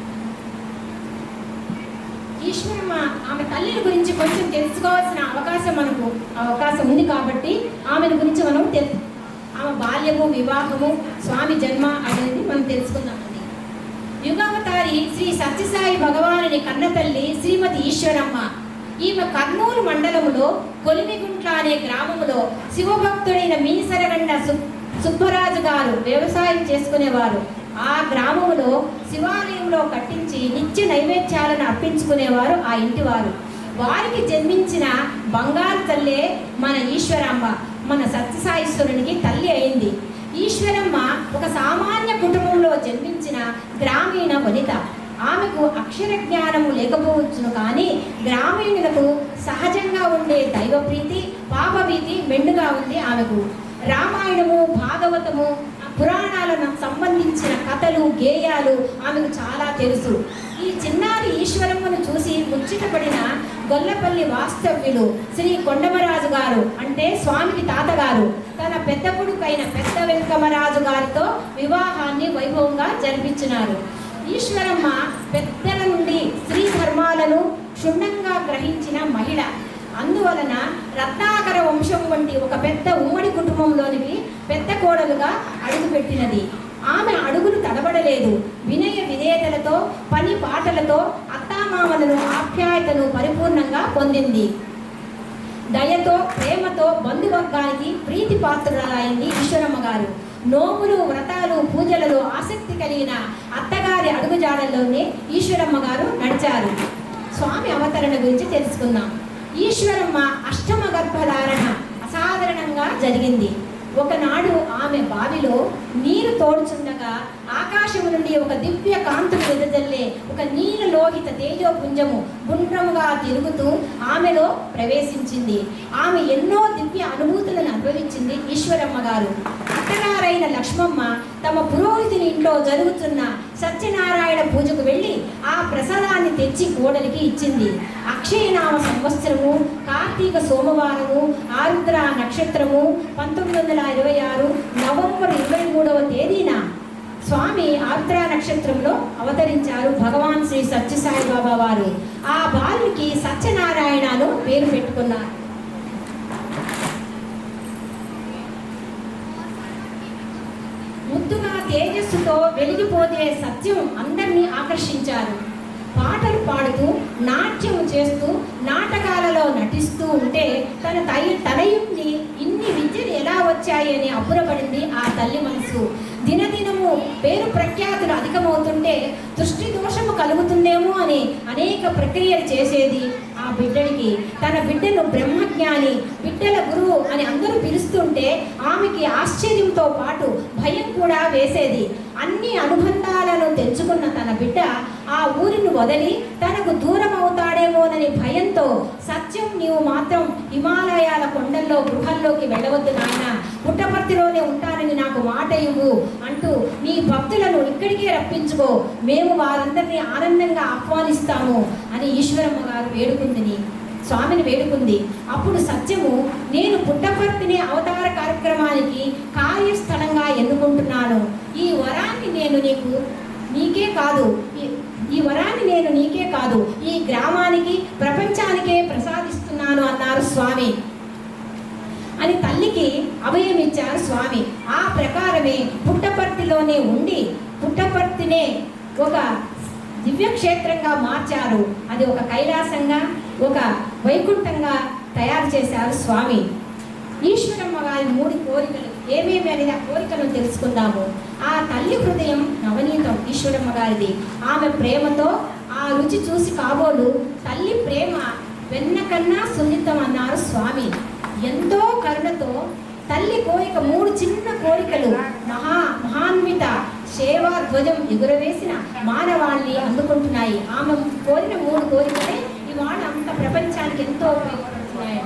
ఈశ్వరమ్మ ఆమె తల్లిని గురించి కొంచెం తెలుసుకోవాల్సిన అవకాశం ఉంది కాబట్టి ఆమె గురించి మనం ఆమె బాల్యము, వివాహము, స్వామి జన్మ అనేది మనం తెలుసుకుందామండి. యుగావతారి శ్రీ సత్యసాయి భగవానుని కన్నతల్లి శ్రీమతి ఈశ్వరమ్మ. ఈమె కర్నూలు మండలములో కొలిమిగుంట్ల అనే గ్రామములో శివభక్తుడైన మీసరగండ సుబ్బరాజు గారు వ్యవసాయం చేసుకునేవారు. ఆ గ్రామములో శివాలయంలో కట్టించి నిత్య నైవేద్యాలను అర్పించుకునేవారు ఆ ఇంటివారు. వారికి జన్మించిన బంగారు తల్లే మన ఈశ్వరమ్మ, మన సత్యసాయీశ్వరునికి తల్లి అయింది. ఈశ్వరమ్మ ఒక సామాన్య కుటుంబంలో జన్మించిన గ్రామీణ వనిత. ఆమెకు అక్షర జ్ఞానము లేకపోవచ్చును కానీ గ్రామీణులకు సహజంగా ఉండే దైవప్రీతి, పాపభీతి మెండుగా ఉంది ఆమెకు. రామాయణము, భాగవతము, పురాణాలకు సంబంధించిన కథలు, గేయాలు ఆమెకు చాలా తెలుసు. ఈ చిన్నారి ఈశ్వరమ్మను చూసి ముచ్చటపడిన గొల్లపల్లి వాస్తవ్యులు శ్రీ కొండమరాజు గారు అంటే స్వామికి తాతగారు తన పెద్ద కొడుకైన పెద్ద వెంకమరాజు గారితో వివాహాన్ని వైభవంగా జరిపించినారు. ఈశ్వరమ్మ పెద్దల నుండి స్త్రీ ధర్మాలను క్షుణ్ణంగా గ్రహించిన మహిళ. అందువలన రత్నాకర వంశం వంటి ఒక పెద్ద ఉమ్మడి కుటుంబంలోనికి పెద్ద కోడలుగా అడుగుపెట్టినది. ఆమె అడుగులు తడబడలేదు. వినయ విధేయతలతో, పని పాటలతో అత్తామామలను ఆప్యాయతను పరిపూర్ణంగా పొందింది. దయతో, ప్రేమతో బంధువర్గానికి ప్రీతి పాత్రురాలైంది ఈశ్వరమ్మ గారు. నోములు, వ్రతాలు, పూజలలో ఆసక్తి కలిగిన అత్తగారి అడుగుజాడల్లోనే ఈశ్వరమ్మ గారు నడిచారు. స్వామి అవతరణ గురించి తెలుసుకుందాం. ఈశ్వరమ్మ అష్టమ గర్భధారణ అసాధారణంగా జరిగింది. ఒకనాడు ఆమె బావిలో నీరు తోడుచుండగా ఆకాశము నుండి ఒక దివ్య కాంతులు వెదజల్లే ఒక నీల లోహిత తేజోపుంజము గుండ్రముగా తిరుగుతూ ఆమెలో ప్రవేశించింది. ఆమె ఎన్నో దివ్య అనుభూతులను అనుభవించింది ఈశ్వరమ్మ గారు. అత్తగారైన లక్ష్మమ్మ తమ పురోహితుని ఇంట్లో జరుగుతున్న సత్యనారాయణ పూజకు వెళ్ళి ఆ ప్రసాదాన్ని తెచ్చి కోడలికి ఇచ్చింది. అక్షయనామ సంవత్సరము, కార్తీక సోమవారము, ఆరుద్ర నక్షత్రము, 1926 నవంబర్ 23వ తేదీన స్వామి ఆరుద్ర నక్షత్రంలో అవతరించారు భగవాన్ శ్రీ సత్యసాయి బాబా వారు. ఆ బాలునికి సత్యనారాయణను పేరు పెట్టుకున్నారు. ముద్దుగా తేజస్సుతో వెలిగిపోతే సత్యం అందరినీ ఆకర్షించారు. పాటలు పాడుతూ నాట్యం చేస్తూ నాటకాలలో నటిస్తూ ఉంటే తన తనయుణ్ణి ఇన్ని విద్యలు ఎలా వచ్చాయని అబ్బురపడింది ఆ తల్లి మనసు. దినదినము పేరు ప్రఖ్యాతులు అధికమవుతుంటే దృష్టి దోషము కలుగుతుందేమో అని అనేక ప్రక్రియలు చేసేది. ఆ బిడ్డడికి తన బిడ్డను బ్రహ్మజ్ఞాని, బిడ్డల గురువు అని అందరూ పిలుస్తుంటే ఆమెకి ఆశ్చర్యంతో పాటు భయం కూడా వేసేది. అన్ని అనుబంధాలను తెంచుకున్న తన బిడ్డ ఆ ఊరిని వదిలి తనకు దూరం అవుతాడేమోనని భయంతో, సత్యం నీవు మాత్రం హిమాలయాల కొండల్లో గృహాల్లోకి వెళ్ళవద్దు నాయన, పుట్టపర్తిలోనే ఉంటానని నాకు మాట ఇవ్వు అంటూ నీ భక్తులను ఇక్కడికే రప్పించుకో, మేము వారందరినీ ఆనందంగా ఆహ్వానిస్తాము అని ఈశ్వరమ్మ గారు స్వామిని వేడుకుంది. అప్పుడు సత్యము, నేను పుట్టపర్తిని అవతార కార్యక్రమానికి కార్యస్థలంగా ఎన్నుకుంటున్నాను. ఈ వరాన్ని నేను నీకే కాదు ఈ గ్రామానికి, ప్రపంచానికే ప్రసాదిస్తున్నాను అన్నారు స్వామి అని తల్లికి అభయమిచ్చారు స్వామి. ఆ ప్రకారమే పుట్టపర్తిలోనే ఉండి పుట్టపర్తినే ఒక దివ్యక్షేత్రంగా మార్చారు. అది ఒక కైలాసంగా, ఒక వైకుంఠంగా తయారు చేశారు స్వామి. ఈశ్వరమ్మ గారి 3 కోరికలు ఏమేమి అనేది ఆ కోరికలను తెలుసుకుందాము. ఆ తల్లి హృదయం నవనీతం ఈశ్వరమ్మ గారిది. ఆమె ప్రేమతో ఆ రుచి చూసి కాబోలు తల్లి ప్రేమ వెన్న కన్నా సున్నితం అన్నారు స్వామి. ఎంతో కరుణతో తల్లి కోరిక 3 చిన్న కోరికలు మహాన్విత సేవా ధ్వజం ఎగురవేసిన మానవాళిని అందుకుంటున్నాయి. ఆమె కోరిన 3 కోరికలే ఇవాళ అంత ప్రపంచానికి ఎంతో ఉపయోగపడుతున్నాయి.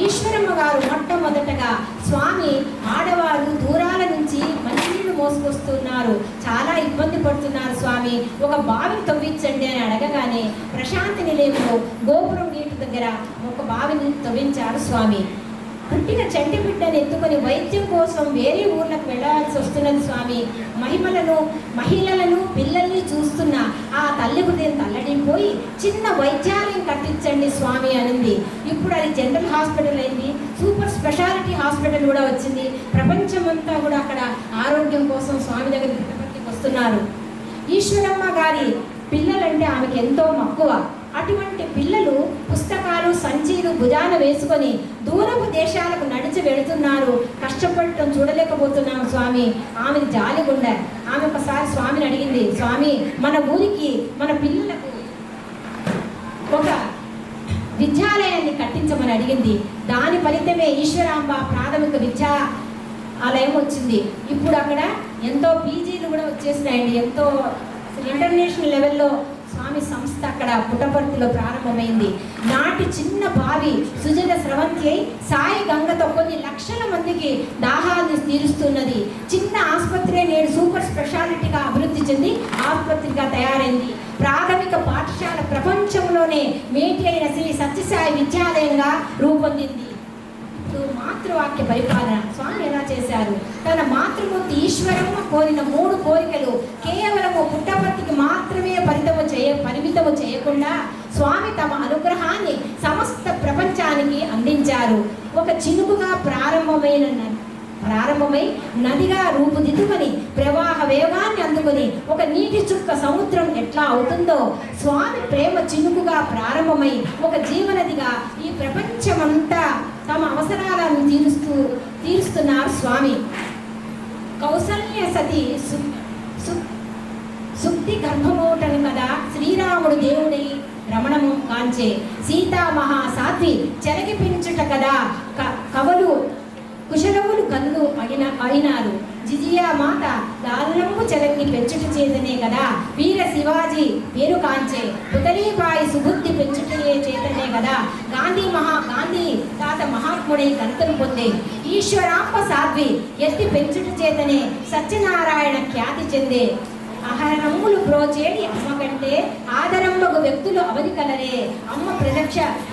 ఈశ్వరమ్మ గారు మొట్టమొదటగా స్వామి, ఆడవారు దూరాల నుంచి మంచినీళ్ళు మోసుకొస్తున్నారు, చాలా ఇబ్బంది పడుతున్నారు స్వామి, ఒక బావిని తవ్వించండి అని అడగగానే ప్రశాంతి నిలయంలో గోపురం గేటు దగ్గర ఒక బావిని తవ్వించారు స్వామి. పుట్టిన చంటి బిడ్డను ఎత్తుకొని వైద్యం కోసం వేరే ఊర్లకు వెళ్ళాల్సి వస్తున్నది స్వామి. మహిళలను పిల్లల్ని చూస్తున్న ఆ తల్లి హృదయం తల్లడిపోయి చిన్న వైద్యాలయం కట్టించండి స్వామి అనింది. ఇప్పుడు అది జనరల్ హాస్పిటల్ అయింది, సూపర్ స్పెషాలిటీ హాస్పిటల్ కూడా వచ్చింది. ప్రపంచమంతా కూడా అక్కడ ఆరోగ్యం కోసం స్వామి దగ్గర పుట్టపర్తికి వస్తున్నారు. ఈశ్వరమ్మ గారి పిల్లలంటే ఆమెకి ఎంతో మక్కువ. అటువంటి పిల్లలు పుస్తకాలు సంచీలు భుజాన వేసుకొని దూరపు దేశాలకు నడిచి వెళుతున్నారు, కష్టపడటం చూడలేకపోతున్నాం స్వామి. ఆమెది జాలిగుండె. ఆమె ఒకసారి స్వామిని అడిగింది, స్వామి మన ఊరికి మన పిల్లలకు ఒక విద్యాలయాన్ని కట్టించమని అడిగింది. దాని ఫలితమే ఈశ్వరాంబ ప్రాథమిక విద్యాలయం వచ్చింది. ఇప్పుడు అక్కడ ఎంతో పీజీలు కూడా వచ్చేసినాయండి. ఎంతో ఇంటర్నేషనల్ లెవెల్లో స్వామి సంస్థ అక్కడ పుట్టపర్తిలో ప్రారంభమైంది. నాటి చిన్న బావి సుజల స్రవంతి అయి సాయి గంగతో కొన్ని లక్షల మందికి దాహాన్ని తీరుస్తున్నది. చిన్న ఆసుపత్రి నేడు సూపర్ స్పెషాలిటీగా అభివృద్ధి చెంది ఆసుపత్రిగా తయారైంది. ప్రాథమిక పాఠశాల ప్రపంచంలోనే మేటి అయిన శ్రీ సత్యసాయి విద్యాలయంగా రూపొందింది. మాతృవాక్య పరిపాలన స్వామి ఎలా చేశారు? తన మాతృమూర్తి ఈశ్వరమ్మ కోరిన 3 కోరికలు కేవలము పుట్టపర్తికి మాత్రమే పరిమితము చేయకుండా స్వామి తమ అనుగ్రహాన్ని సమస్త ప్రపంచానికి అందించారు. ఒక చినుకుగా ప్రారంభమై నదిగా రూపుదిద్దుకొని ప్రవాహ వేగాన్ని అందుకొని ఒక నీటి చుక్క సముద్రం ఎట్లా అవుతుందో స్వామి ప్రేమ చినుకుగా ప్రారంభమై ఒక జీవనదిగా ఈ ప్రపంచమంతా తమ అవసరాలను తీరుస్తున్నారు స్వామి. కౌసల్య సతి సుక్తి గర్భమౌటను కదా శ్రీరాముడు దేవుడై రమణము కాంచే, సీతా మహాసాధ్వి చెరగి పెంచుట కదా కవలు కుశలవులు కన్ను అయినారు. జిజియా మాత లాలనము చలంగి పెంచుట చేతనే కదా వీర శివాజీ పేరు కాంచే. పుతలీబాయి సుబుద్ధి పెంచుటయే చేతనే కదా గాంధీ తాత మహాత్ముడై గంతలు పొందే. ఈశ్వరాంబ సాధ్వి ఎత్తి పెంచుట చేతనే సత్యనారాయణ ఖ్యాతి చెందే. ఆహారములు బ్రోచేడి అమ్మ కంటే ఆదరంబగు వ్యక్తులు అవధి కలరే. అమ్మ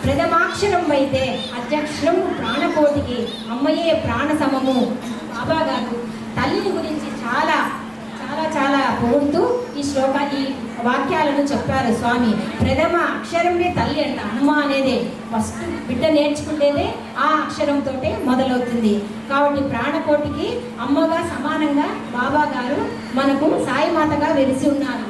ప్రథమాక్షరం అయితే అధ్యక్షరం ప్రాణకోటికి అమ్మయే ప్రాణ సమము. బాబా గారు తల్లిని గురించి చాలా చాలా చాలా పొగుడుతూ ఈ వాక్యాలను చెప్పారు స్వామి. ప్రథమ అక్షరమే తల్లి అంట. అమ్మ అనేదే ఫస్ట్ బిడ్డ నేర్చుకునేదే ఆ అక్షరంతో మొదలవుతుంది. కాబట్టి ప్రాణకోటికి అమ్మగా సమానంగా బాబా గారు మనకు సాయిమాతగా వెలిసి ఉన్నారు.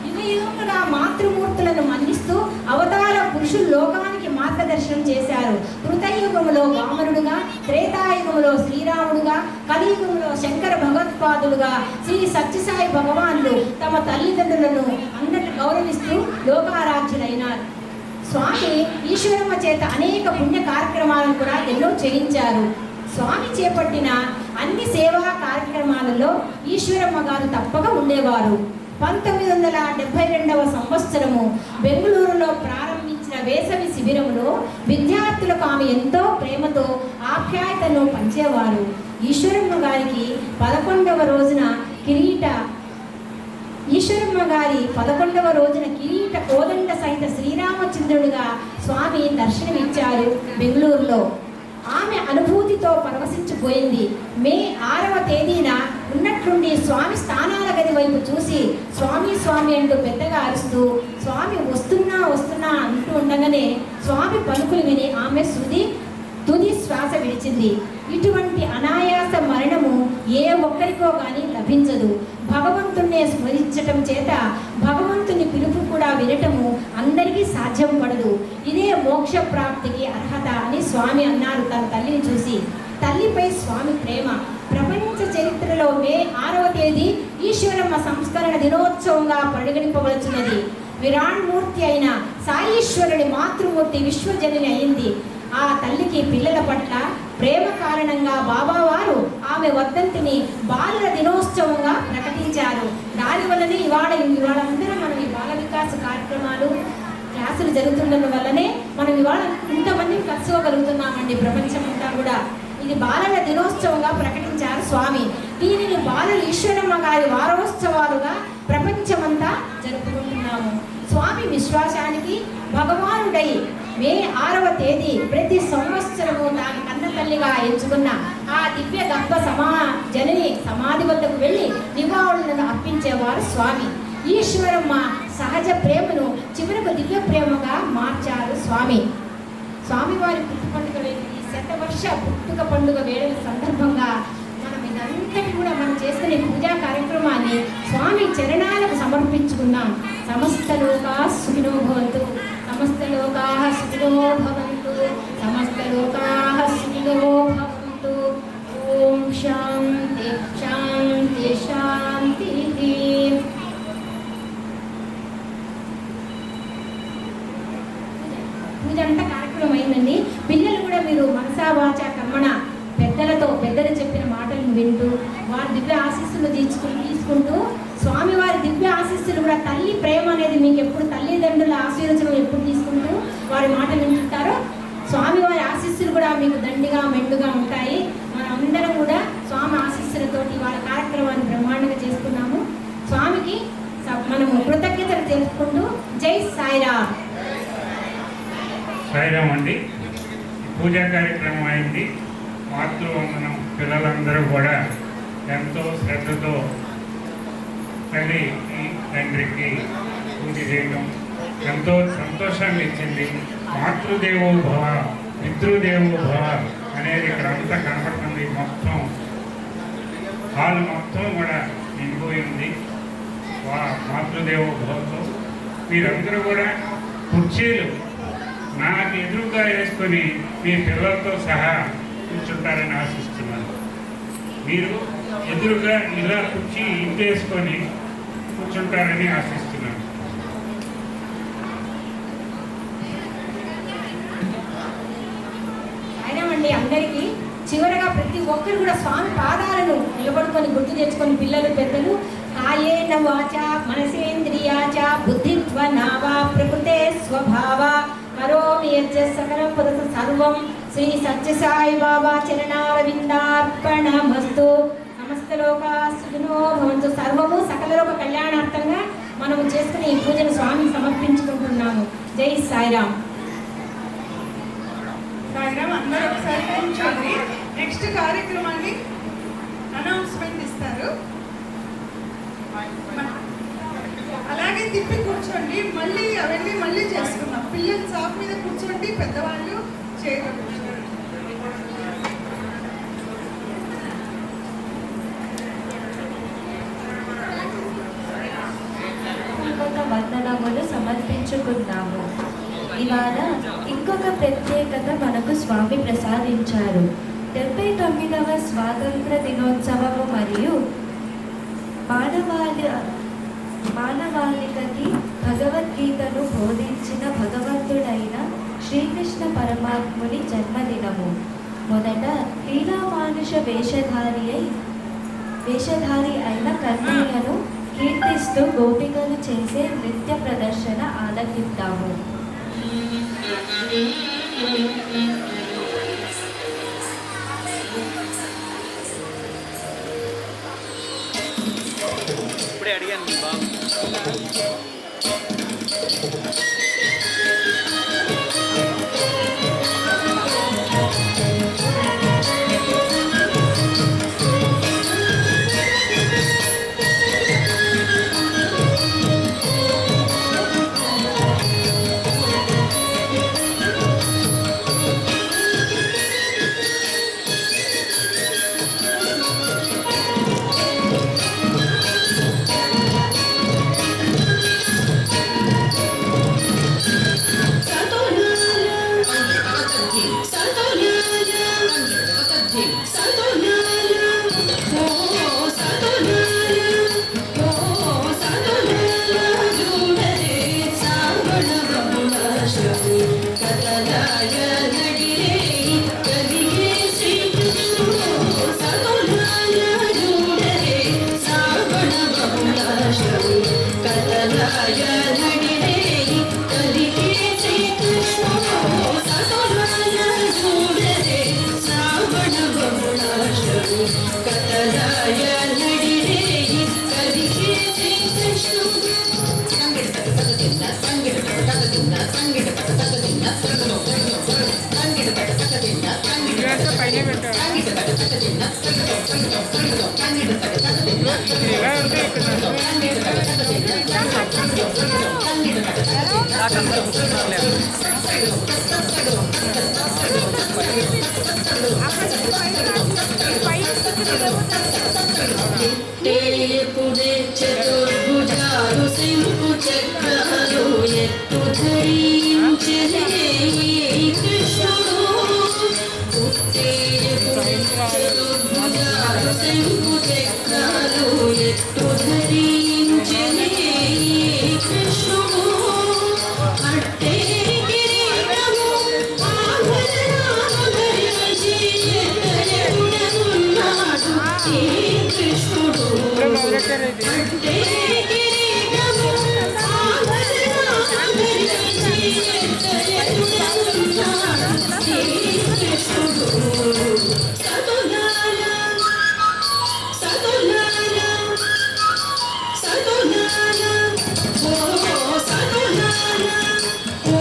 యుగయుగములుగా మాతృమూర్తులను మన్నిస్తూ అవతార పురుషులు లోకానికి మార్గదర్శనం చేశారు. కృతయుగములో వామనుడుగా, త్రేతాయుగములో శ్రీరాముడుగా, కలియుగంలో శంకర భగవత్పాదులుగా శ్రీ సత్యసాయి భగవానులు తమ తల్లిదండ్రులను అందరిని గౌరవిస్తూ లోకారాధ్యులైనారు. స్వామి ఈశ్వరమ్మ చేత అనేక పుణ్య కార్యక్రమాలను కూడా ఎన్నో చేయించారు. స్వామి చేపట్టిన అన్ని సేవా కార్యక్రమాలలో ఈశ్వరమ్మ గారు తప్పక ఉండేవారు. 1972వ సంవత్సరము బెంగళూరులో ప్రారంభించిన వేసవి శిబిరంలో విద్యార్థులకు ఆమె ఎంతో ప్రేమతో ఆప్యాయతను పంచేవారు. ఈశ్వరమ్మ గారికి 11వ రోజున కిరీట కోదండ సహిత శ్రీరామచంద్రుడిగా స్వామి దర్శనమిచ్చారు బెంగళూరులో. ఆమె అనుభూతితో పరవశించిపోయింది. మే 6వ తేదీన ఉన్నట్లుండి స్వామి స్థానాల గది వైపు చూసి స్వామి స్వామి అంటూ పెద్దగా అరుస్తూ స్వామి వస్తున్నా అంటూ ఉండగానే స్వామి పలుకులు విని ఆమె తుది శ్వాస విడిచింది. ఇటువంటి అనాయాస మరణము ఏ ఒక్కరికో కానీ లభించదు. భగవంతుణ్ణే స్మరించటం చేత భగవంతుని పిలుపు కూడా వినటము అందరికీ సాధ్యం పడదు. ఇదే మోక్ష ప్రాప్తికి అర్హత అని స్వామి అన్నారు తన తల్లిని చూసి. తల్లిపై స్వామి ప్రేమ. ప్రపంచ చరిత్రలో మే 6వ తేదీ ఈశ్వరమ్మ సంస్కరణ దినోత్సవంగా పరిగణింపబడుతున్నది. విరాణ్మూర్తి అయిన సాయీశ్వరుడి మాతృమూర్తి విశ్వజనని అయింది. ఆ తల్లికి పిల్లల పట్ల ప్రేమ కారణంగా బాబావారు ఆమె వర్ధంతిని బాలల దినోత్సవంగా ప్రకటించారు. దానివల్లనే ఇవాళ అందరం మనం ఈ బాల వికాస కార్యక్రమాలు క్లాసులు జరుగుతుండడం వల్లనే మనం ఇవాళ ఇంతమందిని కలుసుకోగలుగుతున్నామండి. ప్రపంచమంతా కూడా ఇది బాలల దినోత్సవంగా ప్రకటించారు స్వామి. దీనిని బాలల ఈశ్వరమ్మ గారి వారోత్సవాలుగా ప్రపంచమంతా జరుపుకుంటున్నాము. స్వామి విశ్వాసానికి భగవానుడై మే 6వ తేదీ ప్రతి సంవత్సరము తాను కన్న తల్లిగా ఎంచుకున్న ఆ దివ్య గర్భ జనని సమాధి వద్దకు వెళ్ళి నివాళులను అర్పించేవారు స్వామి. ఈశ్వరమ్మ సహజ ప్రేమను చివరకు దివ్య ప్రేమగా మార్చారు స్వామి. స్వామివారి పుట్టు పండుగ ఈ శతవర్ష పుట్టుక పండుగ వేడుక సందర్భంగా మనం చేసుకునే పూజా కార్యక్రమాన్ని స్వామి చరణాలకు సమర్పించుకున్నాం. సమస్త లోకా సుఖినో భవంతు, సమస్త లోకా సుఖినో భవంతు, సమస్త లోకా సుఖినో భవంతు. ఓం శాంతి శాంతి శాంతి. పూజ అంతా కార్యక్రమం అయిందండి. పిల్లలు కూడా మీరు మనసా వాచ కర్మణ పెద్దలు చెప్పిన మాటలను వింటూ వారి దివ్య ఆశీస్సులు తీసుకుంటూ స్వామివారి దివ్య ఆశీస్సులు కూడా తల్లి ప్రేమ అనేది మీకు ఎప్పుడు తల్లిదండ్రుల ఆశీర్వచనం ఎప్పుడు తీసుకుంటూ వారి మాటలు వింటుంటారో స్వామివారి ఆశీస్సులు కూడా మీకు దండిగా మెండుగా ఉంటాయి. మనం అందరం కూడా స్వామి ఆశీస్సులతోటి వాళ్ళ కార్యక్రమాన్ని బ్రహ్మాండంగా చేసుకున్నాము. స్వామికి మనము కృతజ్ఞతలు తెలుపుకుంటూ జై సాయిరామ్. సాయిరామ్ అండి. పూజా కార్యక్రమం అయింది. మాతృవందనం పిల్లలందరూ కూడా ఎంతో శ్రద్ధతో తల్లికి తండ్రికి పూజ చేయడం ఎంతో సంతోషాన్ని ఇచ్చింది. మాతృదేవో భవ పితృదేవో భవ అనేది ఇక్కడ అంతా కనపడుతుంది. మొత్తం హాల్ మొత్తం కూడా నిండిపోయి ఉంది మాతృదేవో భవతో. మీరందరూ కూడా కుర్చీలు నాకు ఎదురుగా వేసుకొని మీ పిల్లలతో సహా కూర్చుంటారని ఆశిస్తున్నాను. మీరు ఎదురుగా ఇలా కుర్చీ ఇంటేసుకొని కూర్చుంటారని ఆశిస్తున్నాను. ప్రతి ఒక్కరు కూడా స్వామి పాదాలను నిలబడుకొని గుర్తు తెచ్చుకొని పిల్లలు పెద్దలు కాయేన వాచ మనసేంద్రియాచ బుద్ధిత్వనావా ప్రకృతే స్వభావ కరోమి యజ్జ సకలం పదత సర్వం శ్రీ సత్యసాయి బాబా చరణారవిందార్పణమస్తు. సమస్త లోకా సుఖినో భవంతు. సర్వము సకల లోక కళ్యాణార్థంగా మనము చేసుకుని ఈ పూజను స్వామికి సమర్పించుకుంటున్నాము. జై సాయిరామ్. సాయిరామ్. అందరూ ఒకసారి కూర్చోండి. నెక్స్ట్ కార్యక్రమాన్ని అనౌన్స్మెంట్ ఇస్తారు. అలాగే తిప్పి కూర్చోండి. మళ్ళీ అవన్నీ మళ్ళీ చేసుకుందాం. పిల్లలు సాఫ్ మీద కూర్చోండి, పెద్దవాళ్ళు చేయగలరు. వందనములు సమర్పించుకున్నాము. ఇవాళ ఇంకొక ప్రత్యేకత మనకు స్వామి ప్రసాదించారు. 79వ స్వాతంత్ర దినోత్సవము మరియు మానవాళికకి భగవద్గీతను బోధించిన భగవంతుడైన శ్రీకృష్ణ పరమాత్ముని జన్మదినము. మొదట లీలామానుష వేషధారి అయిన కర్ణయ్యను కీర్తిస్తూ గోపికలు చేసే నృత్య ప్రదర్శన ఆలకిద్దాము. ఇప్పుడే అడిగాను మీ బాబు. చతుర్భుజాలు శంకు చక్రాలు ఎత్తు ధరించలే కృష్ణుడు. చతుర్భుజాలు శంకు చక్రాలు ఎత్తు ధరించలే కృష్ణుడు. అట్టే కిరీటము ఆభరణాలు ధరించి ఎత్తడెవుడనున్నాడు ఈ కృష్ణుడు. అట్టే కిరీటము ఆభరణాలు ధరించి ఎత్తడెవుడనున్నాడు ఈ కృష్ణుడు. సతులాల సతులాల సతులాల ఓ సతులాల ఓ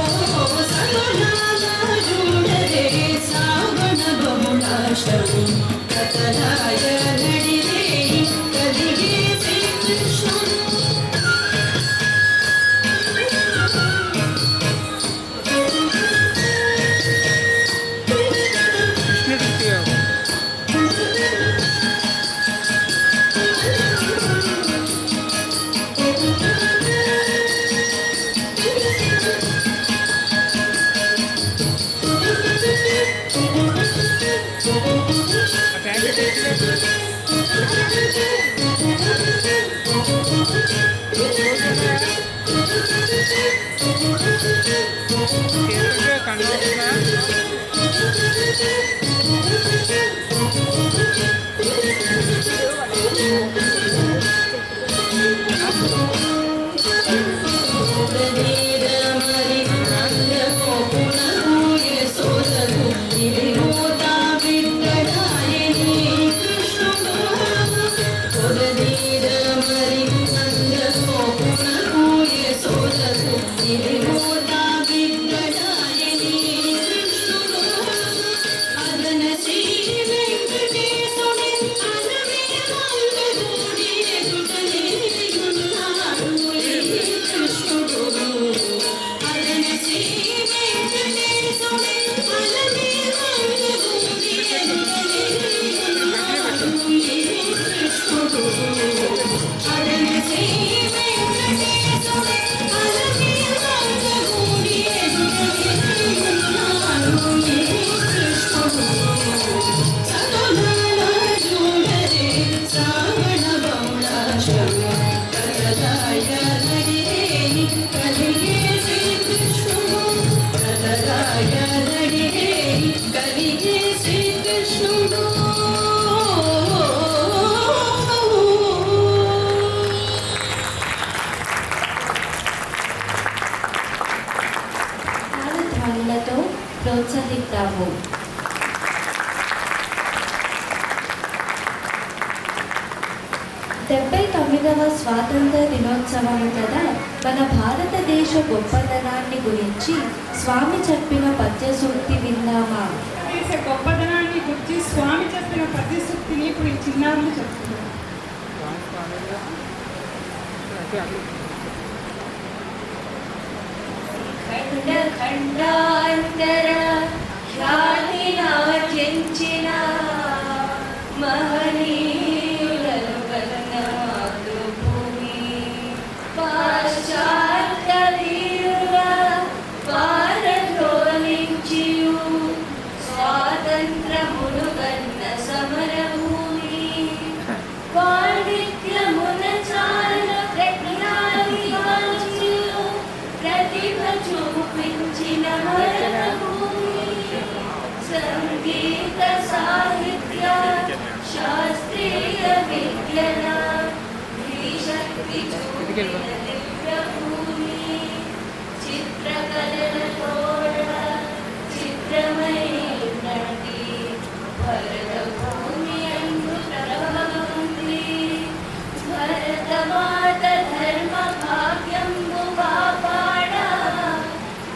సతులాల చూడరే శ్రావణ బహుళాష్టమి కథలాయ నడిరే కలిగే శ్రీకృష్ణుడు. కనిపిస్తుందా? ప్రోత్సహిద్దాము. డెబ్బై 9వ స్వాతంత్ర దినోత్సవం కదా, మన భారతదేశ గొప్పతనాన్ని గురించి స్వామి చెప్పిన పద్య సూక్తి విందామా? దేశ గొప్పదనాన్ని గురించి స్వామి చెప్పిన ప్రతి సూక్తిని ఇప్పుడు ఈ చిన్నారులు చెప్తున్నారు. ఖండ ఖండాంతర ఖ్యాతినార్జించిన మహనీయులను కన్న మాతృభూమి, పాశ్చాత్య వీరుల పారద్రోలించియు స్వాతంత్రమును కన్న సమరభూమి, పాండిత్యమున చాల ప్రజ్ఞానిగాంచియు ప్రతిభ చూపించిన భరతభూమి, సంగీత సాహిత్య శాస్త్రీయ విద్యల శ్రీశక్తి చూపిన దివ్యభూమి, చిత్రకళల తోడ చిత్రమైనటి భరతభూమి అందు ప్రభవంతి, భరతమాత ధర్మ భాగ్యంబు కాపాడ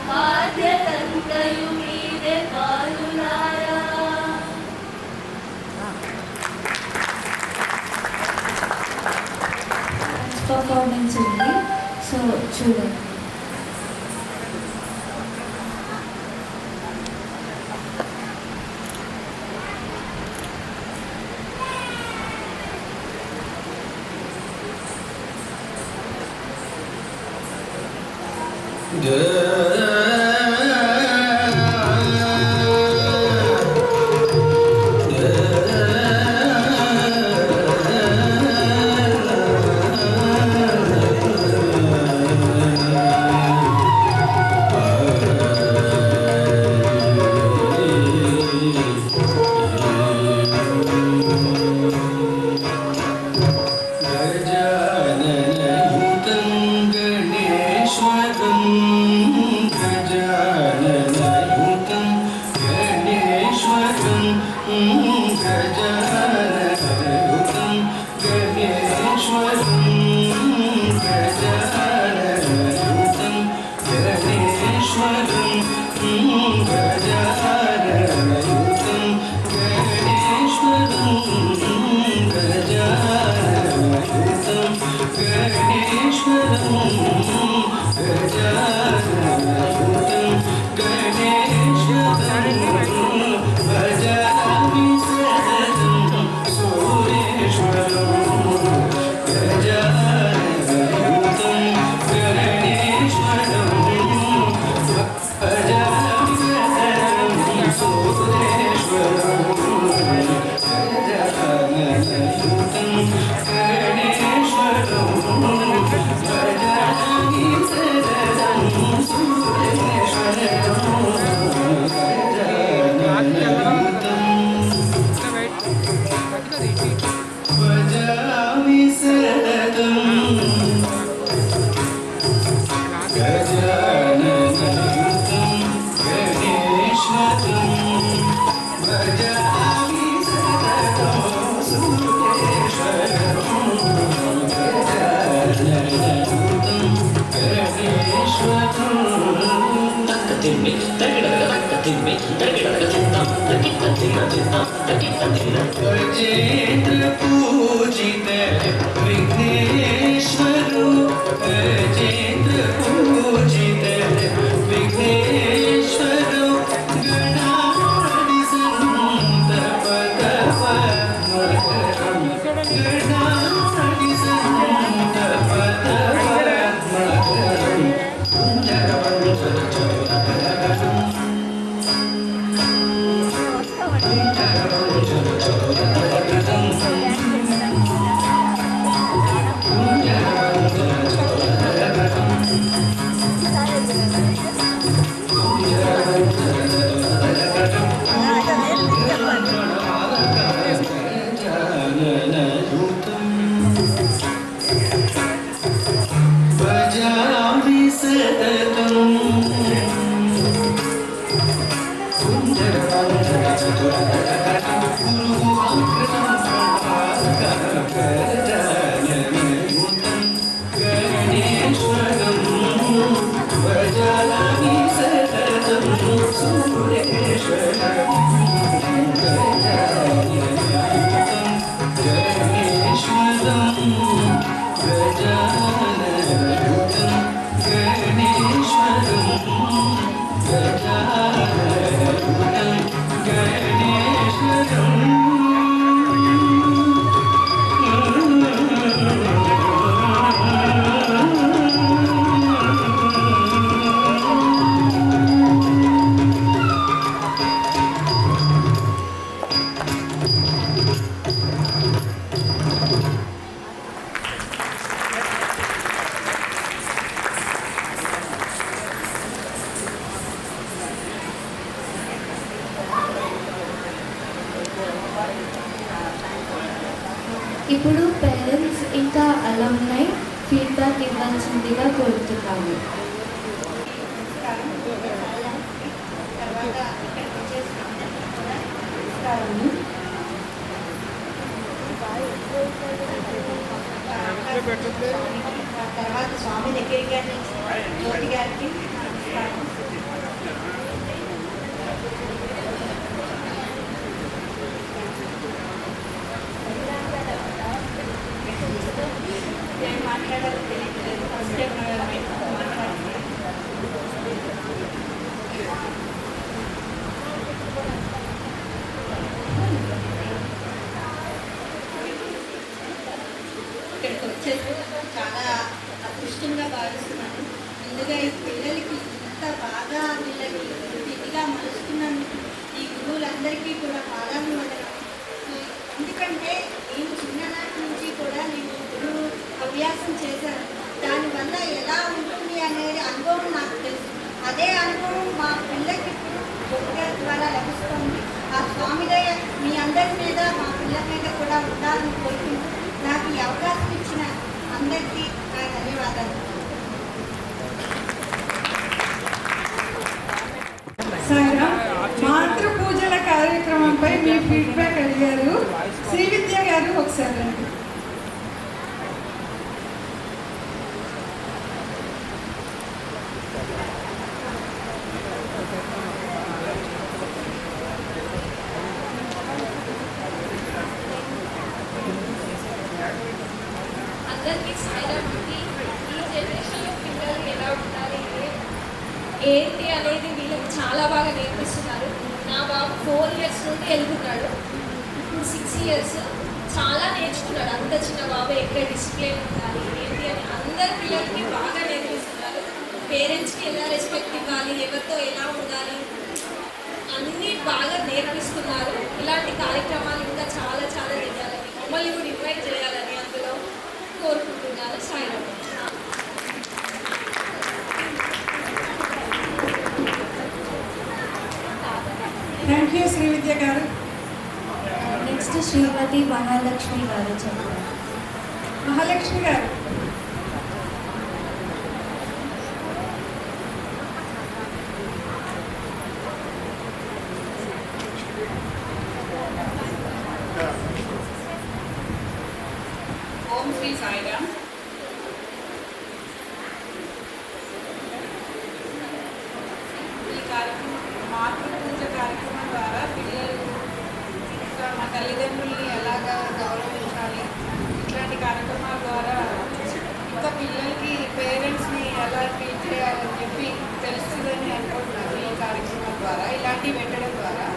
బాధ్యతంతయు మీదే పాలులారా. పర్ఫార్మెన్స్ ఉంది, సో చూడండి. Rajendra Pujita Vigneshwaru, Rajendra Pujita Vigneshwaru, Ganadi Santa Padavadmakaram, Ganadi Santa Padavadmakaram, ఇప్పుడు పేరెంట్స్ ఇంకా అలమ్నై ఫీడ్బ్యాక్ ఇవ్వాల్సిందిగా కోరుతున్నాము. తర్వాత స్వామి దగ్గరికి గారిని జ్యోతి గారికి నేను మాట్లాడాలి తెలియట్లేదు. ఫస్ట్ టైం మాట్లాడుతున్నాను. ఇక్కడికి వచ్చేసి చాలా అదృష్టంగా భావిస్తున్నాను. ముందుగా ఈ పిల్లలకి ఇంత బాగా వీళ్ళకి ఇదిగా మలుస్తున్నందుకు ఈ గురువులందరికీ కూడా పాదాభివందనం. ఎందుకంటే నేను చిన్ననాటి నుంచి కూడా నేను గురువు అభ్యాసం చేశాను. దానివల్ల ఎలా ఉంటుంది అనేది అనుభవం నాకు తెలుసు. అదే అనుభవం మా పిల్లలకి ఇప్పుడు యోగా ద్వారా లభిస్తుంది. ఆ స్వామిదయ మీ అందరి మీద మా పిల్లల మీద కూడా ఉండాలని కోరుకుంటూ నాకు ఈ అవకాశం ఇచ్చిన అందరికీ నా ధన్యవాదాలు. సాయిరామ్. మాతృ పూజల కార్యక్రమంపై మీ ఫీడ్బ్యాక్ అడిగారు. శ్రీ విద్య గారు ఒకసారి రండి. అందరికీ సాయిరామ్ అండి. ఈ జనరేషన్లో పిల్లలు ఎలా ఉండాలి ఏంటి అనేది వీళ్ళకి చాలా బాగా నేర్పిస్తున్నారు. నా బాబు 4 years నుండి వెళ్తున్నాడు, ఇప్పుడు 6 years. చాలా నేర్చుకున్నాడు. అంత చిన్న బాబు ఎక్కడ డిసిప్లిన్ ఉండాలి ఏంటి అని అందరి పిల్లలకి బాగా నేర్పిస్తున్నారు. పేరెంట్స్కి ఎలా రెస్పెక్ట్ ఇవ్వాలి, ఎవరితో ఎలా ఉండాలి అన్నీ బాగా నేర్పిస్తున్నారు. ఇలాంటి కార్యక్రమాలు ఇంకా చాలా చాలా చేయాలని, మమ్మల్ని కూడా ఇన్వైట్ చేయాలని అందులో కోరుకుంటున్నాను. సాయిరామ్. థ్యాంక్ యూ శ్రీ విద్య గారు. నెక్స్ట్ శ్రీమతి మహాలక్ష్మి గారు చెప్పారు. మహాలక్ష్మి గారు. ఓం శ్రీ సాయిరామ్. ఈ కార్యక్రమం మాతృ పూజ కార్యక్రమం ద్వారా పిల్లలు ఇంకా మా తల్లిదండ్రుల్ని ఎలాగా గౌరవించాలి, ఇట్లాంటి కార్యక్రమాల ద్వారా ఇంకా పిల్లలకి పేరెంట్స్ని ఎలా ట్రీట్ చేయాలని చెప్పి తెలుస్తుందని అనుకుంటున్నాను. ఈ కార్యక్రమం ద్వారా ఇలాంటివి పెట్టడం ద్వారా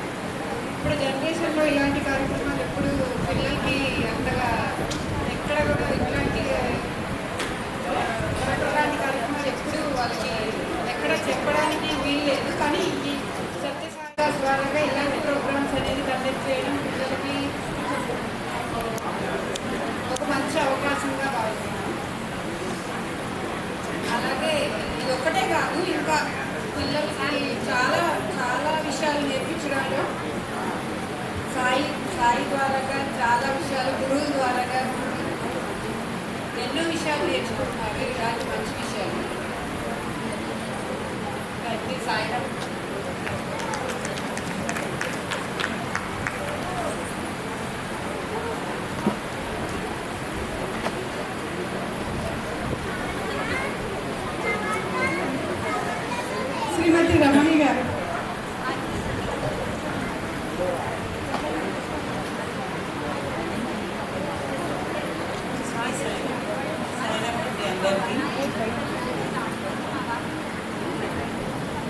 ఇప్పుడు జనరేషన్లో ఇలాంటి కార్యక్రమాలు ఎప్పుడు పిల్లలకి అంతగా ఎక్కడ కూడా ఇలాంటి కార్యక్రమాలు ఎప్పుడు వాళ్ళకి ఎక్కడ చెప్పడానికి వీల్లేదు. కానీ ఈ సత్యసాయి ద్వారా ఇలాంటి ప్రోగ్రామ్స్ అనేది కండక్ట్ చేయడం పిల్లలకి ఒక మంచి అవకాశంగా భావిస్తున్నాను. అలాగే ఇది ఒక్కటే కాదు, ఇంకా పిల్లలకి చాలా చాలా విషయాలు నేర్పించడంలో సాయి ద్వారాగా చాలా విషయాలు, గురువుల ద్వారాగా ఎన్నో విషయాలు నేర్చుకుంటున్నారు. ఇలాంటి మంచి విషయాలు. సాయిరామ్. శ్రీమతి రమణి గారు. అందరికీ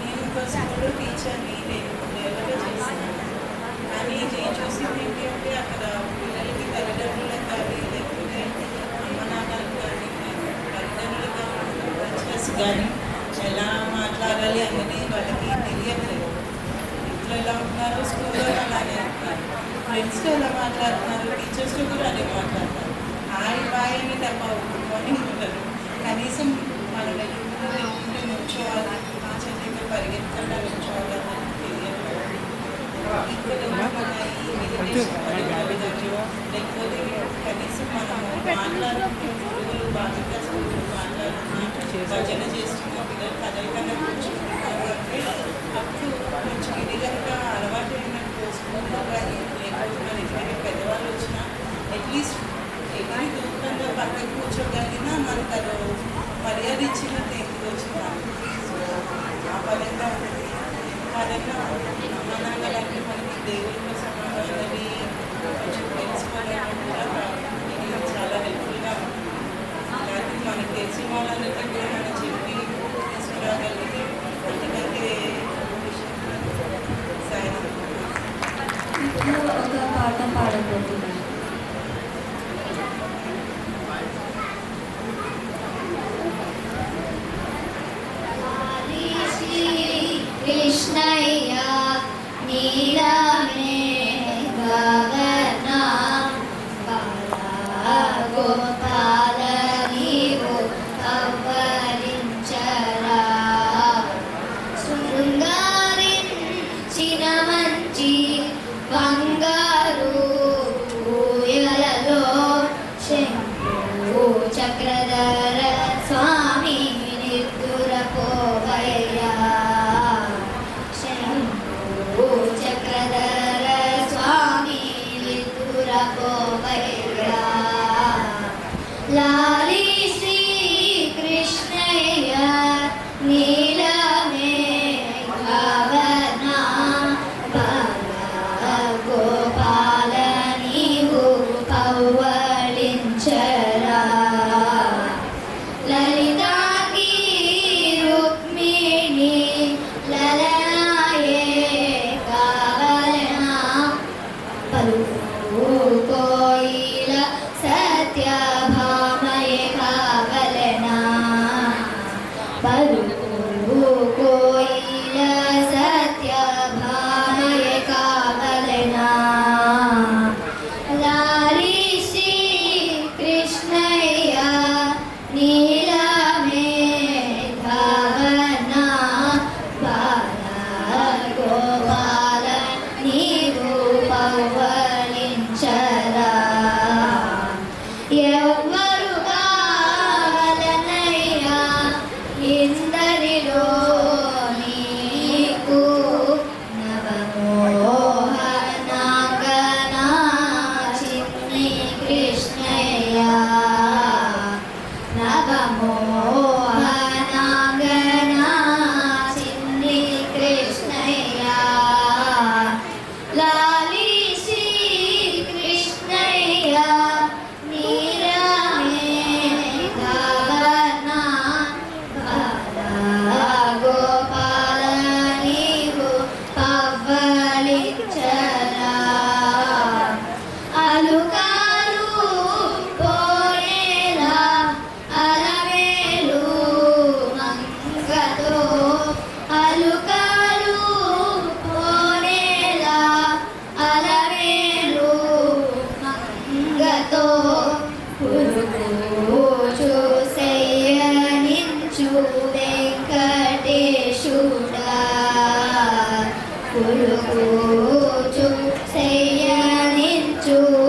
నేను ఒక స్కూల్ టీచర్ని, నేను డెలివరీ చేశాను. కానీ నేను చూసింది ఏంటి అంటే అక్కడ పిల్లలకి తల్లిదండ్రులకు కానీ లేకపోతే అమ్మ నాన్నలకు కానీ తల్లిదండ్రులకు టీచర్స్ కానీ ఎలా మాట్లాడాలి అనేది వాళ్ళకి తెలియట్లేదు. ఇంట్లో ఎలా ఉంటున్నారు, స్కూల్లో అలానే ఉంటున్నారు, ఫ్రెండ్స్తో ఎలా మాట్లాడుతున్నారు, టీచర్స్తో కూడా అదే మాట్లాడతారు. హాయ్ బాయ్ అని తప్ప మార్నింగ్ ఉంటారు. కనీసం మనం వెళ్ళుకుంటే నుంచోవాలి, టీచర్ దగ్గర పరిగెత్తకుండా నుంచోవాలని తెలియట్లేదు. ఇక్కడ మన ఈ మెడిటేషన్ లేకపోతే కనీసం మనము మాట్లాడుకుంటే గురువులు బాధ్యత మాట్లాడుతున్నా భజన చేస్తున్న పిల్లలు కథల కన్నా కూర్చుంటున్నారు అంటే అప్పుడు కొంచెం ఇది కనుక అలవాటు అయినట్టు స్కూల్లో కానీ లేకపోతే మన ఎదురైన పెద్దవాళ్ళు వచ్చినా అట్లీస్ట్ ఎన్ని దూరంగా పక్కకు కూర్చోగలిగినా మనకు అది మర్యాద ఇచ్చినట్టు ఎందుకు వచ్చింది. సో ఆ పరంగా ఉంటుంది. పరంగా అమ్మానాన్నలంటే మనకి దేవుడితో సమాధానాన్ని కొంచెం తెలుసుకోవడం కూడా ఇది చాలా హెల్ప్ఫుల్గా ఉంటుంది. అలాగే మనకు తెలిసిన వాళ్ళందరికీ కూడా మనం చెప్పి తీసుకురాగలిగితే అందుకంటే సాయం. ఇప్పుడు ఒక పాట పాడబోతున్నాను. కృష్ణయ్య నీలమే గగన గోపాల నీవు అవరించరా శృంగారించిన మంచి బంగారు ఊయలలో శంభు చక్రధర స్వామి నిద్దురపోవయ్యా. శంభు చక్రధర స్వామి నిద్దురపోవయ్యా. లాలి శ్రీ కృష్ణయ్య నీలమే గగన బాల గోపాల నీవు పవ్వళించరా. లలితాంగి రుక్మిణి లలనాయే కావలనా పలుకు కోయిల సత్యభామయే కావలనా. పలుకు కోయిల సత్యభామయే కావలనా. లాలి శ్రీ కృష్ణయ్య నీలమే గగన బాల గోపాల నీవు పవ్వళించరా. ఎవ్వరు కావలనయ్యా ఇందరిలో నీకు నవమోహనాంగనా చిన్ని కృష్ణయ్య. నవమోహనాంగనా చిన్ని కృష్ణయ్య. లాలి శ్రీ కృష్ణయ్య నీలమే గగన బాల గోపాల నీవు పవ్వళించరా. అలుకాలు పోయేలా అలవేలు మంగతో. అలుకాలు పోయేలా అలవేలు మంగతో. పురుగు చూసేయనించు వెంకటేశుడా. పురుగు చూసేయనించు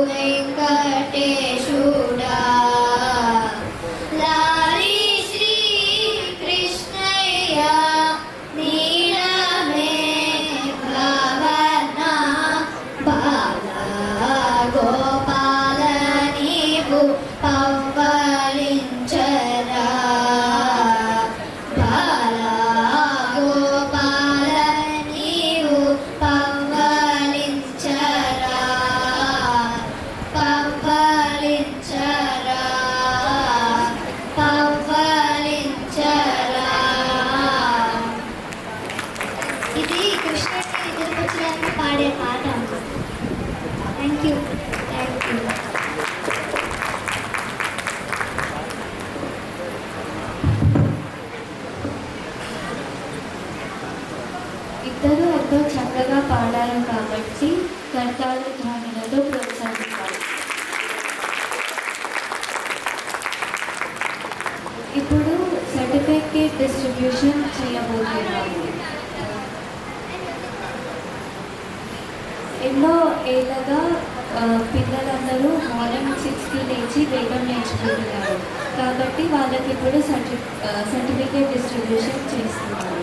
వెంకటేశుడా. లాలి శ్రీ కృష్ణయ్య నీలమే గగన బాల గోపాల నీవు పవ్వళించరా. బాల గోపాల నీవు పవ్వ ఇది కృష్ణుడిని నిద్రపుచ్చడానికి పాడే పాట. Thank you. Thank you. ఇద్దరు ఎంతో చక్కగా పాడారు కాబట్టి కర్తాలు ధ్వనులతో ప్రోత్సహించారు. ఇప్పుడు సర్టిఫికేట్ డిస్ట్రిబ్యూషన్ చేయబోతున్నాము. ఎన్నో ఏళ్ళగా పిల్లలందరూ మార్నింగ్ 6కి లేచి వేగం నేర్చుకుంటున్నారు కాబట్టి వాళ్ళకి ఇప్పుడు సర్టిఫికేట్ డిస్ట్రిబ్యూషన్ చేస్తున్నారు.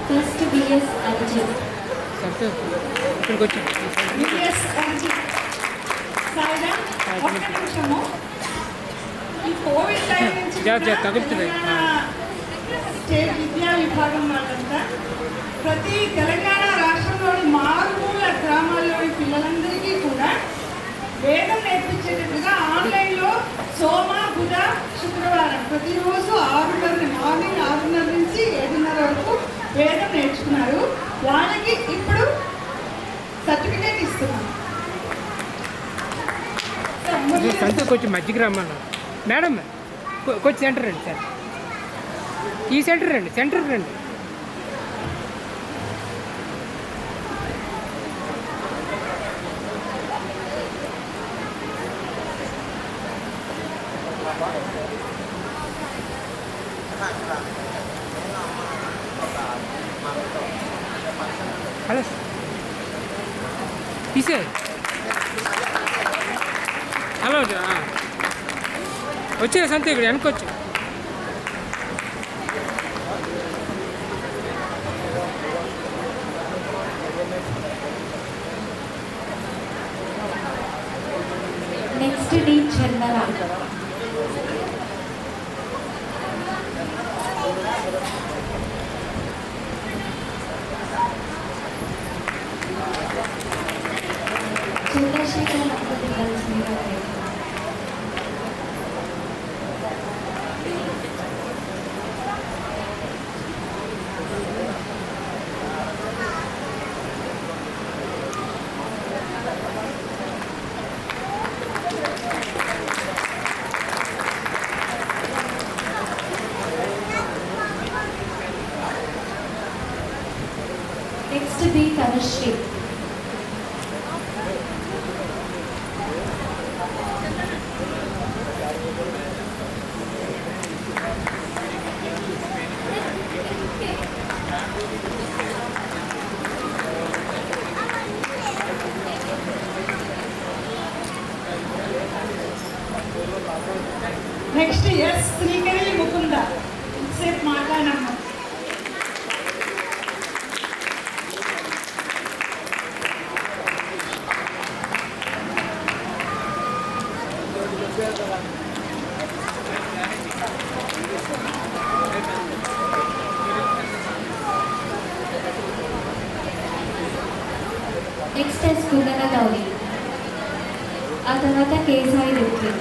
First BS Arjun. BS Arjun. సాయిరా, ఒక్క నిమిషము. ఈ కోవిడ్ టైం నుంచి స్టేట్ విద్యా విభాగం వాళ్ళంతా ప్రతి తెలంగాణ రాష్ట్రంలోని మారుమూల గ్రామాల్లోని పిల్లలందరికీ కూడా వేదం నేర్పించేటట్టుగా ఆన్లైన్లో సోమ బుధ శుక్రవారం ప్రతిరోజు మార్నింగ్ 6:30 నుంచి 7:30 వరకు వేదం నేర్చుకున్నారు. వాళ్ళకి ఇప్పుడు సర్టిఫికేట్ ఇస్తున్నాం. కొంచెం మధ్యకి రమ్మన్నా మేడం, కొంచెం సెంటర్ రండి సార్. ఈ సెంటర్ రండి, సెంటర్ రండి. హలో తీసే. హలో వచ్చే సంతే ఇక్కడ వెనకొచ్చు. Next D Chandana. Chandrashekar next B Tanushree. Next S Srikari Mukunda. సేపు మాట్లాడమ్మా. నెక్స్ట్ ఎస్ కుందన గౌరీ. ఆ తర్వాత కేసాయి రెడ్డి.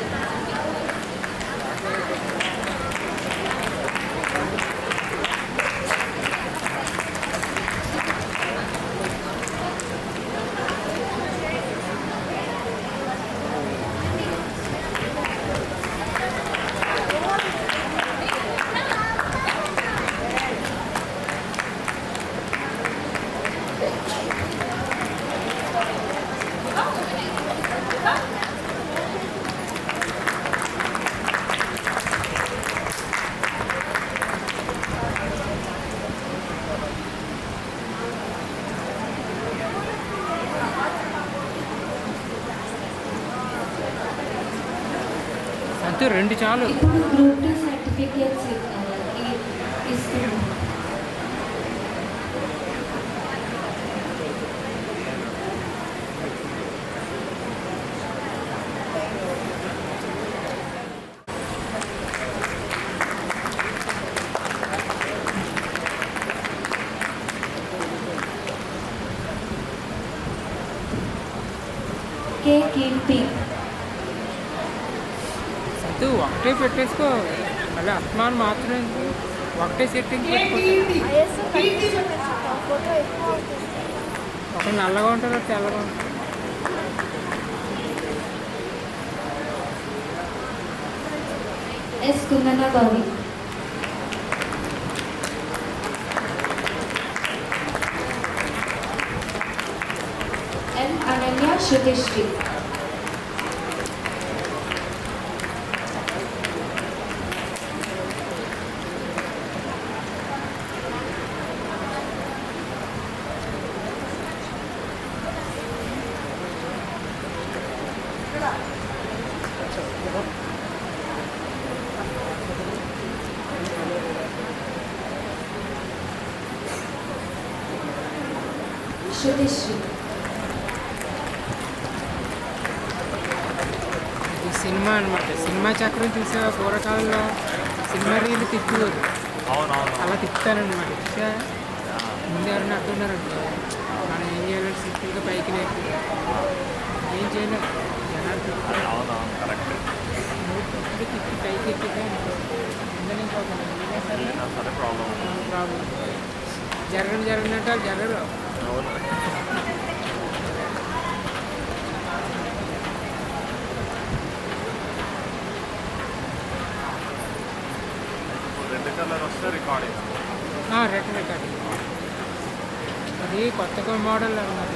అంతే, రెండు చాలు. ఇప్పుడు గ్రూప్ 2 సర్టిఫికేట్స్ ఇస్తున్నాం. కే కీర్తి. ఒకటే పెట్టేసుకో, మళ్ళీ అస్మాన్ మాత్రమే. ఒకటే సెట్టింగ్ ఒక నల్లగా ఉంటారు తెల్లగా ఉంటారు. ఎస్ కుందన గౌరీ, ఎం అనన్య శృతిశ్రీ, శృతిశ్రీ. ఇది సినిమా అనమాట. సినిమా చక్రం చూసా పూర్వకాలంలో సినిమా రీలు తిప్పుకోరు, అలా తిప్పుతానమాట. చూసా ముందు ఎవరైనా అట్టున్నారంటే మనం ఏం చేయాలంటే సింపుల్గా పైకి లేపు ఏం చేయలేదు. జనాలు తిప్పి పైకి ఎక్కితే ప్రాబ్లం జరగనంటే జరగరు. రెడ్ రికార్డింగ్ అది కొత్త మోడల్ అన్నమాట.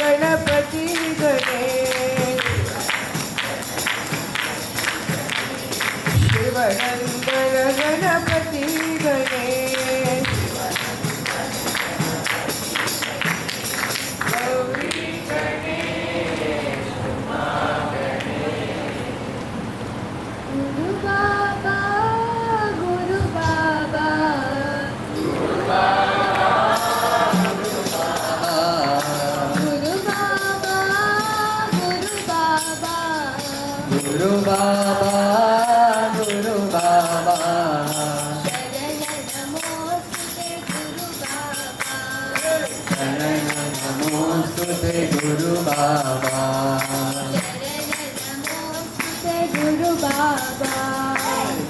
गणपति गणेश शिवनंदन गणपति गणेश गौरी गणेश गुरु बाबा गुरु बाबा गुरु बाबा गुरु बाबा गुरु बाबा गुरु बाबा शरण नमोस्तुते गुरु बाबा गुरु बाबा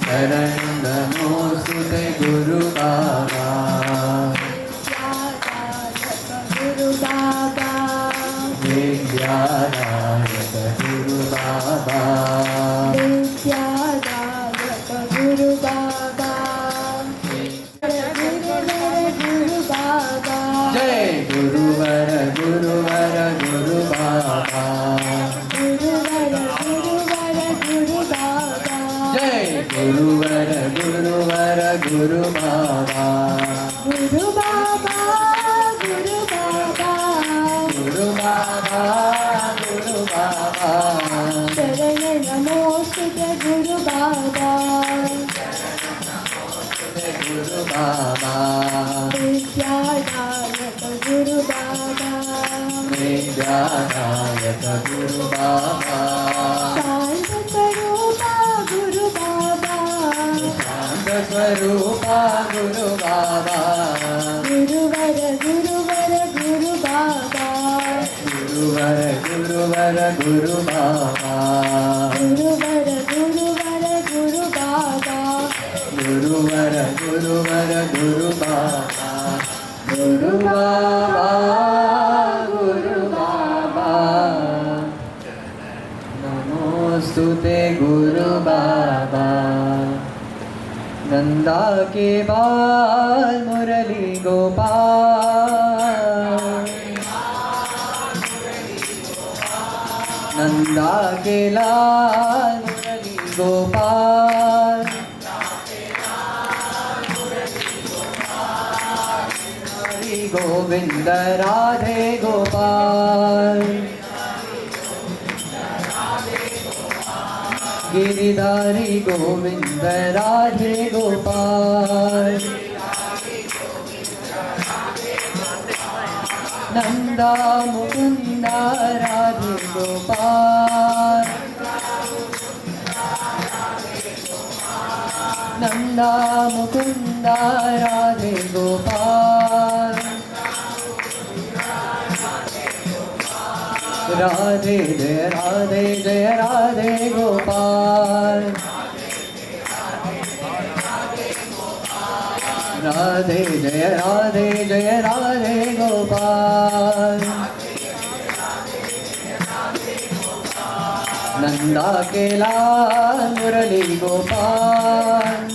शरण नमोस्तुते गुरु बाबा गुरु बाबा विद्यादायक गुरु बाबा विद्यादायक गुरु बाबा गुरु बाबा जय गुरुवर गुरुवर गुरु बाबा गुरुवर गुरुवर गुरु बाबा जय गुरुवर गुरुवर गुरु बाबा गुरु बाबा गुरु बाबा गुरु बाबा गुरु बाबा शरण नमोस्तुते गुरु बाबा गुरु बाबा विद्यादायक गुरु बाबा विद्यादायक गुरु बाबा शांत स्वरूपा गुरु बाबा स्वरूपा गुरु बाबा गुरुवर गुरुवर गुरु बाबा गुरुवर गुरुवर गुरु बाबा गुरुवर गुरुवर गुरु बाबा गुरुवर गुरुवर गुरु बाबा गुरु बाबा गुरु बाबा नमोस्तुते गुरु बाबा नंदा के बाल मुरली गोपाल नंदा के लाल मुरली गोपाल हरि गोविंद राधे गोपाल गिरिधारी गोविंद राधे गोपाल नंदा मुकुंद राधे गोपाल नंदा मुकुंद राधे गोपाल राधे जय राधे जय राधे गोपाल राधे जय राधे जय राधे गोपाल नंदा के लाल मुरली गोपाल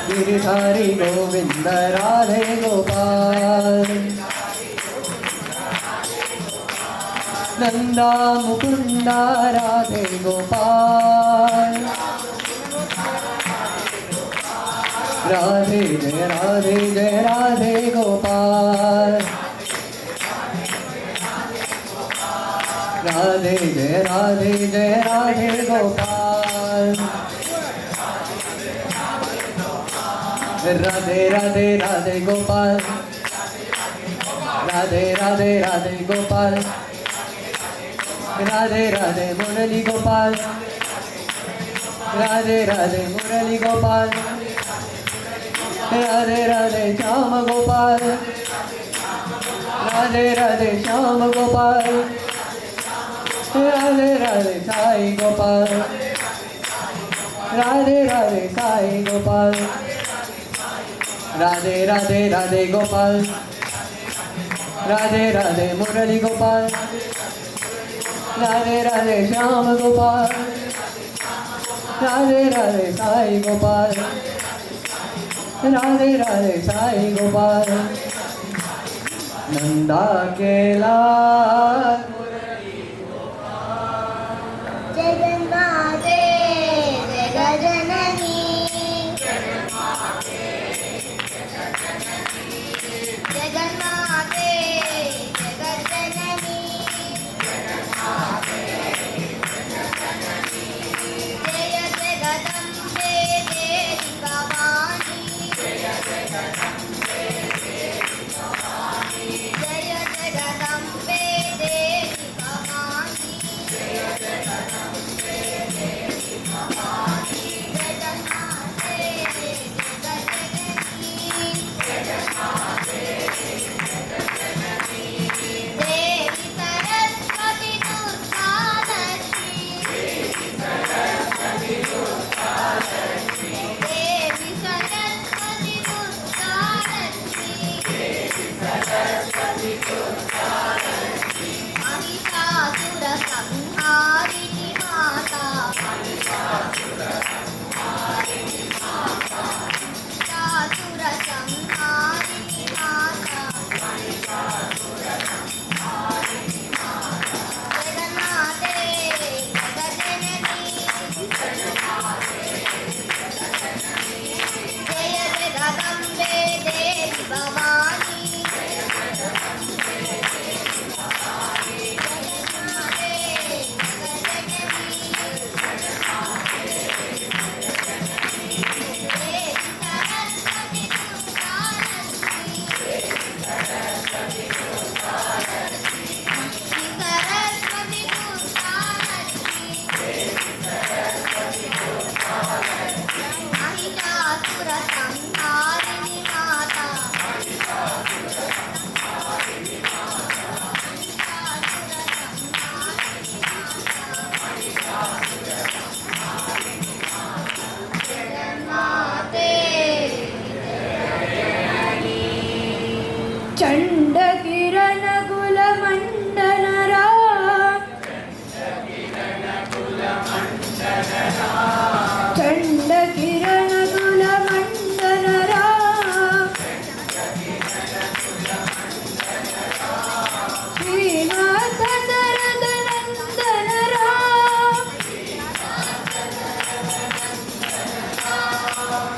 गिरिधारी गोविंद राधे गोपाल नंदा मुकुंद राधे गोपाल राधे जय राधे गोपाल राधे जय राधे गोपाल राधे राधे राधे गोपाल राधे राधे राधे गोपाल राधे राधे मुरली गोपाल राधे राधे मुरली गोपाल राधे राधे श्याम गोपाल राधे राधे श्याम गोपाल राधे राधे साई गोपाल राधे राधे साई गोपाल राधे राधे राधे गोपाल राधे राधे मुरली गोपाल राधे राधे श्याम गोपाल राधे राधे साई गोपाल राधे राधे साई गोपाल नंदा के लाल जगन्माते जगजननी जगन्माते जगजननी जय जगदम्बे देवी भवानी जय जगदम्बे देवी भवानी देवी सरस्वती दुर्गा लक्ष्मी కిరణకుల మండనరా శ్రీనాథ శరద నందనరా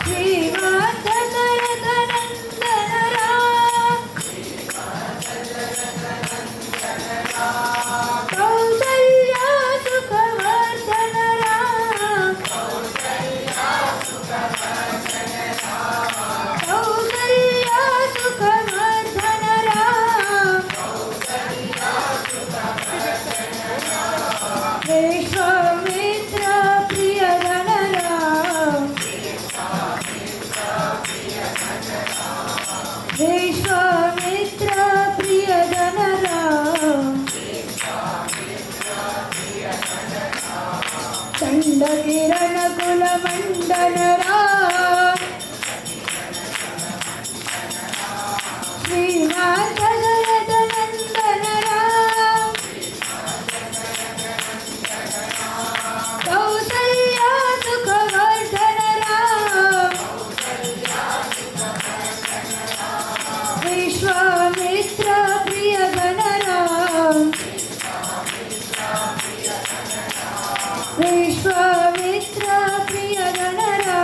శ్రీనాథ శరద నందనరా కౌసల్య సుఖవర్ధనరా కౌసల్య సుఖవర్ధనరా విశ్వామిత్ర ప్రియగణరా విశ్వామిత్ర ప్రియగణరా చండ కిరణ కుల మండనరా శ్రీనాథ శరద నందనరా కౌసల్య సుఖవర్ధనరా విశ్వామిత్ర ప్రియగణరా విశ్వామిత్ర ప్రియగణరా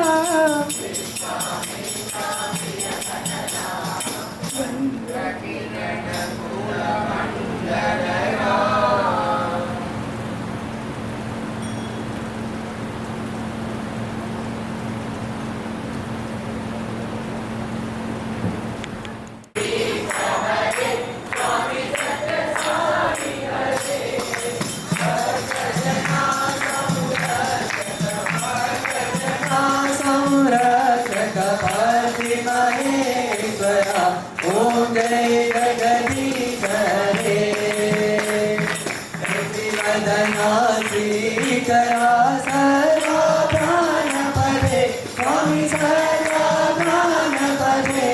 संरक्षक पति महेश्वर ओम जय जगदीश रे वदना श्रीकरा सर्वा प्राण पदे स्वामी सर्वा प्राण पदे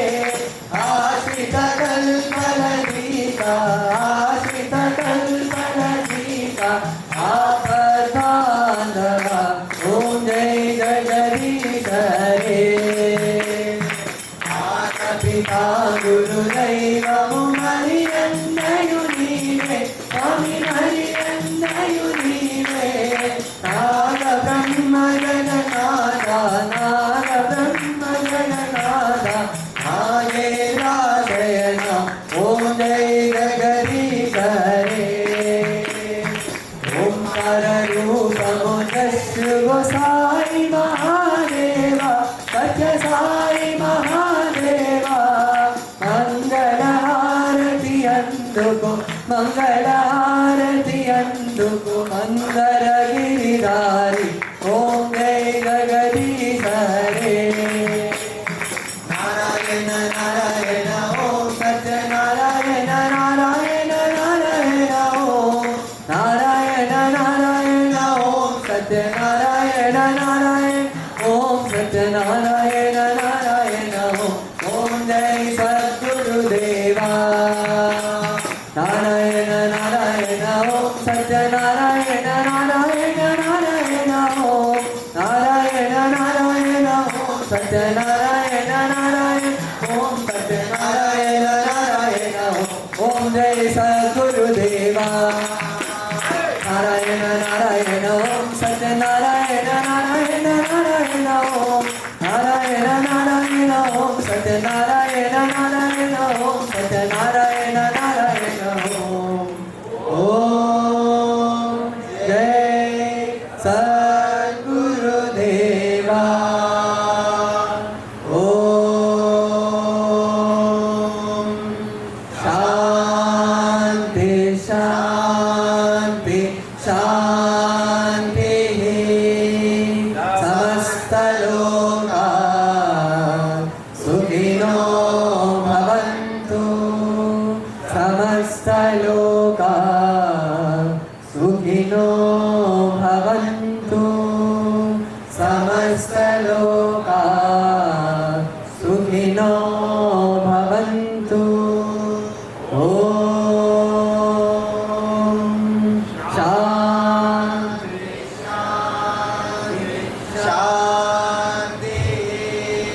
आश्रित कल्पलतीका आश्रित कल्पलतीका आपदानवा ओम जय जगदीश रे माता पिता गुरुदैवमु हरियन्नयु नीवे स्वामी हरियन्नयु नीवे नाग ब्रह्म जगन्नाथा नाग ब्रह्म जगन्नाथा नागेन्द्राशयन ओम जय जगदीश रे ओंकार रूपमु दस्यु साई महादेवा सत्य साई महादेवा मंगल हारति अंदुको मंगल हारति अंदुको मंदर गिरिधारी ओम जय जगदीश रे नारायण नारायण ओम सत्य नारायण नारायण नारायण ओम नारायण नारायण ओम सत्य नारायण नारायण ओम सत्य नारायण नारायण ओम जय सद्गुरुदेवा नारायण नारायण ओम सत्य नारायण नारायण नारायण ओम नारायण नारायण ओम सत्य नारायण नारायण ओम सत्य नारायण नारायण ओम जय सद्गुरुदेवा नारायण नारायण ओम सत्य नारायण नारायण नारायण ओम नारायण नारायण ओम सत्य नारायण नारायण ओम सत्य नारायण नारायण ओम जय सद्गुरुदेवा ओम शांति शांति शांति समस्त लोका सुखिनो भवन्तु समस्त लोका सुखिनो भवन्तु समस्त लोका सुखिनो भवन्तु ओम शांति शांति शांति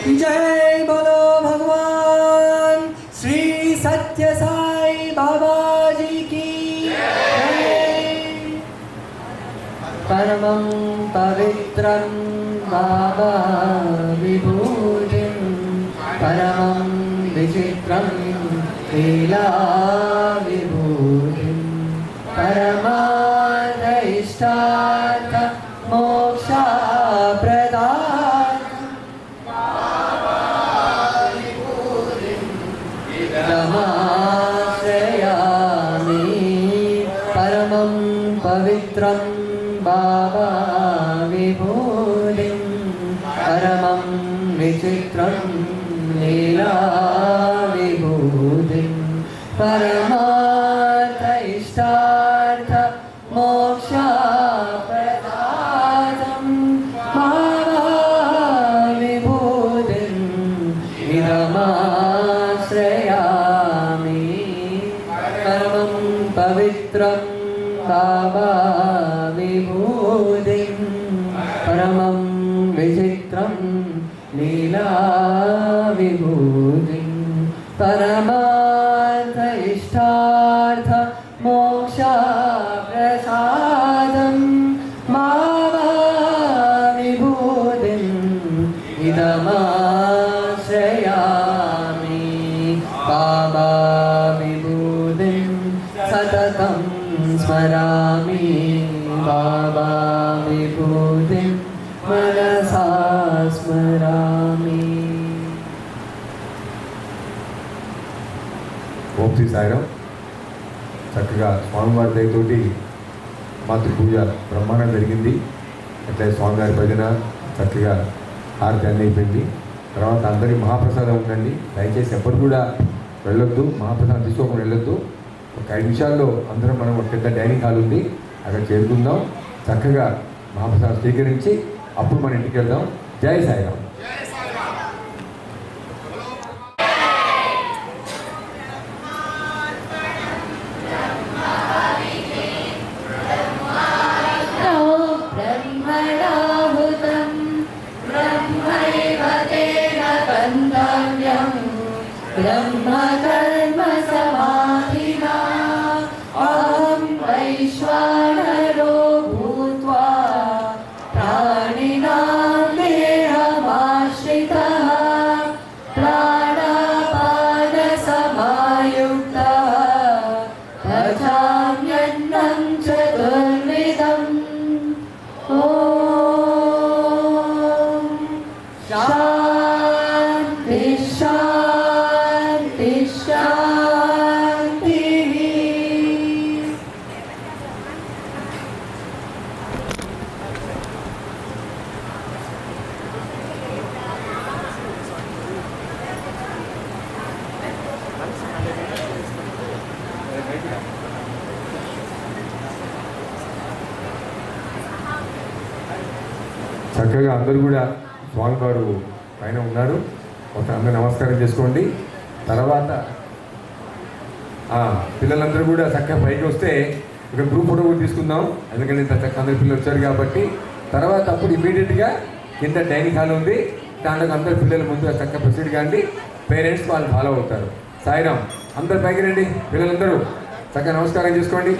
जय बोलो भगवान श्री सत्य साई बाबा जी की जय। परमं पवित्रं बाबा विभूतिं परमं विचित्रं लीला विभूतिं परमार्थ इष्टार्थ मोक्षा नमाश्रयामि परमं पवित्रं बाबा विभूतिं परमं विचित्रं लीला विभूतिं परमार्थ इष्टार्थ मोक्षा प्रदातं बाबा विभूतिं श्रयामि परमं पवित्रं बाबा विभूतिं परमं विचित्रं लीला विभूतिं परमार्थ इष्टार्थ मोक्षा प्रसादं बाबा विभूतिं इदमाश्रयामि बाबा विभूतिं सततं स्मरामि बाबा विभूतिं मनसा स्मरामि। ఓం శ్రీ సాయిరాం. చక్కగా స్వామివారి దయతోటి మాతృపూజ బ్రహ్మాండం జరిగింది. అట్లే స్వామివారి భజన చక్కగా హారతి అన్నీ అయిపోయింది. తర్వాత అందరి మహాప్రసాదం ఉండండి. దయచేసి ఎవ్వరు కూడా వెళ్ళొద్దు, మహాప్రసాదం తీసుకోకుండా వెళ్ళొద్దు. ఒక 5 నిమిషాల్లో అందరం మనం ఒక పెద్ద డైనింగ్ హాల్ ఉంది, అక్కడ చేరుకుందాం. చక్కగా మహాప్రసాదం స్వీకరించి అప్పుడు మన ఇంటికి వెళ్దాం. జై సాయిరాం. ब्रह्मणाहुतं ब्रह्मैव तेन गन्तव्यं ब्रह्मकर्म समाधिना अहं वैश्वानरो भूत्वा प्राणिनां देहमाश्रितः प्राणापानसमायुक्तः पचाम्यन्नं चतुर्विधम् ॐ शान्ति शान्ति शान्तिः। చక్కగా అందరూ కూడా స్వామివారు పైన ఉన్నారు. ఒక అందరూ నమస్కారం చేసుకోండి. తర్వాత పిల్లలందరూ కూడా చక్కగా పైకి వస్తే ఒక గ్రూప్ ఫోటో కూడా తీసుకుందాం. ఎందుకంటే ఇంత చక్కగా అందరు పిల్లలు వచ్చారు కాబట్టి. తర్వాత అప్పుడు ఇమీడియట్గా కింద డైనింగ్ హాల్ ఉంది, దాంట్లో అందరు పిల్లలు ముందుగా చక్కగా ప్రొసీడ్ కాండి. పేరెంట్స్ వాళ్ళు ఫాలో అవుతారు. సాయిరాం. అందరు పైకి రండి. పిల్లలందరూ చక్కగా నమస్కారం చేసుకోండి.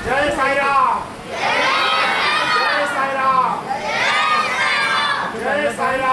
జై సాయిరామ్. జై సాయిరామ్. జై సాయిరామ్.